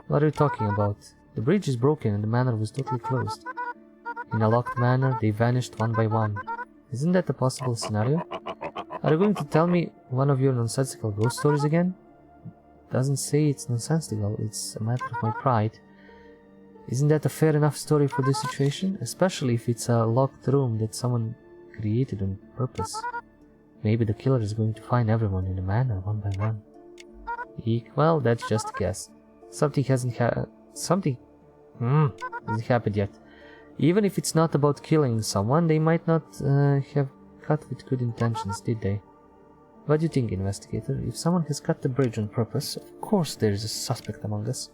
What are you talking about? The bridge is broken and the manor was totally closed. In a locked manor, they vanished one by one. Isn't that a possible scenario? Are you going to tell me one of your nonsensical ghost stories again? Doesn't say it's nonsensical, it's a matter of my pride. Isn't that a fair enough story for this situation? Especially if it's a locked room that someone created on purpose. Maybe the killer is going to find everyone in the manor one by one. Eek, well, that's just a guess. Something hasn't happened yet. Even if it's not about killing someone, they might not have cut with good intentions, did they? What do you think, investigator? If someone has cut the bridge on purpose, of course there is a suspect among us.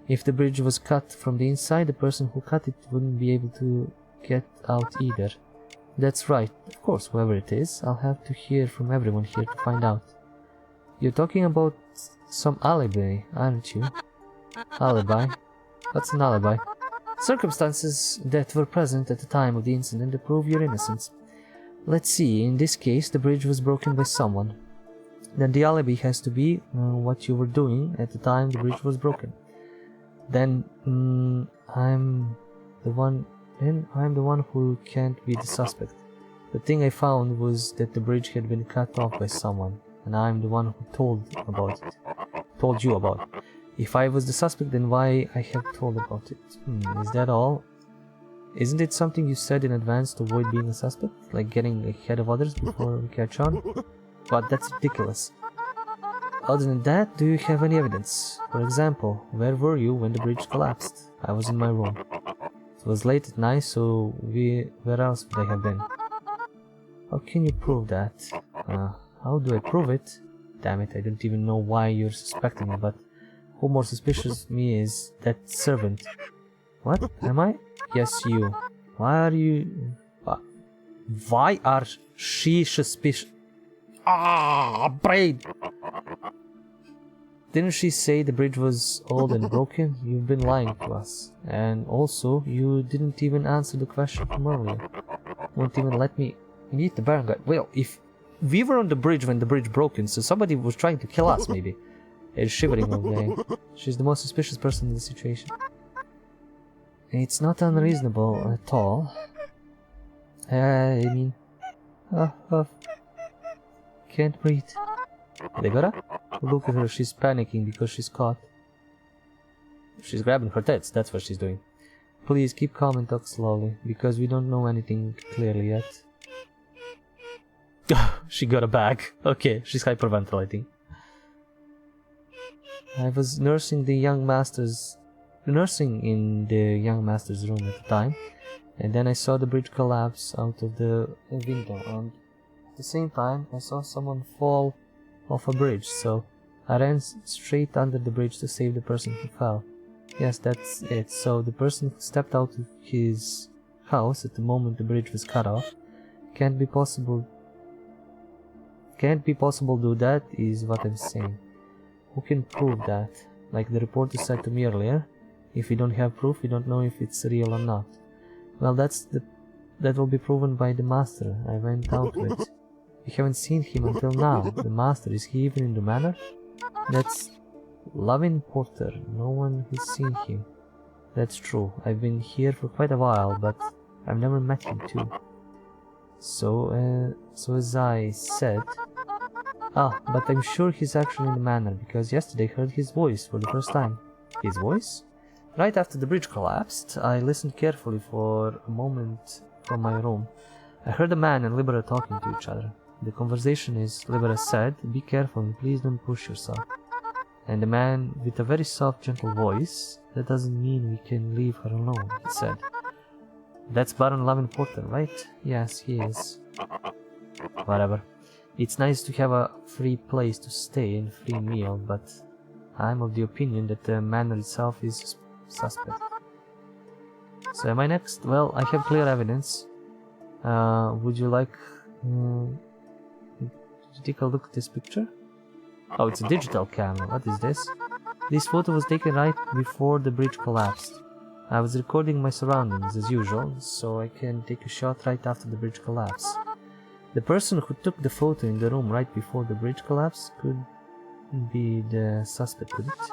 If the bridge was cut from the inside, the person who cut it wouldn't be able to get out either. That's right. Of course, whoever it is, I'll have to hear from everyone here to find out. You're talking about some alibi, aren't you? Alibi? What's an alibi? Circumstances that were present at the time of the incident to prove your innocence. Let's see, in this case the bridge was broken by someone. Then the alibi has to be what you were doing at the time the bridge was broken. Then I'm the one who can't be the suspect. The thing I found was that the bridge had been cut off by someone, and I'm the one who told you about it. If I was the suspect, then why I have told about it? Is that all? Isn't it something you said in advance to avoid being a suspect? Like getting ahead of others before we catch on? But that's ridiculous. Other than that, do you have any evidence? For example, where were you when the bridge collapsed? I was in my room. It was late at night, so where else would I have been? How can you prove that? How do I prove it? Damn it, I don't even know why you're suspecting me, but who more suspicious of me is that servant. What? Am I? Yes, you. Why are you... Why are she suspicious? Brain! Didn't she say the bridge was old and broken? You've been lying to us. And also, you didn't even answer the question from earlier. Won't even let me meet the Baron guy. Well, if we were on the bridge when the bridge broken, so somebody was trying to kill us, maybe. It's shivering over there. She's the most suspicious person in the situation. It's not unreasonable at all. I mean... can't breathe. They got her? Look at her, she's panicking because she's caught. She's grabbing her tits, that's what she's doing. Please keep calm and talk slowly, because we don't know anything clearly yet. She got a bag. Okay, she's hyperventilating. I was nursing in the young master's room at the time, and then I saw the bridge collapse out of the window, and at the same time I saw someone fall off a bridge, so I ran straight under the bridge to save the person who fell. Yes, that's it. So the person who stepped out of his house at the moment the bridge was cut off can't be possible do that is what I'm saying. Who can prove that? Like the reporter said to me earlier, if we don't have proof, we don't know if it's real or not. Well, that will be proven by the master. I went out to it. We haven't seen him until now. The master, is he even in the manor? That's Lavin Porter. No one has seen him. That's true. I've been here for quite a while, but I've never met him too. So as I said... but I'm sure he's actually in the manor, because yesterday I heard his voice for the first time. His voice? Right after the bridge collapsed, I listened carefully for a moment from my room. I heard a man and Libera talking to each other. The conversation is, Libera said, "Be careful and please don't push yourself." And the man, with a very soft, gentle voice, "That doesn't mean we can leave her alone," he said. That's Baron Lavin Porter, right? Yes, he is. Whatever. It's nice to have a free place to stay and free meal, but I'm of the opinion that the manor itself is suspect. So am I next? Well, I have clear evidence. Would you like to take a look at this picture? Oh, it's a digital camera. What is this? This photo was taken right before the bridge collapsed. I was recording my surroundings as usual, so I can take a shot right after the bridge collapse. The person who took the photo in the room right before the bridge collapse could be the suspect, could it?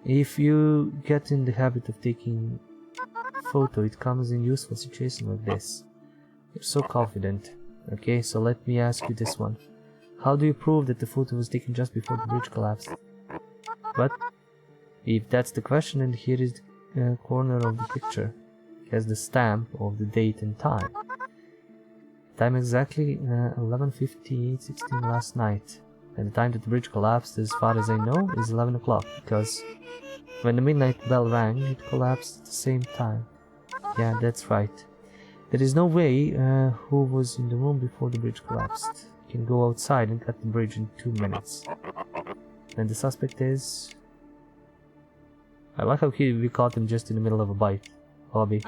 If you get in the habit of taking photo, it comes in useful situation like this. You're so confident. Okay, so let me ask you this one. How do you prove that the photo was taken just before the bridge collapsed? But if that's the question, then here is the corner of the picture. It has the stamp of the date and time. Time exactly 11:58:16 last night. And the time that the bridge collapsed, as far as I know, is 11 o'clock, because when the midnight bell rang, it collapsed at the same time. Yeah, that's right. There is no way who was in the room before the bridge collapsed. You can go outside and cut the bridge in 2 minutes. And the suspect is... I like how we caught him just in the middle of a bite. Bobby.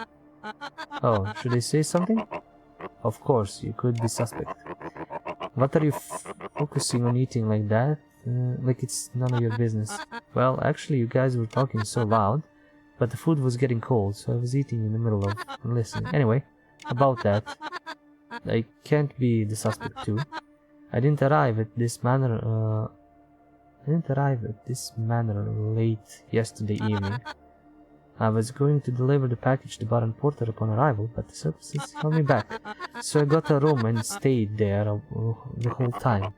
Oh, should I say something? Of course, you could be suspect. What are you focusing on eating like that? Like it's none of your business. Well, actually you guys were talking so loud, but the food was getting cold, so I was eating in the middle of listening. Anyway, about that, I can't be the suspect too. I didn't arrive at this manor late yesterday evening. I was going to deliver the package to Baron Porter upon arrival, but the circumstances held me back. So I got a room and stayed there the whole time.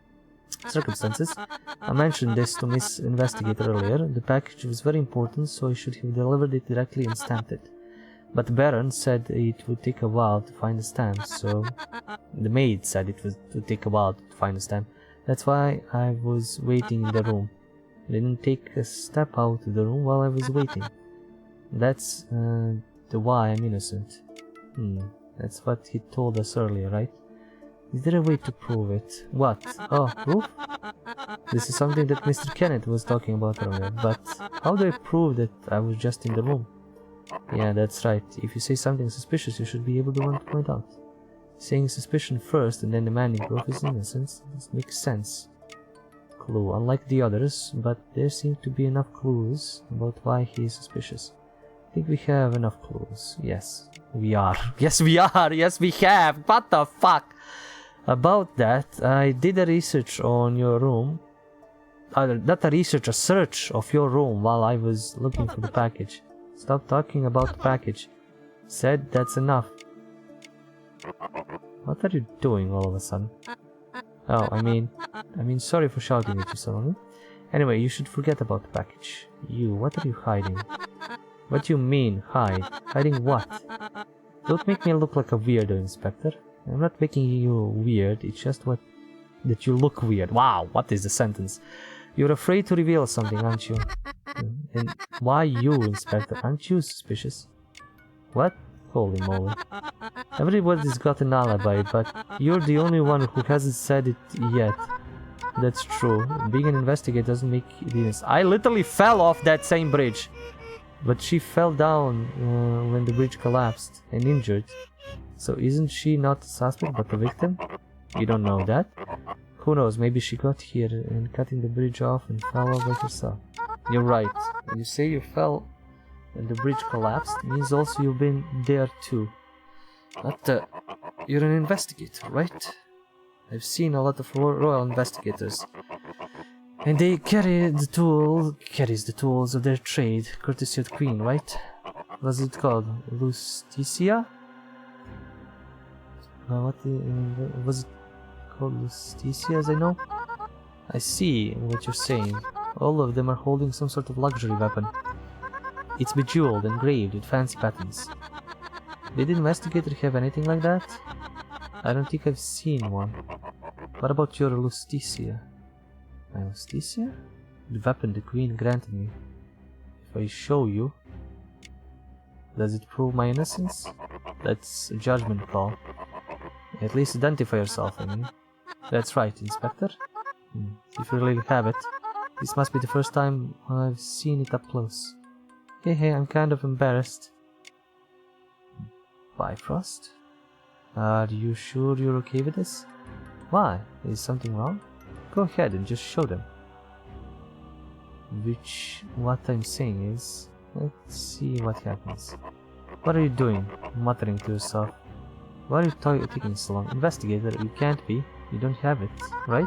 Circumstances? I mentioned this to Miss Investigator earlier. The package was very important, so I should have delivered it directly and stamped it. But the Baron said it would take a while to find the stamp, so... The maid said it would take a while to find the stamp. That's why I was waiting in the room. I didn't take a step out of the room while I was waiting. That's the why I'm innocent. That's what he told us earlier, right? Is there a way to prove it? What? Oh, proof? This is something that Mr. Kenneth was talking about earlier, but how do I prove that I was just in the room? Yeah, that's right. If you say something suspicious, you should be able to point out. Saying suspicion first and then demanding proof is innocence. This makes sense. Clue. Unlike the others, but there seem to be enough clues about why he is suspicious. I think we have enough clues. Yes, we are. Yes, we are. Yes, we have. What the fuck? About that, I did a research on your room. Not a research, a search of your room while I was looking for the package. Stop talking about the package. Said that's enough. What are you doing all of a sudden? Oh, I mean, sorry for shouting at you, Solomon. Anyway, you should forget about the package. You, what are you hiding? What do you mean, hide? Hiding what? Don't make me look like a weirdo, Inspector. I'm not making you weird, it's just that you look weird. Wow, what is the sentence? You're afraid to reveal something, aren't you? And why you, Inspector? Aren't you suspicious? What? Holy moly. Everybody's got an alibi, but you're the only one who hasn't said it yet. That's true. Being an investigator doesn't make it innocent. I literally fell off that same bridge. But she fell down when the bridge collapsed and injured. So isn't she not a suspect but a victim? You don't know that? Who knows, maybe she got here and cutting the bridge off and fell over herself. You're right. When you say you fell and the bridge collapsed, means also you've been there too. But you're an investigator, right? I've seen a lot of royal investigators. And they carries the tools of their trade, courtesy of the Queen, right? What's it called? Lusticia? Was it called Lusticia, as I know? I see what you're saying. All of them are holding some sort of luxury weapon. It's bejeweled and engraved with fancy patterns. Did the investigator have anything like that? I don't think I've seen one. What about your Lusticia? My Lusticia? The weapon the Queen granted me. If I show you, does it prove my innocence? That's a judgment call. At least identify yourself, I mean. That's right, Inspector. If you really have it, this must be the first time I've seen it up close. Hey, I'm kind of embarrassed. Bifrost? Are you sure you're okay with this? Why? Is something wrong? Go ahead and just show them. What I'm saying is, let's see what happens. What are you doing? Muttering to yourself. Why are you taking so long? Investigator, you can't be. You don't have it, right?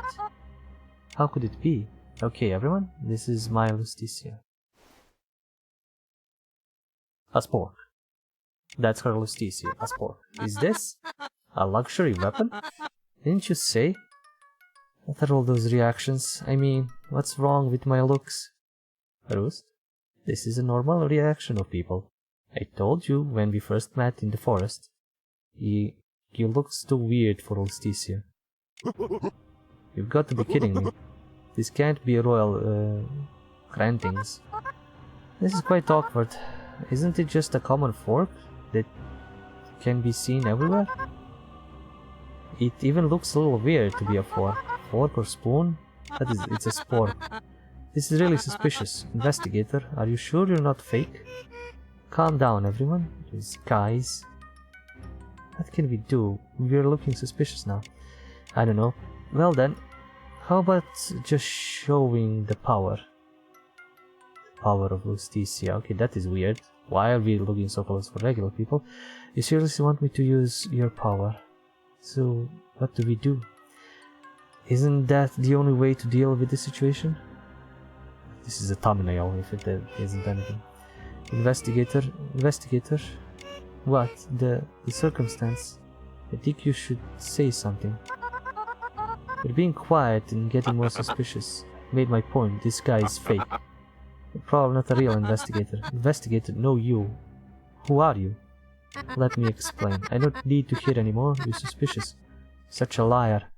How could it be? Okay, everyone, this is my Lusticia. A spork. That's her Lusticia, a spork. Is this a luxury weapon? Didn't you say? What are all those reactions? I mean, what's wrong with my looks? Roost, this is a normal reaction of people. I told you when we first met in the forest. You look too weird for Lusticia. You've got to be kidding me. This can't be a royal grantings. This is quite awkward. Isn't it just a common fork that can be seen everywhere? It even looks a little weird to be a fork. Fork or spoon? It's a spork. This is really suspicious. Investigator, are you sure you're not fake? Calm down, everyone. These guys. What can we do? We're looking suspicious now. I don't know. Well then, how about just showing the power? Power of Lusticia. Okay, that is weird. Why are we looking so close for regular people? You seriously want me to use your power? So, what do we do? Isn't that the only way to deal with the situation? This is a thumbnail, if it isn't anything. Investigator. What? The circumstance? I think you should say something. You're being quiet and getting more suspicious. Made my point, this guy is fake. You're probably not a real investigator. Investigator, no you. Who are you? Let me explain. I don't need to hear anymore, you're suspicious. Such a liar.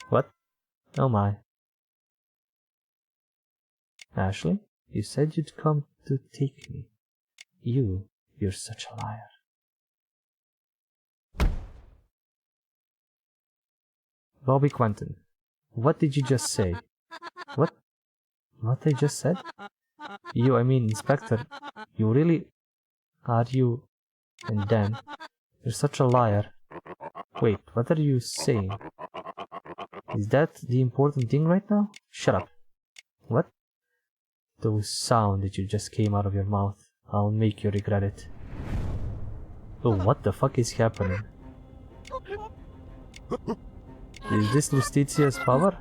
What? Oh my. Ashley, you said you'd come to take me. You're such a liar. Bobby Quentin, what did you just say? What? What I just said? I mean Inspector, you really... Are you... And then... You're such a liar. Wait, what are you saying? Is that the important thing right now? Shut up. What? Those sounds that you just came out of your mouth. I'll make you regret it. Oh, what the fuck is happening? Is this Lusticia's power?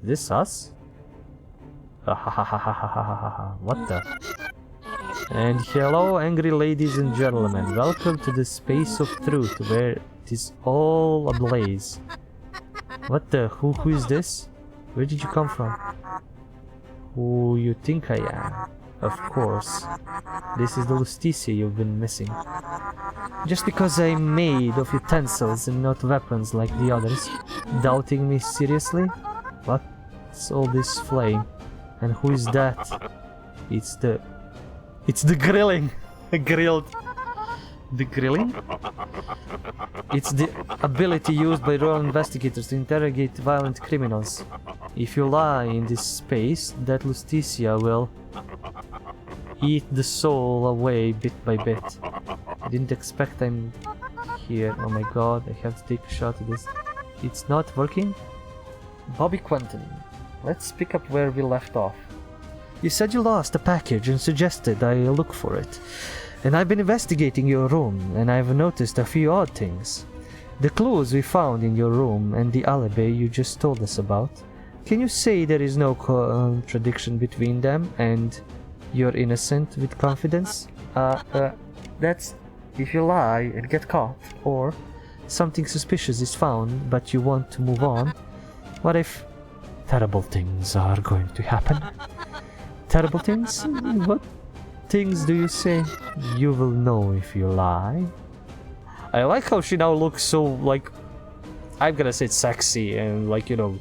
Is this us? What the? And hello, angry ladies and gentlemen. Welcome to the space of truth where it is all ablaze. What the? Who is this? Where did you come from? Who you think I am? Of course. This is the Lusticia you've been missing. Just because I'm made of utensils and not weapons like the others. Doubting me seriously? What's all this flame? And who is that? It's the grilling! The grilling? It's the ability used by royal investigators to interrogate violent criminals. If you lie in this space, that Lusticia will eat the soul away bit by bit. I didn't expect I'm here. Oh my god, I have to take a shot at this. It's not working? Bobby Quentin, let's pick up where we left off. You said you lost a package and suggested I look for it. And I've been investigating your room, and I've noticed a few odd things. The clues we found in your room and the alibi you just told us about. Can you say there is no contradiction between them and you're innocent with confidence? That's if you lie and get caught, or something suspicious is found but you want to move on. What if terrible things are going to happen? Terrible things? What things do you say? You will know if you lie. I like how she now looks so, like, I'm gonna say sexy and, like, you know,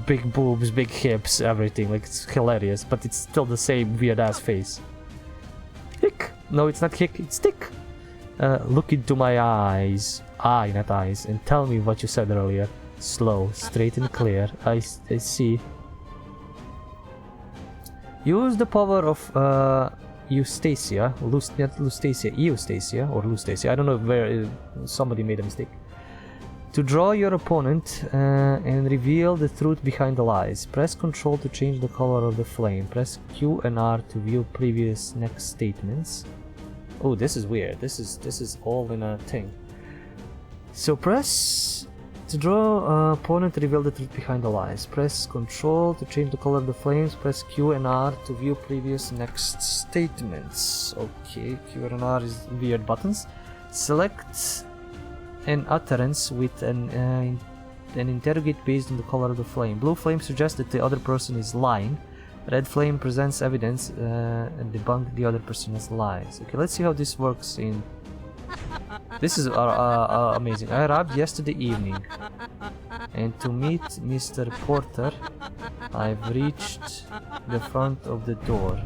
big boobs, big hips, everything. Like, it's hilarious, but it's still the same weird ass face. Hick! No, it's not hick, it's tick! Look into my eyes. Eye, not eyes. And tell me what you said earlier. Slow, straight and clear. I see. Use the power of Eustacia, not Lustacia, Eustacia, or Lustacia, I don't know where somebody made a mistake. To draw your opponent and reveal the truth behind the lies. Press Ctrl to change the color of the flame. Press Q and R to view previous next statements. Oh, this is weird. This is all in a thing. So press To draw opponent, reveal the truth behind the lies. Press Control to change the color of the flames. Press Q and R to view previous next statements. Okay, Q and R is weird buttons. Select an utterance with an interrogate based on the color of the flame. Blue flame suggests that the other person is lying. Red flame presents evidence and debunk the other person's lies. Okay, let's see how this works in... This is amazing. I arrived yesterday evening, and to meet Mr. Porter, I've reached the front of the door.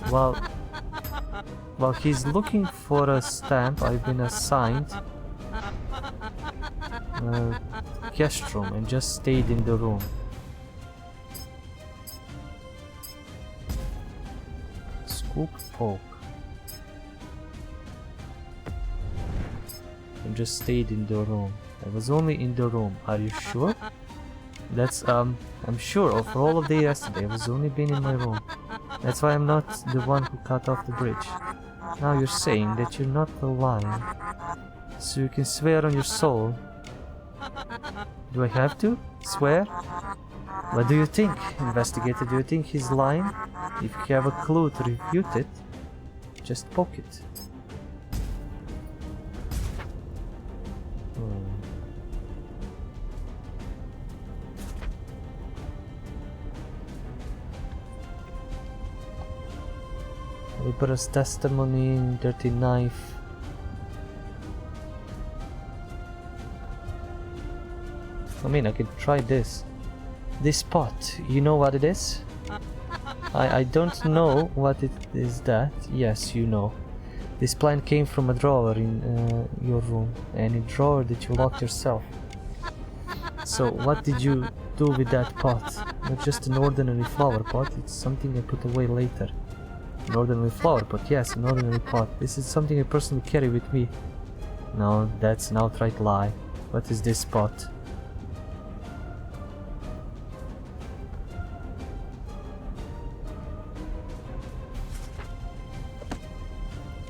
While he's looking for a stamp, I've been assigned a guest room and just stayed in the room. Scoop poke. And just stayed in the room. I was only in the room. Are you sure? That's I'm sure of all of day yesterday. I was only been in my room. That's why I'm not the one who cut off the bridge. Now you're saying that you're not lying. So you can swear on your soul. Do I have to? Swear? What do you think, investigator? Do you think he's lying? If you have a clue to refute it, just poke it. Libera's testimony, dirty knife. I mean, I could try this. This pot, you know what it is? I don't know what it is that. Yes, you know. This plant came from a drawer in your room, and a drawer that you locked yourself. So what did you do with that pot? Not just an ordinary flower pot, it's something I put away later. An ordinary flower pot, yes, an ordinary pot. This is something I personally carry with me. No, that's an outright lie. What is this pot?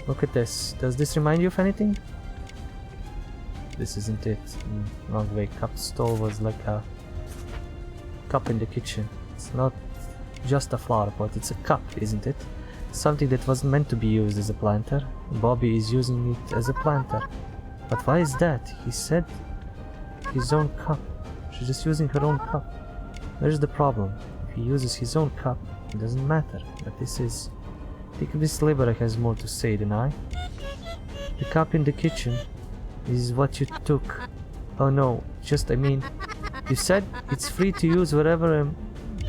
Look at this. Does this remind you of anything? This isn't it. Wrong way. Cup stall was like a cup in the kitchen. It's not just a flower pot, it's a cup, isn't it? Something that wasn't meant to be used as a planter. Bobby is using it as a planter. But why is that? He said his own cup. She's just using her own cup. There's the problem. If he uses his own cup, it doesn't matter. But this is... I think this Libera has more to say than I. The cup in the kitchen is what you took. Oh no, just I mean... You said it's free to use wherever I'm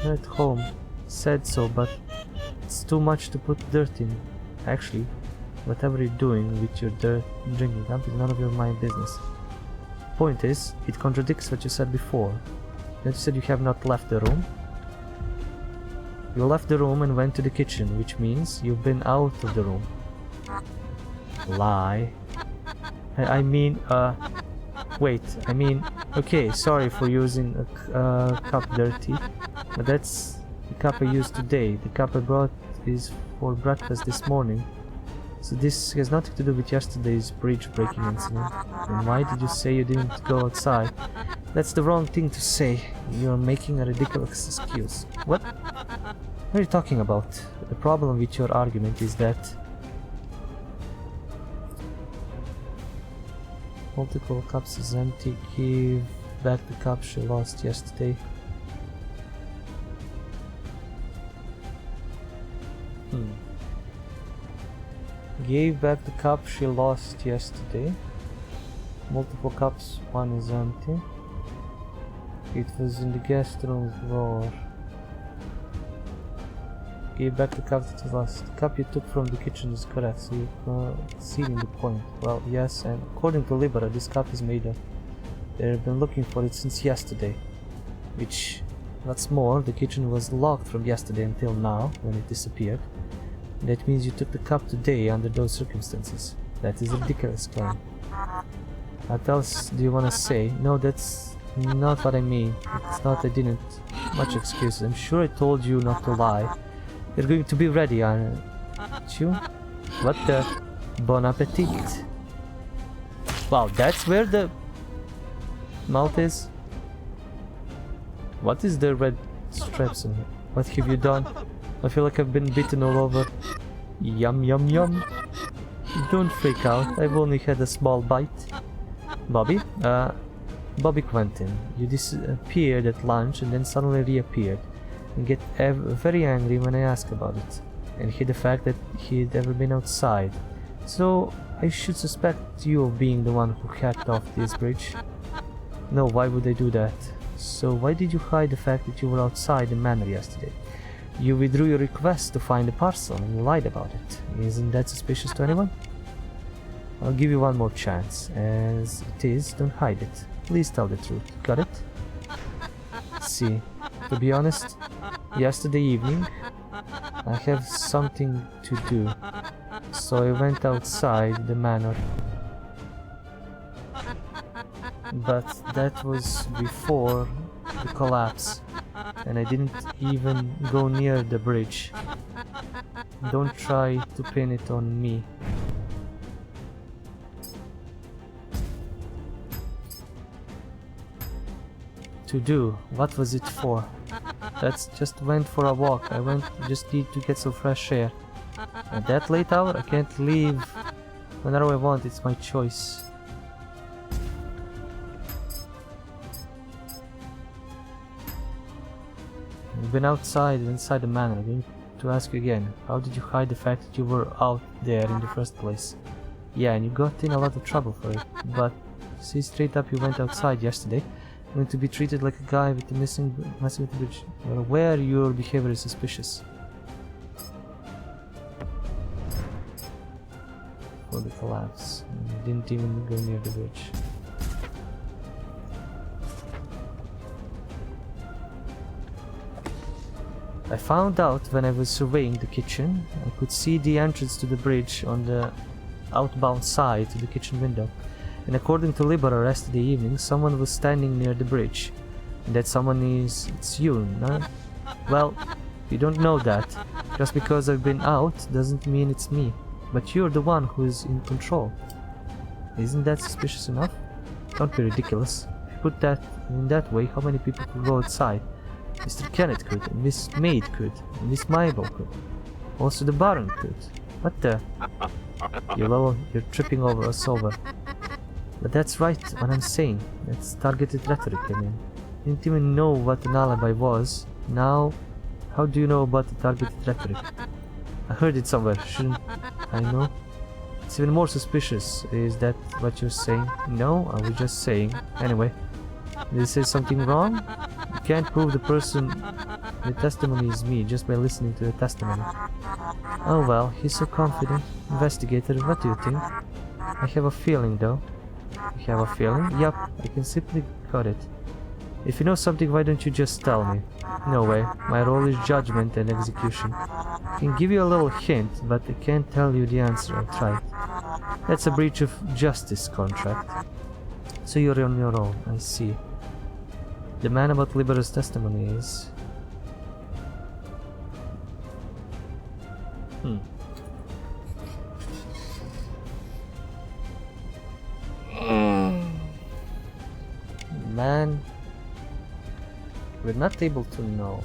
at home. Said so, but... It's too much to put dirt in. Actually, whatever you're doing with your dirt drinking cup is none of your my business. Point is, it contradicts what you said before. Then you said you have not left the room. You left the room and went to the kitchen, which means you've been out of the room. Lie. I mean, wait, I mean, okay, sorry for using a cup dirty, but that's the cup I used today. The cup I brought is for breakfast this morning. So this has nothing to do with yesterday's bridge breaking incident. And why did you say you didn't go outside? That's the wrong thing to say. You're making a ridiculous excuse. What? What are you talking about? The problem with your argument is that multiple cups is empty. Give back the cup she lost yesterday. Gave back the cup she lost yesterday. Multiple cups, one is empty. It was in the guest room drawer. Gave back the cup that you lost. The cup you took from the kitchen is correct, so you're conceding the point. Well, yes, and according to Libera, this cup is made up. They've been looking for it since yesterday. Which, what's more, the kitchen was locked from yesterday until now, when it disappeared. That means you took the cup today under those circumstances. That is a ridiculous claim. What else do you want to say? No, that's not what I mean. It's not I didn't. Much excuses. I'm sure I told you not to lie. You're going to be ready, aren't you? What the... Bon appetit. Wow, that's where the mouth is? What is the red straps in here? What have you done? I feel like I've been bitten all over. Yum yum yum. Don't freak out, I've only had a small bite. Bobby? Bobby Quentin. You disappeared at lunch and then suddenly reappeared. And get very angry when I ask about it. And hid the fact that he'd ever been outside. So, I should suspect you of being the one who hacked off this bridge. No, why would I do that? So why did you hide the fact that you were outside the manor yesterday? You withdrew your request to find the parcel and you lied about it. Isn't that suspicious to anyone? I'll give you one more chance. As it is, don't hide it. Please tell the truth. Got it? See, to be honest, yesterday evening, I have something to do. So I went outside the manor. But that was before the collapse, and I didn't even go near the bridge. Don't try to pin it on me. To do? What was it for? That's just went for a walk. I went just need to get some fresh air. At that late hour, I can't leave whenever I want. It's my choice. You've been outside and inside the manor. I'm going to ask you again. How did you hide the fact that you were out there in the first place? Yeah, and you got in a lot of trouble for it. But see straight up, you went outside yesterday. You're going to be treated like a guy with the messing with the bridge. You're aware your behavior is suspicious. For the collapse. You didn't even go near the bridge. I found out when I was surveying the kitchen. I could see the entrance to the bridge on the outbound side to the kitchen window. And according to Libera yesterday evening, someone was standing near the bridge. And that someone is... it's you, no? Well, you don't know that. Just because I've been out doesn't mean it's me. But you're the one who is in control. Isn't that suspicious enough? Don't be ridiculous. If you put that in that way, how many people could go outside? Mr. Kenneth could, and Miss Maid could, and Miss Mabel could. Also the Baron could. What the? You're tripping over us over. But that's right, what I'm saying. That's targeted rhetoric, I mean. Didn't even know what an alibi was. Now, how do you know about the targeted rhetoric? I heard it somewhere, shouldn't I know? It's even more suspicious. Is that what you're saying? No, I was just saying. Anyway, did I say something wrong? You can't prove the person the testimony is me just by listening to the testimony. Oh well, he's so confident. Investigator, what do you think? I have a feeling though. You have a feeling? Yup, I can simply got it. If you know something, why don't you just tell me? No way, my role is judgment and execution. I can give you a little hint, but I can't tell you the answer outright. That's a breach of justice contract. So you're on your own, I see. The man about Libera's testimony is... Man... We're not able to know.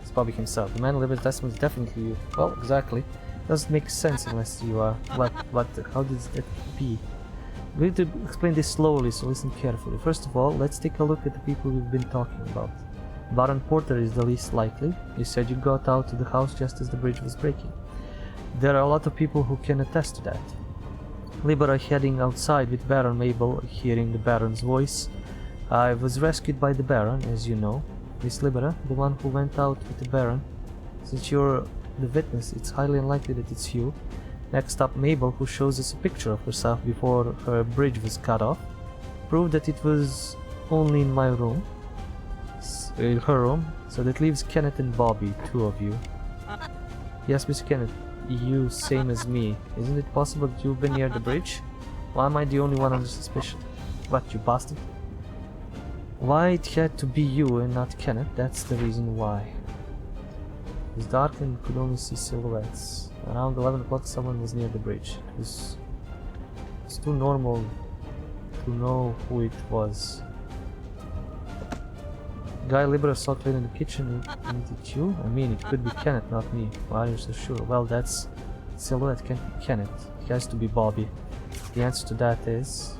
It's Bobby himself. The man Libera's testimony is definitely you. Well, exactly. Doesn't make sense unless you are. What, how does it be? I'm going to explain this slowly, so listen carefully. First of all, let's take a look at the people we've been talking about. Baron Porter is the least likely. You said you got out to the house just as the bridge was breaking. There are a lot of people who can attest to that. Libera heading outside with Baron Mabel, hearing the Baron's voice. I was rescued by the Baron, as you know. Miss Libera, the one who went out with the Baron. Since you're the witness, it's highly unlikely that it's you. Next up, Mabel, who shows us a picture of herself before her bridge was cut off. Proved that it was only in my room. In her room. So that leaves Kenneth and Bobby, two of you. Yes, Miss Kenneth, you same as me. Isn't it possible that you've been near the bridge? Why am I the only one under suspicion? What, you bastard? Why it had to be you and not Kenneth, that's the reason why. It was dark and could only see silhouettes. Around 11 o'clock someone was near the bridge. It was two normal to know who it was. Guy Libera saw Clay in the kitchen. Isn't it you? I mean, it could be Kenneth, not me. Why are you so sure? Well, that's silhouette. Can't be Kenneth. It has to be Bobby. The answer to that is,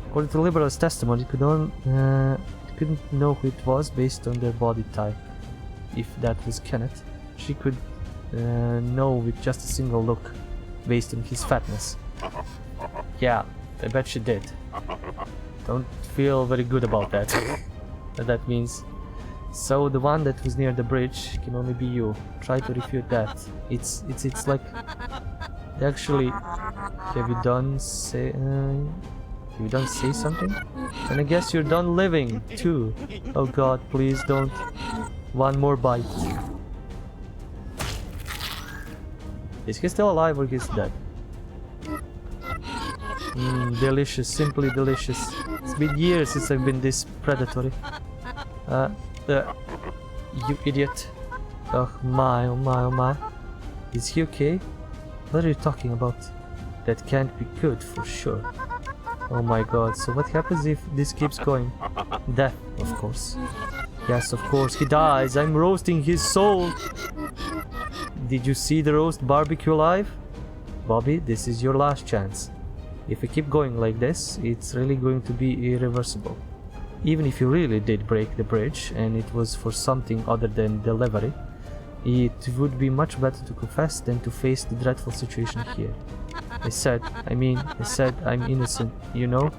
according to Libera's testimony, it couldn't know who it was based on their body type. If that was Kenneth, she could know with just a single look, based on his fatness. Yeah, I bet she did. Don't feel very good about that. That means. So the one that was near the bridge can only be you. Try to refute that. It's like. Actually, have you done say something? And I guess you're done living too. Oh God, please don't. One more bite. Is he still alive or he's dead? Delicious, simply delicious. It's been years since I've been this predatory. You idiot. Oh my, oh my, oh my. Is he okay? What are you talking about? That can't be good for sure. Oh my God, so what happens if this keeps going? Death, of course. Yes, of course, he dies. I'm roasting his soul. Did you see the roast barbecue live? Bobby, this is your last chance. If we keep going like this, it's really going to be irreversible. Even if you really did break the bridge and it was for something other than delivery, it would be much better to confess than to face the dreadful situation here. I said I'm innocent, you know?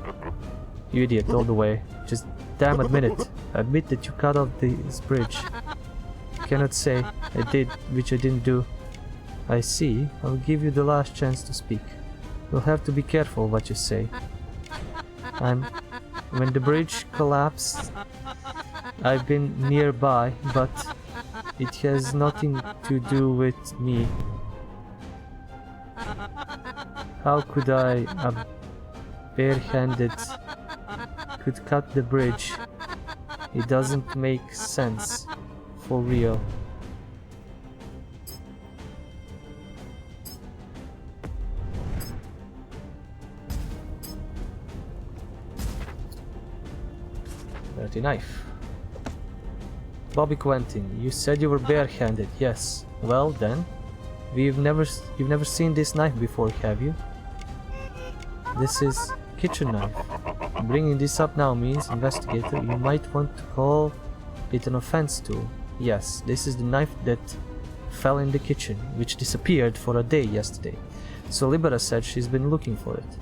You idiot, all the way. Just damn admit it. Admit that you cut off this bridge. You cannot say, I did, which I didn't do. I see. I'll give you the last chance to speak. You'll have to be careful what you say. When the bridge collapsed, I've been nearby, but it has nothing to do with me. How could I, barehanded, could cut the bridge? It doesn't make sense. For real. Dirty knife. Bobby Quentin, you said you were barehanded. Yes. Well then, you've never seen this knife before, have you? This is kitchen knife. Bringing this up now means, investigator, you might want to call it an offense tool. Yes, this is the knife that fell in the kitchen, which disappeared for a day yesterday. So Libera said she's been looking for it.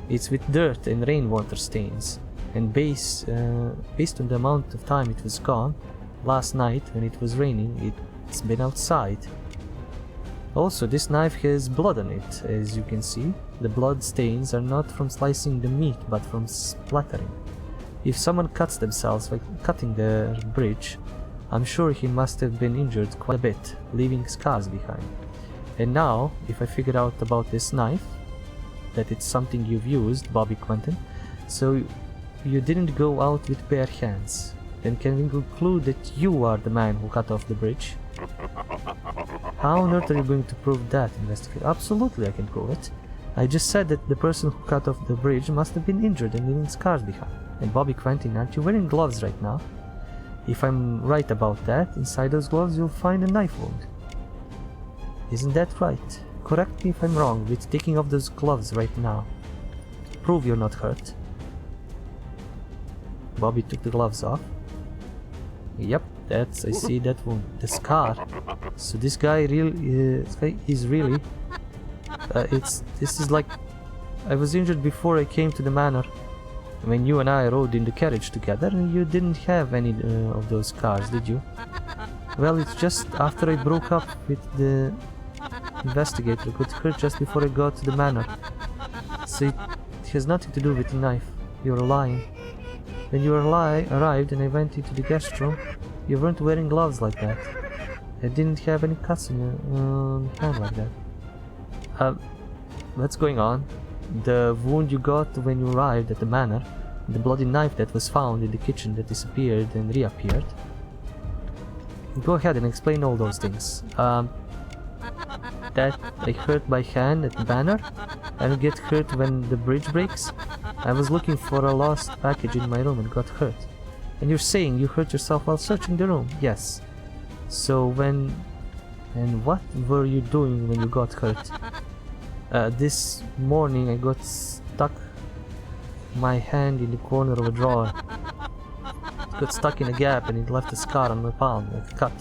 It's with dirt and rainwater stains, and based on the amount of time it was gone, last night when it was raining, it's been outside. Also, this knife has blood on it, as you can see. The blood stains are not from slicing the meat, but from splattering. If someone cuts themselves by cutting their bridge, I'm sure he must have been injured quite a bit, leaving scars behind. And now, if I figure out about this knife, that it's something you've used, Bobby Quentin, so you didn't go out with bare hands, then can we conclude that you are the man who cut off the bridge? How on earth are you going to prove that, investigator? Absolutely, I can prove it. I just said that the person who cut off the bridge must have been injured and leaving scars behind. And Bobby Quentin, aren't you wearing gloves right now? If I'm right about that, inside those gloves you'll find a knife wound. Isn't that right? Correct me if I'm wrong with taking off those gloves right now. Prove you're not hurt. Bobby took the gloves off. Yep, I see that wound. The scar. So this guy really is really... this is like... I was injured before I came to the manor. When you and I rode in the carriage together, you didn't have any of those scars, did you? Well, it's just after I broke up with the investigator, it got hurt just before I got to the manor. So it has nothing to do with the knife. You're lying. When you arrived and I went into the guest room, you weren't wearing gloves like that. I didn't have any cuts on your hand like that. What's going on? The wound you got when you arrived at the manor, the bloody knife that was found in the kitchen that disappeared and reappeared. Go ahead and explain all those things. that I hurt my hand at the banner. I don't get hurt when the bridge breaks. I was looking for a lost package in my room and got hurt. And you're saying you hurt yourself while searching the room? Yes. So when... And what were you doing when you got hurt? This morning I got stuck my hand in the corner of a drawer. It got stuck in a gap and it left a scar on my palm, like a cut.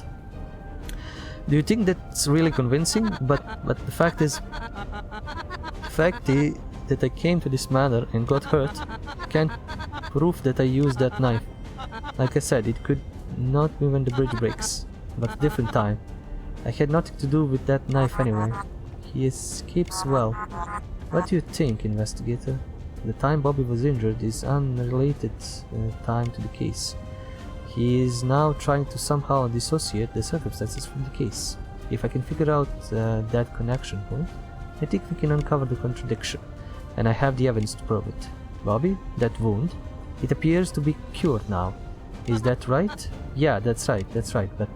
Do you think that's really convincing? But the fact is that I came to this manor and got hurt can't prove that I used that knife. Like I said, it could not be when the bridge breaks, but a different time. I had nothing to do with that knife anyway. He escapes well. What do you think, investigator? The time Bobby was injured is unrelated time to the case. He is now trying to somehow dissociate the circumstances from the case. If I can figure out that connection point, I think we can uncover the contradiction, and I have the evidence to prove it. Bobby, that wound, it appears to be cured now. Is that right? Yeah, that's right, but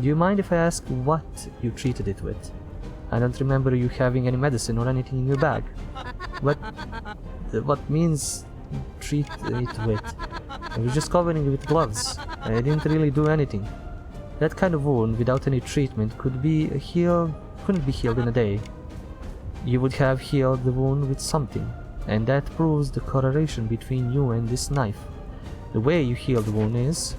do you mind if I ask what you treated it with? I don't remember you having any medicine or anything in your bag. What means treat it with? I was just covering it with gloves. I didn't really do anything. That kind of wound without any treatment couldn't be healed in a day. You would have healed the wound with something, and that proves the correlation between you and this knife. The way you heal the wound is...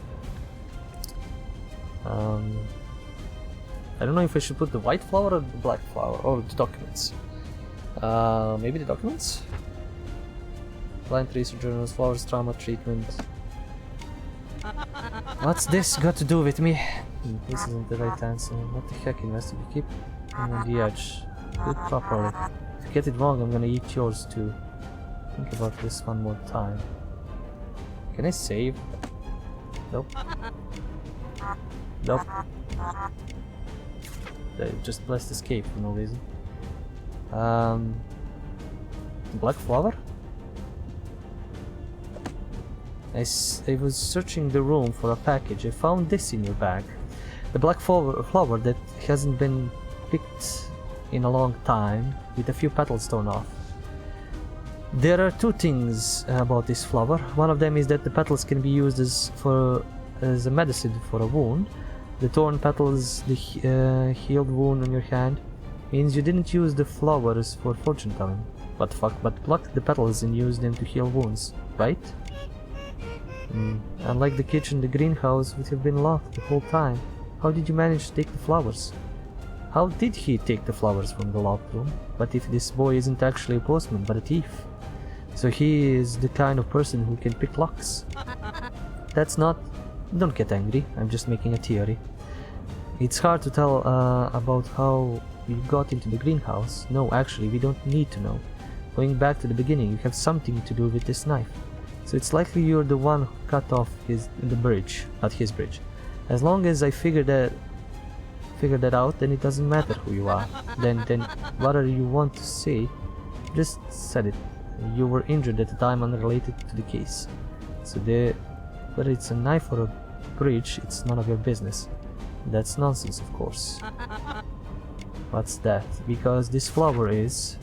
I don't know if I should put the white flower or the black flower, or the documents. Maybe the documents? Blind research journals, flowers, trauma, treatment. What's this got to do with me? This isn't the right answer. What the heck, investigate? Keep him on the edge. Do it properly. If you get it wrong, I'm gonna eat yours too. Think about this one more time. Can I save? Nope. Nope. I just pressed escape for no reason. Black flower? I was searching the room for a package. I found this in your bag. The black flower that hasn't been picked in a long time, with a few petals torn off. There are two things about this flower. One of them is that the petals can be used as a medicine for a wound. The torn petals, the healed wound on your hand, means you didn't use the flowers for fortune telling. But plucked the petals and used them to heal wounds, right? Unlike the kitchen, the greenhouse would have been locked the whole time. How did you manage to take the flowers? How did he take the flowers from the locked room? But if this boy isn't actually a postman, but a thief? So he is the kind of person who can pick locks. That's not... Don't get angry, I'm just making a theory. It's hard to tell about how you got into the greenhouse. No, actually, we don't need to know. Going back to the beginning, you have something to do with this knife. So it's likely you're the one who cut off the bridge, not his bridge. As long as I figure that out, then it doesn't matter who you are. Then whatever you want to say, just said it. You were injured at the time unrelated to the case. So whether it's a knife or a bridge, it's none of your business. That's nonsense, of course. What's that? Because this flower is...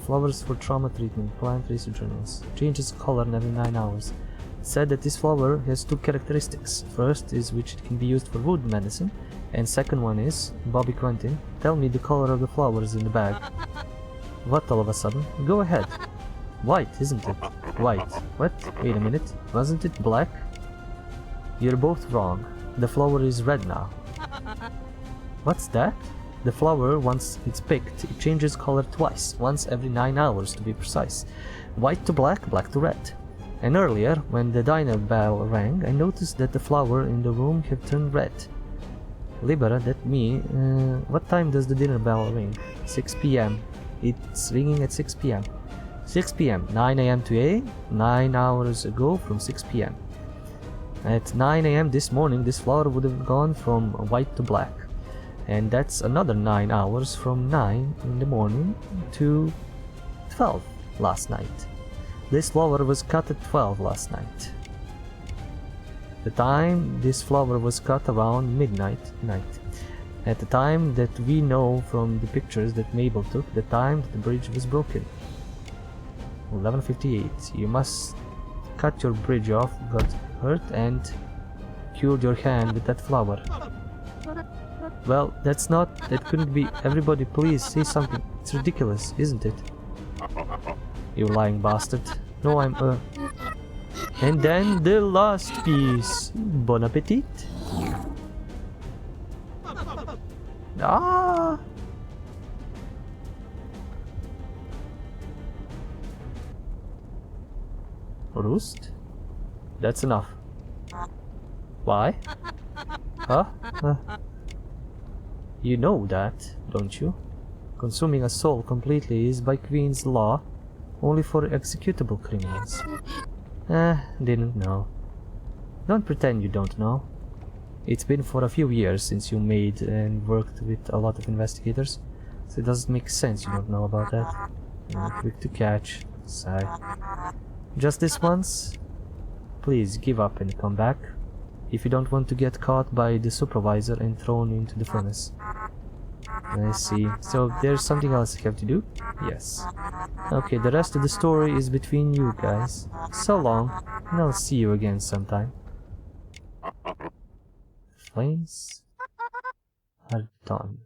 Flowers for trauma treatment, plant research journals. Changes color every 9 hours. It said that this flower has two characteristics. First is which it can be used for wound medicine, and second one is, Bobby Quentin, tell me the color of the flowers in the bag. What all of a sudden? Go ahead. White, isn't it? White. What? Wait a minute. Wasn't it black? You're both wrong. The flower is red now. What's that? The flower, once it's picked, it changes color twice, once every 9 hours to be precise. White to black, black to red. And earlier, when the diner bell rang, I noticed that the flower in the room had turned red. Libera, that me, what time does the dinner bell ring? 6 p.m. It's ringing at 6 p.m. 6 p.m. 9 a.m. today, 9 hours ago from 6 p.m. At 9 a.m. this morning, this flower would have gone from white to black. And that's another 9 hours from 9 in the morning to 12 last night. This flower was cut at 12 last night. The time this flower was cut around midnight night. At the time that we know from the pictures that Mabel took, the time that the bridge was broken. 11:58. You must cut your bridge off, got hurt, and cured your hand with that flower. Well, that couldn't be. Everybody, please say something. It's ridiculous, isn't it? You lying bastard. No, I'm And then the last piece. Bon appetit. Ah! Roost? That's enough. Why? Huh? You know that, don't you? Consuming a soul completely is by Queen's law only for executable criminals. Didn't know. Don't pretend you don't know. It's been for a few years since you made and worked with a lot of investigators, so it doesn't make sense you don't know about that. Quick to catch. Sigh. Just this once? Please give up and come back, if you don't want to get caught by the supervisor and thrown into the furnace. I see. So there's something else I have to do? Yes. Okay, the rest of the story is between you guys. So long, and I'll see you again sometime. Flames are done.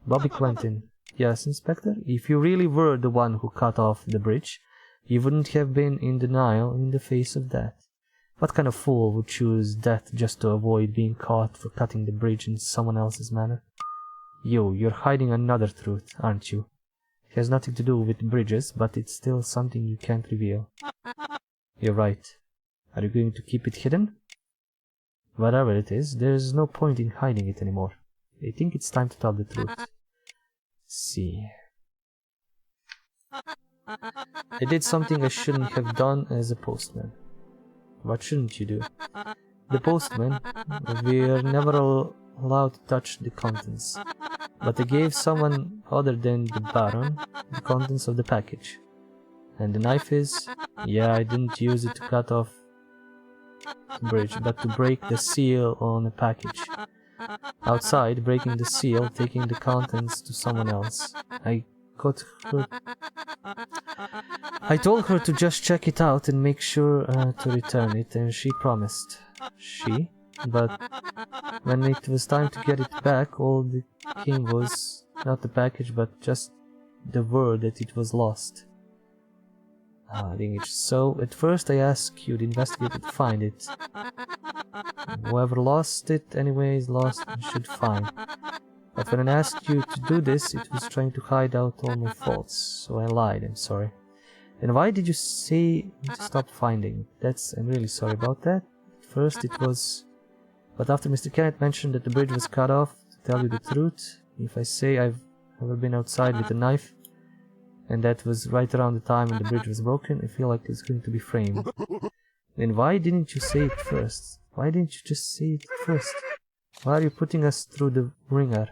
Bobby Quentin. Yes, Inspector? If you really were the one who cut off the bridge, you wouldn't have been in denial in the face of death. What kind of fool would choose death just to avoid being caught for cutting the bridge in someone else's manner? You're hiding another truth, aren't you? It has nothing to do with bridges, but it's still something you can't reveal. You're right. Are you going to keep it hidden? Whatever it is, there's no point in hiding it anymore. I think it's time to tell the truth. See. I did something I shouldn't have done as a postman. What shouldn't you do? The postman, we're never allowed to touch the contents. But I gave someone other than the Baron the contents of the package. And the knife is... yeah, I didn't use it to cut off the bridge, but to break the seal on a package. Outside, breaking the seal, taking the contents to someone else. I got her... I told her to just check it out and make sure to return it, and she promised. But when it was time to get it back, all that came was not the package, but just the word that it was lost. So, at first I asked you, the investigator, to find it. Whoever lost it anyway is lost and should find. But when I asked you to do this, it was trying to hide out all my faults, so I lied, I'm sorry. And why did you say to stop finding it? I'm really sorry about that. At first it was... But after Mr. Kenneth mentioned that the bridge was cut off, to tell you the truth, if I say I've ever been outside with a knife, and that was right around the time when the bridge was broken, I feel like it's going to be framed. Then why didn't you say it first? Why didn't you just say it first? Why are you putting us through the ringer?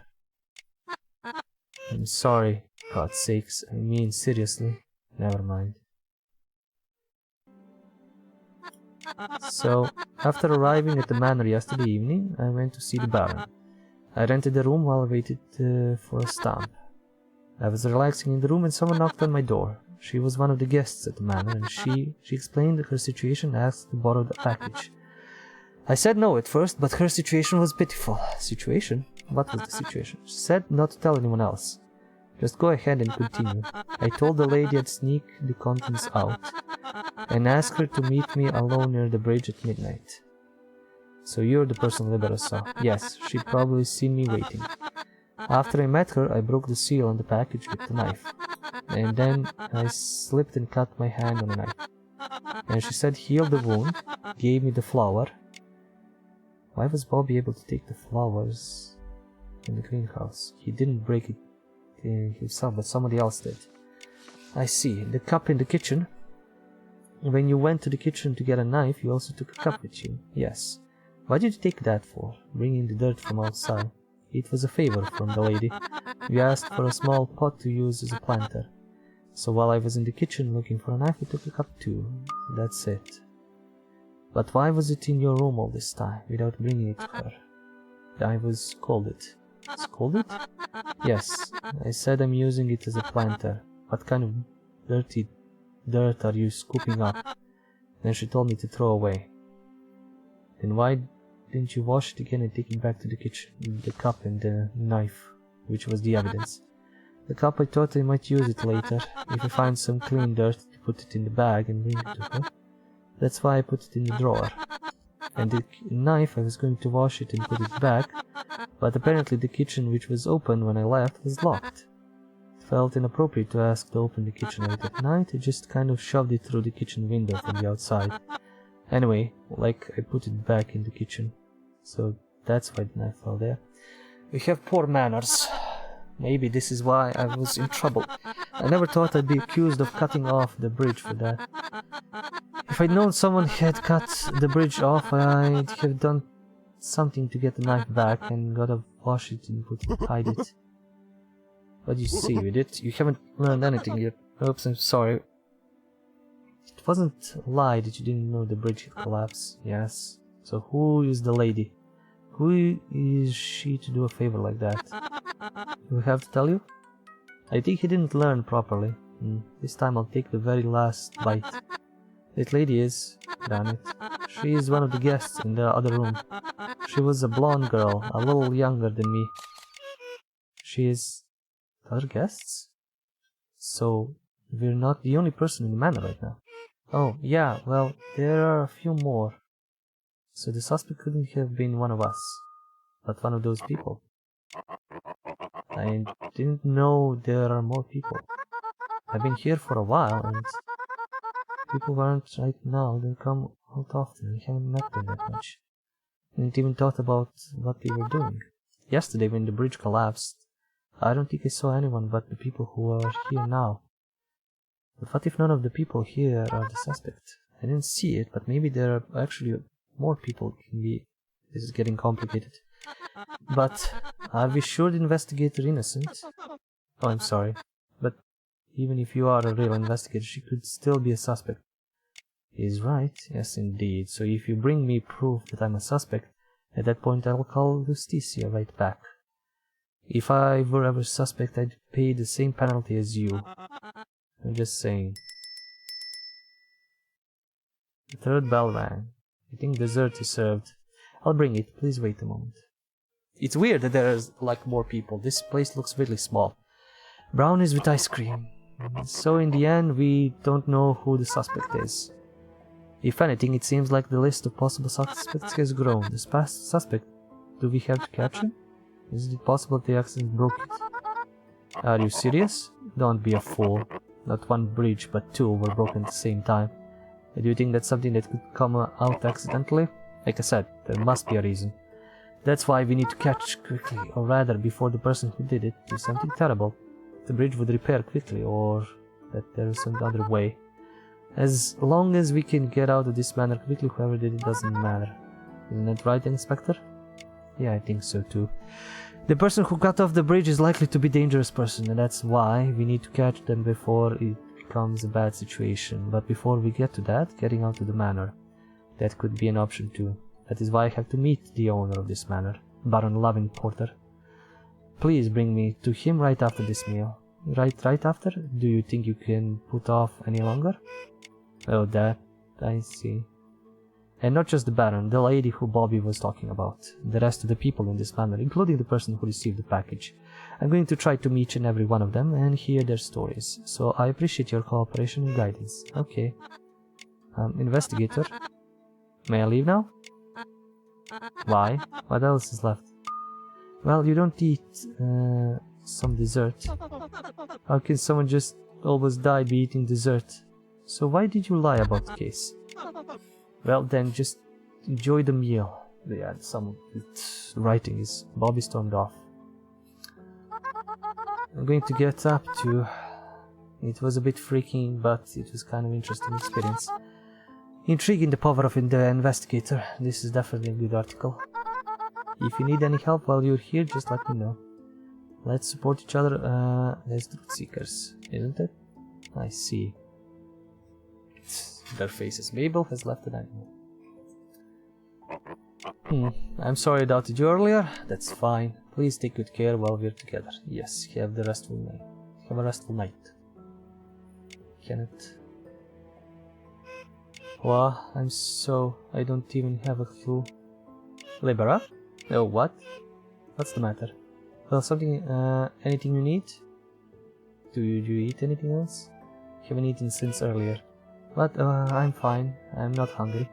I'm sorry, God's sakes, I mean seriously. Never mind. So, after arriving at the manor yesterday evening, I went to see the Baron. I rented a room while I waited for a stamp. I was relaxing in the room and someone knocked on my door. She was one of the guests at the manor, and she explained her situation and asked to borrow the package. I said no at first, but her situation was pitiful. Situation? What was the situation? She said not to tell anyone else. Just go ahead and continue. I told the lady I'd sneak the contents out and ask her to meet me alone near the bridge at midnight. So you're the person Libera saw. Yes, she'd probably seen me waiting. After I met her, I broke the seal on the package with the knife. And then I slipped and cut my hand on the knife. And she said heal the wound, gave me the flower. Why was Bobby able to take the flowers in the greenhouse? He didn't break it himself, but somebody else did. I see. The cup in the kitchen. When you went to the kitchen to get a knife, you also took a cup with you. Yes. What did you take that for? Bringing the dirt from outside. It was a favor from the lady. We asked for a small pot to use as a planter. So while I was in the kitchen looking for a knife, I took a cup too. That's it. But why was it in your room all this time, without bringing it to her? I was scolded. Scolded? Yes, I said I'm using it as a planter. What kind of dirty dirt are you scooping up? Then she told me to throw away. Then why didn't you wash it again and take it back to the kitchen? The cup and the knife, which was the evidence. The cup, I thought I might use it later, if I find some clean dirt to put it in the bag and bring it to her. That's why I put it in the drawer. And the knife, I was going to wash it and put it back, but apparently the kitchen, which was open when I left, was locked. It felt inappropriate to ask to open the kitchen late at night. I just kind of shoved it through the kitchen window from the outside. Anyway, like, I put it back in the kitchen, so that's why the knife fell there. We have poor manners. Maybe this is why I was in trouble. I never thought I'd be accused of cutting off the bridge for that. If I'd known someone had cut the bridge off, I'd have done something to get the knife back and gotta wash it and hide it. What do you see with it? You haven't learned anything yet. Oops, I'm sorry. It wasn't a lie that you didn't know the bridge had collapsed. Yes. So who is the lady? Who is she to do a favor like that? Do I have to tell you? I think he didn't learn properly. This time I'll take the very last bite. That lady is, damn it. She is one of the guests in the other room. She was a blonde girl, a little younger than me. She is... other guests? So, we're not the only person in the manor right now. Oh, yeah, well, there are a few more. So the suspect couldn't have been one of us, but one of those people. I didn't know there are more people. I've been here for a while, and people aren't right now. They come out often. I haven't met them that much. I didn't even thought about what they were doing. Yesterday, when the bridge collapsed, I don't think I saw anyone but the people who are here now. But what if none of the people here are the suspect? I didn't see it, but maybe there are actually more people. This is getting complicated. But are we sure the investigator innocent? Oh, I'm sorry. But even if you are a real investigator, she could still be a suspect. He's right. Yes, indeed. So if you bring me proof that I'm a suspect, at that point I'll call Justicia right back. If I were ever suspect, I'd pay the same penalty as you. I'm just saying. The third bell rang. I think dessert is served. I'll bring it. Please wait a moment. It's weird that there's like more people. This place looks really small. Brownies with ice cream. So in the end, we don't know who the suspect is. If anything, it seems like the list of possible suspects has grown. The suspect, do we have to catch him? Is it possible the accident broke it? Are you serious? Don't be a fool. Not one bridge, but two were broken at the same time. Do you think that's something that could come out accidentally? Like I said, there must be a reason. That's why we need to catch quickly, or rather, before the person who did it do something terrible. The bridge would repair quickly, or that there is some other way. As long as we can get out of this manor quickly, whoever did it doesn't matter. Isn't that right, Inspector? Yeah, I think so too. The person who cut off the bridge is likely to be a dangerous person, and that's why we need to catch them before it becomes a bad situation. But before we get to that, getting out of the manor, that could be an option too. That is why I have to meet the owner of this manor, Baron Loving Porter. Please bring me to him right after this meal. Right after? Do you think you can put off any longer? Oh, that, I see. And not just the Baron, the lady who Bobby was talking about. The rest of the people in this manor, including the person who received the package. I'm going to try to meet each and every one of them and hear their stories. So I appreciate your cooperation and guidance. Okay. Investigator. May I leave now? Why? What else is left? Well, you don't eat some dessert. How can someone just almost die by eating dessert? So why did you lie about the case? Well then, just enjoy the meal. Yeah, some writing is Bobby stormed off. I'm going to get up too. It was a bit freaking, but it was kind of interesting experience. Intriguing, the power of the investigator. This is definitely a good article. If you need any help while you're here, just let me know. Let's support each other as truth seekers, isn't it? I see. Their faces. Mabel has left an animal. I'm sorry I doubted you earlier. That's fine. Please take good care while we're together. Yes, have the restful night. Have a restful night. Can it? Well, I don't even have a clue. Libera? Oh, what? What's the matter? Well, anything you need? Do you eat anything else? Haven't eaten since earlier. But, I'm fine. I'm not hungry.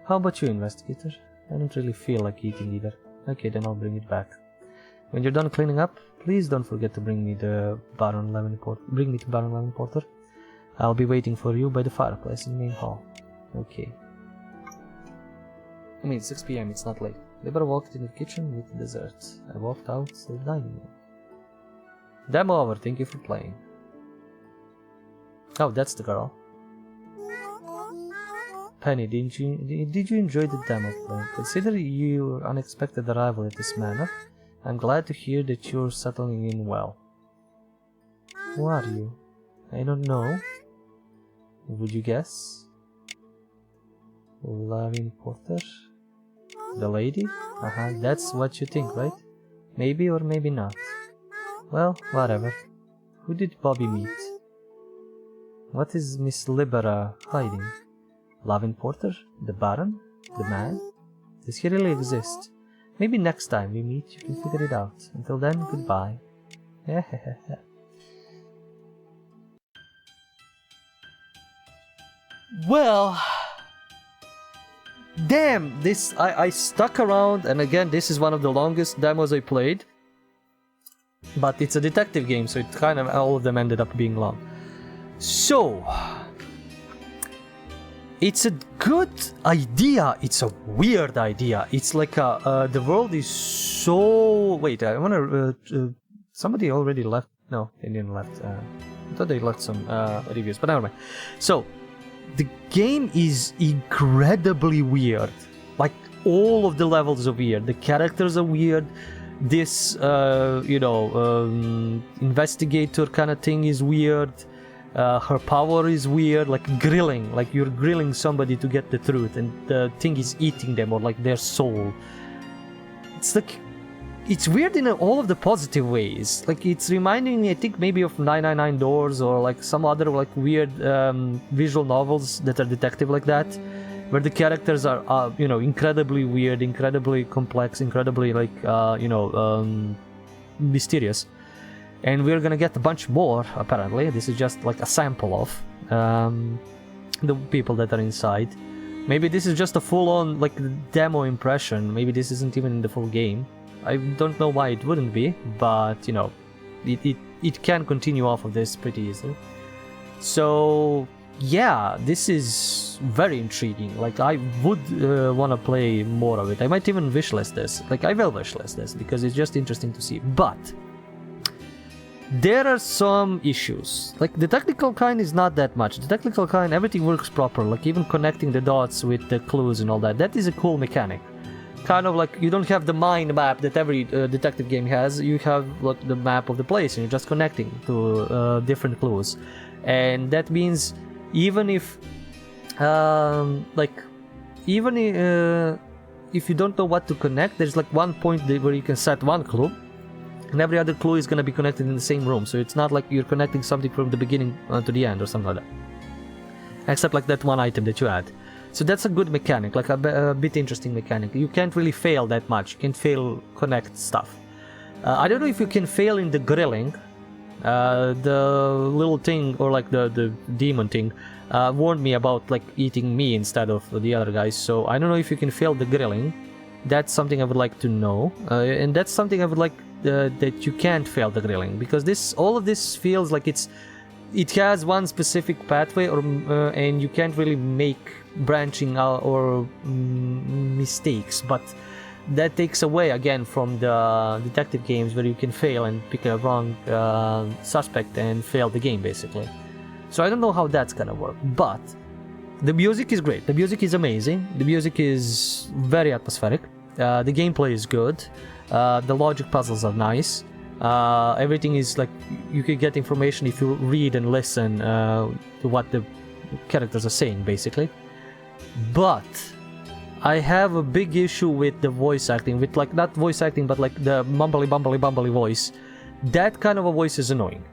How about you, investigator? I don't really feel like eating either. Okay, then I'll bring it back. When you're done cleaning up, please don't forget to bring me to Baron Lemon Porter. I'll be waiting for you by the fireplace in the main hall. Okay. I mean, 6 PM, it's not late. Libera walked into the kitchen with the dessert. I walked out to the dining room. Demo over, thank you for playing. Oh, that's the girl. Penny, did you enjoy the demo play? Consider your unexpected arrival at this manor. I'm glad to hear that you're settling in well. Who are you? I don't know. Would you guess? Lavin Porter? The lady? That's what you think, right? Maybe or maybe not. Well, whatever. Who did Bobby meet? What is Miss Libera hiding? Lavin Porter? The Baron? The man? Does he really exist? Maybe next time we meet you can figure it out. Until then, goodbye. Well... Damn, I stuck around, and again, this is one of the longest demos I played. But it's a detective game, so it kind of, all of them ended up being long. So... It's a good idea, it's a weird idea. It's like the world is so... Wait, I wanna... somebody already left... No, they didn't left. I thought they left some reviews, but never mind. So... The game is incredibly weird. Like, all of the levels are weird. The characters are weird. This, investigator kind of thing is weird. Her power is weird, like grilling. Like, you're grilling somebody to get the truth, and the thing is eating them, or like their soul. It's like... It's weird in all of the positive ways. Like, it's reminding me, I think, maybe of 999 Doors or like some other like weird visual novels that are detective like that, where the characters are, incredibly weird, incredibly complex, incredibly like, mysterious. And we're gonna get a bunch more, apparently. This is just like a sample of the people that are inside. Maybe this is just a full-on like demo impression. Maybe this isn't even in the full game. I don't know why it wouldn't be, but it can continue off of this pretty easily. So yeah, this is very intriguing. Like, I would want to play more of it. I might even wishlist this. Like, I will wishlist this because it's just interesting to see. But there are some issues. Like, the technical kind is not that much. The technical kind, everything works proper. Like, even connecting the dots with the clues and all that. That is a cool mechanic. Kind of like, you don't have the mind map that every detective game has. You have like the map of the place, and you're just connecting to different clues. And that means even if if you don't know what to connect, there's like one point where you can set one clue, and every other clue is going to be connected in the same room. So it's not like you're connecting something from the beginning to the end or something like that, except like that one item that you add. So that's a good mechanic, like a bit interesting mechanic. You can't really fail that much. You can't fail connect stuff. I don't know if you can fail in the grilling. The little thing, or like the demon thing, warned me about like eating me instead of the other guys. So I don't know if you can fail the grilling. That's something I would like to know. And that's something I would like that you can't fail the grilling, because all of this feels like it has one specific pathway, or and you can't really make branching out or mistakes. But that takes away again from the detective games where you can fail and pick a wrong suspect and fail the game basically. So I don't know how that's gonna work, but the music is great. The music is amazing. The music is very atmospheric. The gameplay is good. The logic puzzles are nice. Everything is like, you can get information if you read and listen to what the characters are saying basically. But I have a big issue with the voice acting, with like not voice acting, but like the mumbly voice. That kind of a voice is annoying.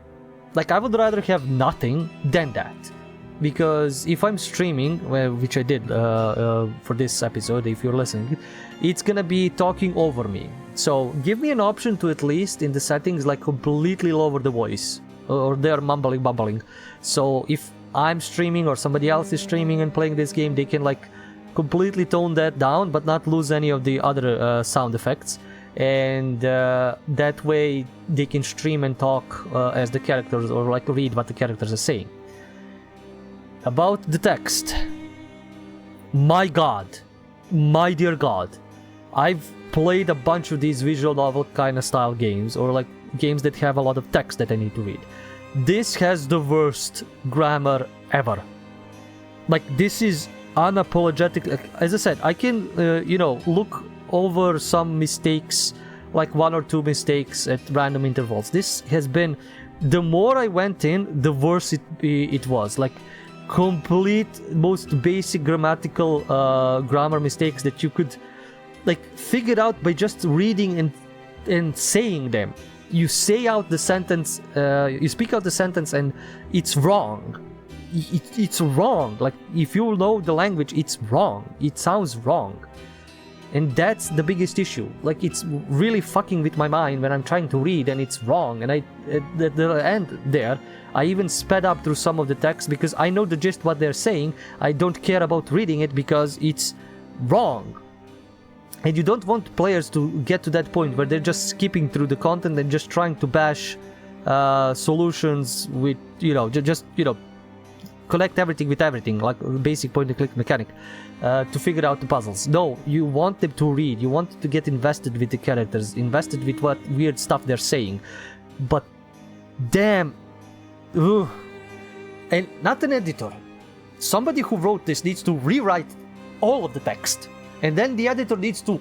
Like I would rather have nothing than that, because if I'm streaming, which I did for this episode, if you're listening, it's gonna be talking over me. So give me an option to at least in the settings like completely lower the voice, or they're mumbling. So if I'm streaming or somebody else is streaming and playing this game, they can like completely tone that down but not lose any of the other sound effects, and that way they can stream and talk as the characters, or like read what the characters are saying. About the text, my god, my dear god, I've played a bunch of these visual novel kind of style games, or like games that have a lot of text that I need to read. This has the worst grammar ever. Like this is unapologetic. As I said, I can look over some mistakes, like 1 or 2 mistakes at random intervals. This has been, the more I went in, the worse it was. Like complete most basic grammatical grammar mistakes that you could like figure out by just reading and saying them. You say out the sentence, you speak out the sentence and it's wrong. It's wrong. Like if you know the language, it's wrong. It sounds wrong. And that's the biggest issue. Like it's really fucking with my mind when I'm trying to read and it's wrong. And at the end there, I even sped up through some of the text because I know the gist what they're saying. I don't care about reading it because it's wrong. And you don't want players to get to that point where they're just skipping through the content and just trying to bash solutions with, collect everything with everything, like basic point-and-click mechanic, to figure out the puzzles. No, you want them to read, you want to get invested with the characters, invested with what weird stuff they're saying. But damn, ugh. And not an editor. Somebody who wrote this needs to rewrite all of the text, and then the editor needs to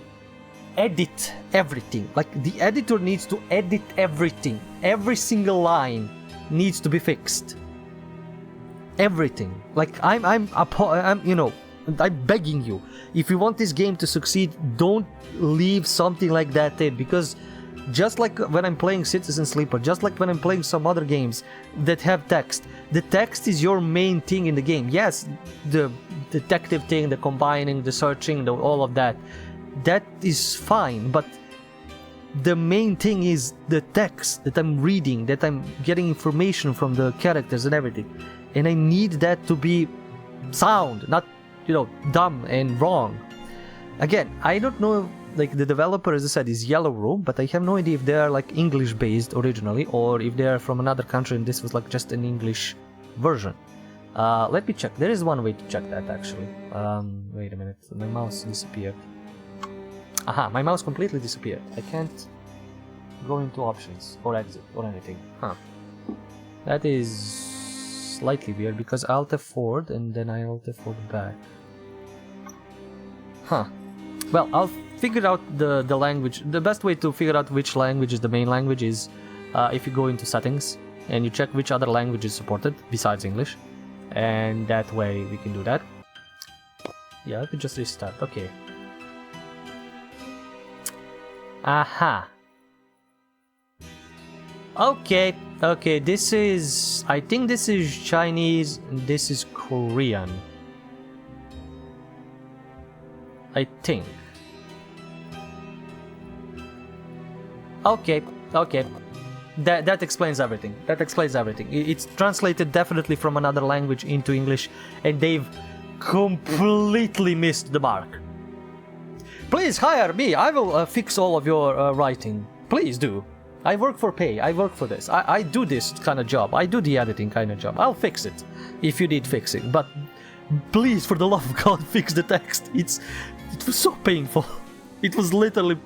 edit everything. Like the editor needs to edit everything. Every single line needs to be fixed. Everything. Like I'm begging you, if you want this game to succeed, don't leave something like that in, because just like when I'm playing Citizen Sleeper, just like when I'm playing some other games that have text, the text is your main thing in the game. Yes, the detective thing, the combining, the searching, all of that is fine, but the main thing is the text that I'm reading, that I'm getting information from the characters and everything. And I need that to be sound, not, dumb and wrong. Again, I don't know, like the developer, as I said, is Yellow Room, but I have no idea if they are like English based originally, or if they are from another country and this was like just an English version. Let me check. There is one way to check that actually. Wait a minute, my mouse disappeared. Aha, my mouse completely disappeared. I can't go into options or exit or anything. Huh. That is slightly weird because Alt F4 and then I Alt F4 back. Huh. Well, I'll figure out the language. The best way to figure out which language is the main language is if you go into settings and you check which other language is supported besides English, and that way we can do that. Yeah, I could just restart. Okay. Aha. Okay, this is... I think this is Chinese, and this is Korean. I think. Okay. That explains everything. It's translated definitely from another language into English, and they've completely missed the mark. Please hire me, I will fix all of your writing. Please do. I work for pay, I work for this. I do this kind of job, I do the editing kind of job. I'll fix it if you need fixing, but please, for the love of God, fix the text. It was so painful. It was literally...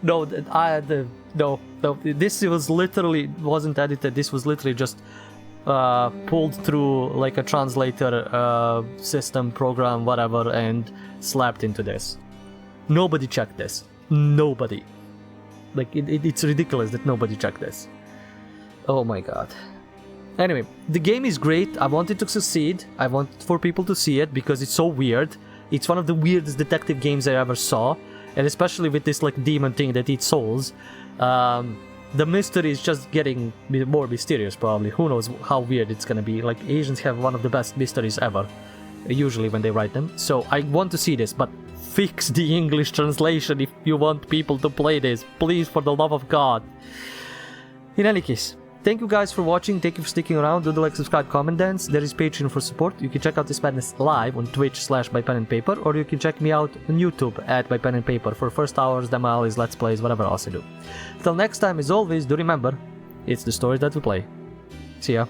No, this was literally wasn't edited. This was literally just pulled through like a translator system, program, whatever, and slapped into this. Nobody checked this. Nobody. Like, it's ridiculous that nobody checked this. Oh my god. Anyway, the game is great. I want it to succeed. I want for people to see it because it's so weird. It's one of the weirdest detective games I ever saw, and especially with this like demon thing that eats souls. The mystery is just getting more mysterious, probably. Who knows how weird it's gonna be. Like, Asians have one of the best mysteries ever, usually when they write them. So I want to see this, but fix the English translation if you want people to play this. Please, for the love of God. In any case, thank you guys for watching, thank you for sticking around, do the like, subscribe, comment, dance. There is Patreon for support. You can check out this madness live on Twitch/bypenandpaper, or you can check me out on YouTube at bypenandpaper for first hours, demo alleys, let's plays, whatever else I do. Till next time, as always, do remember, it's the stories that we play. See ya.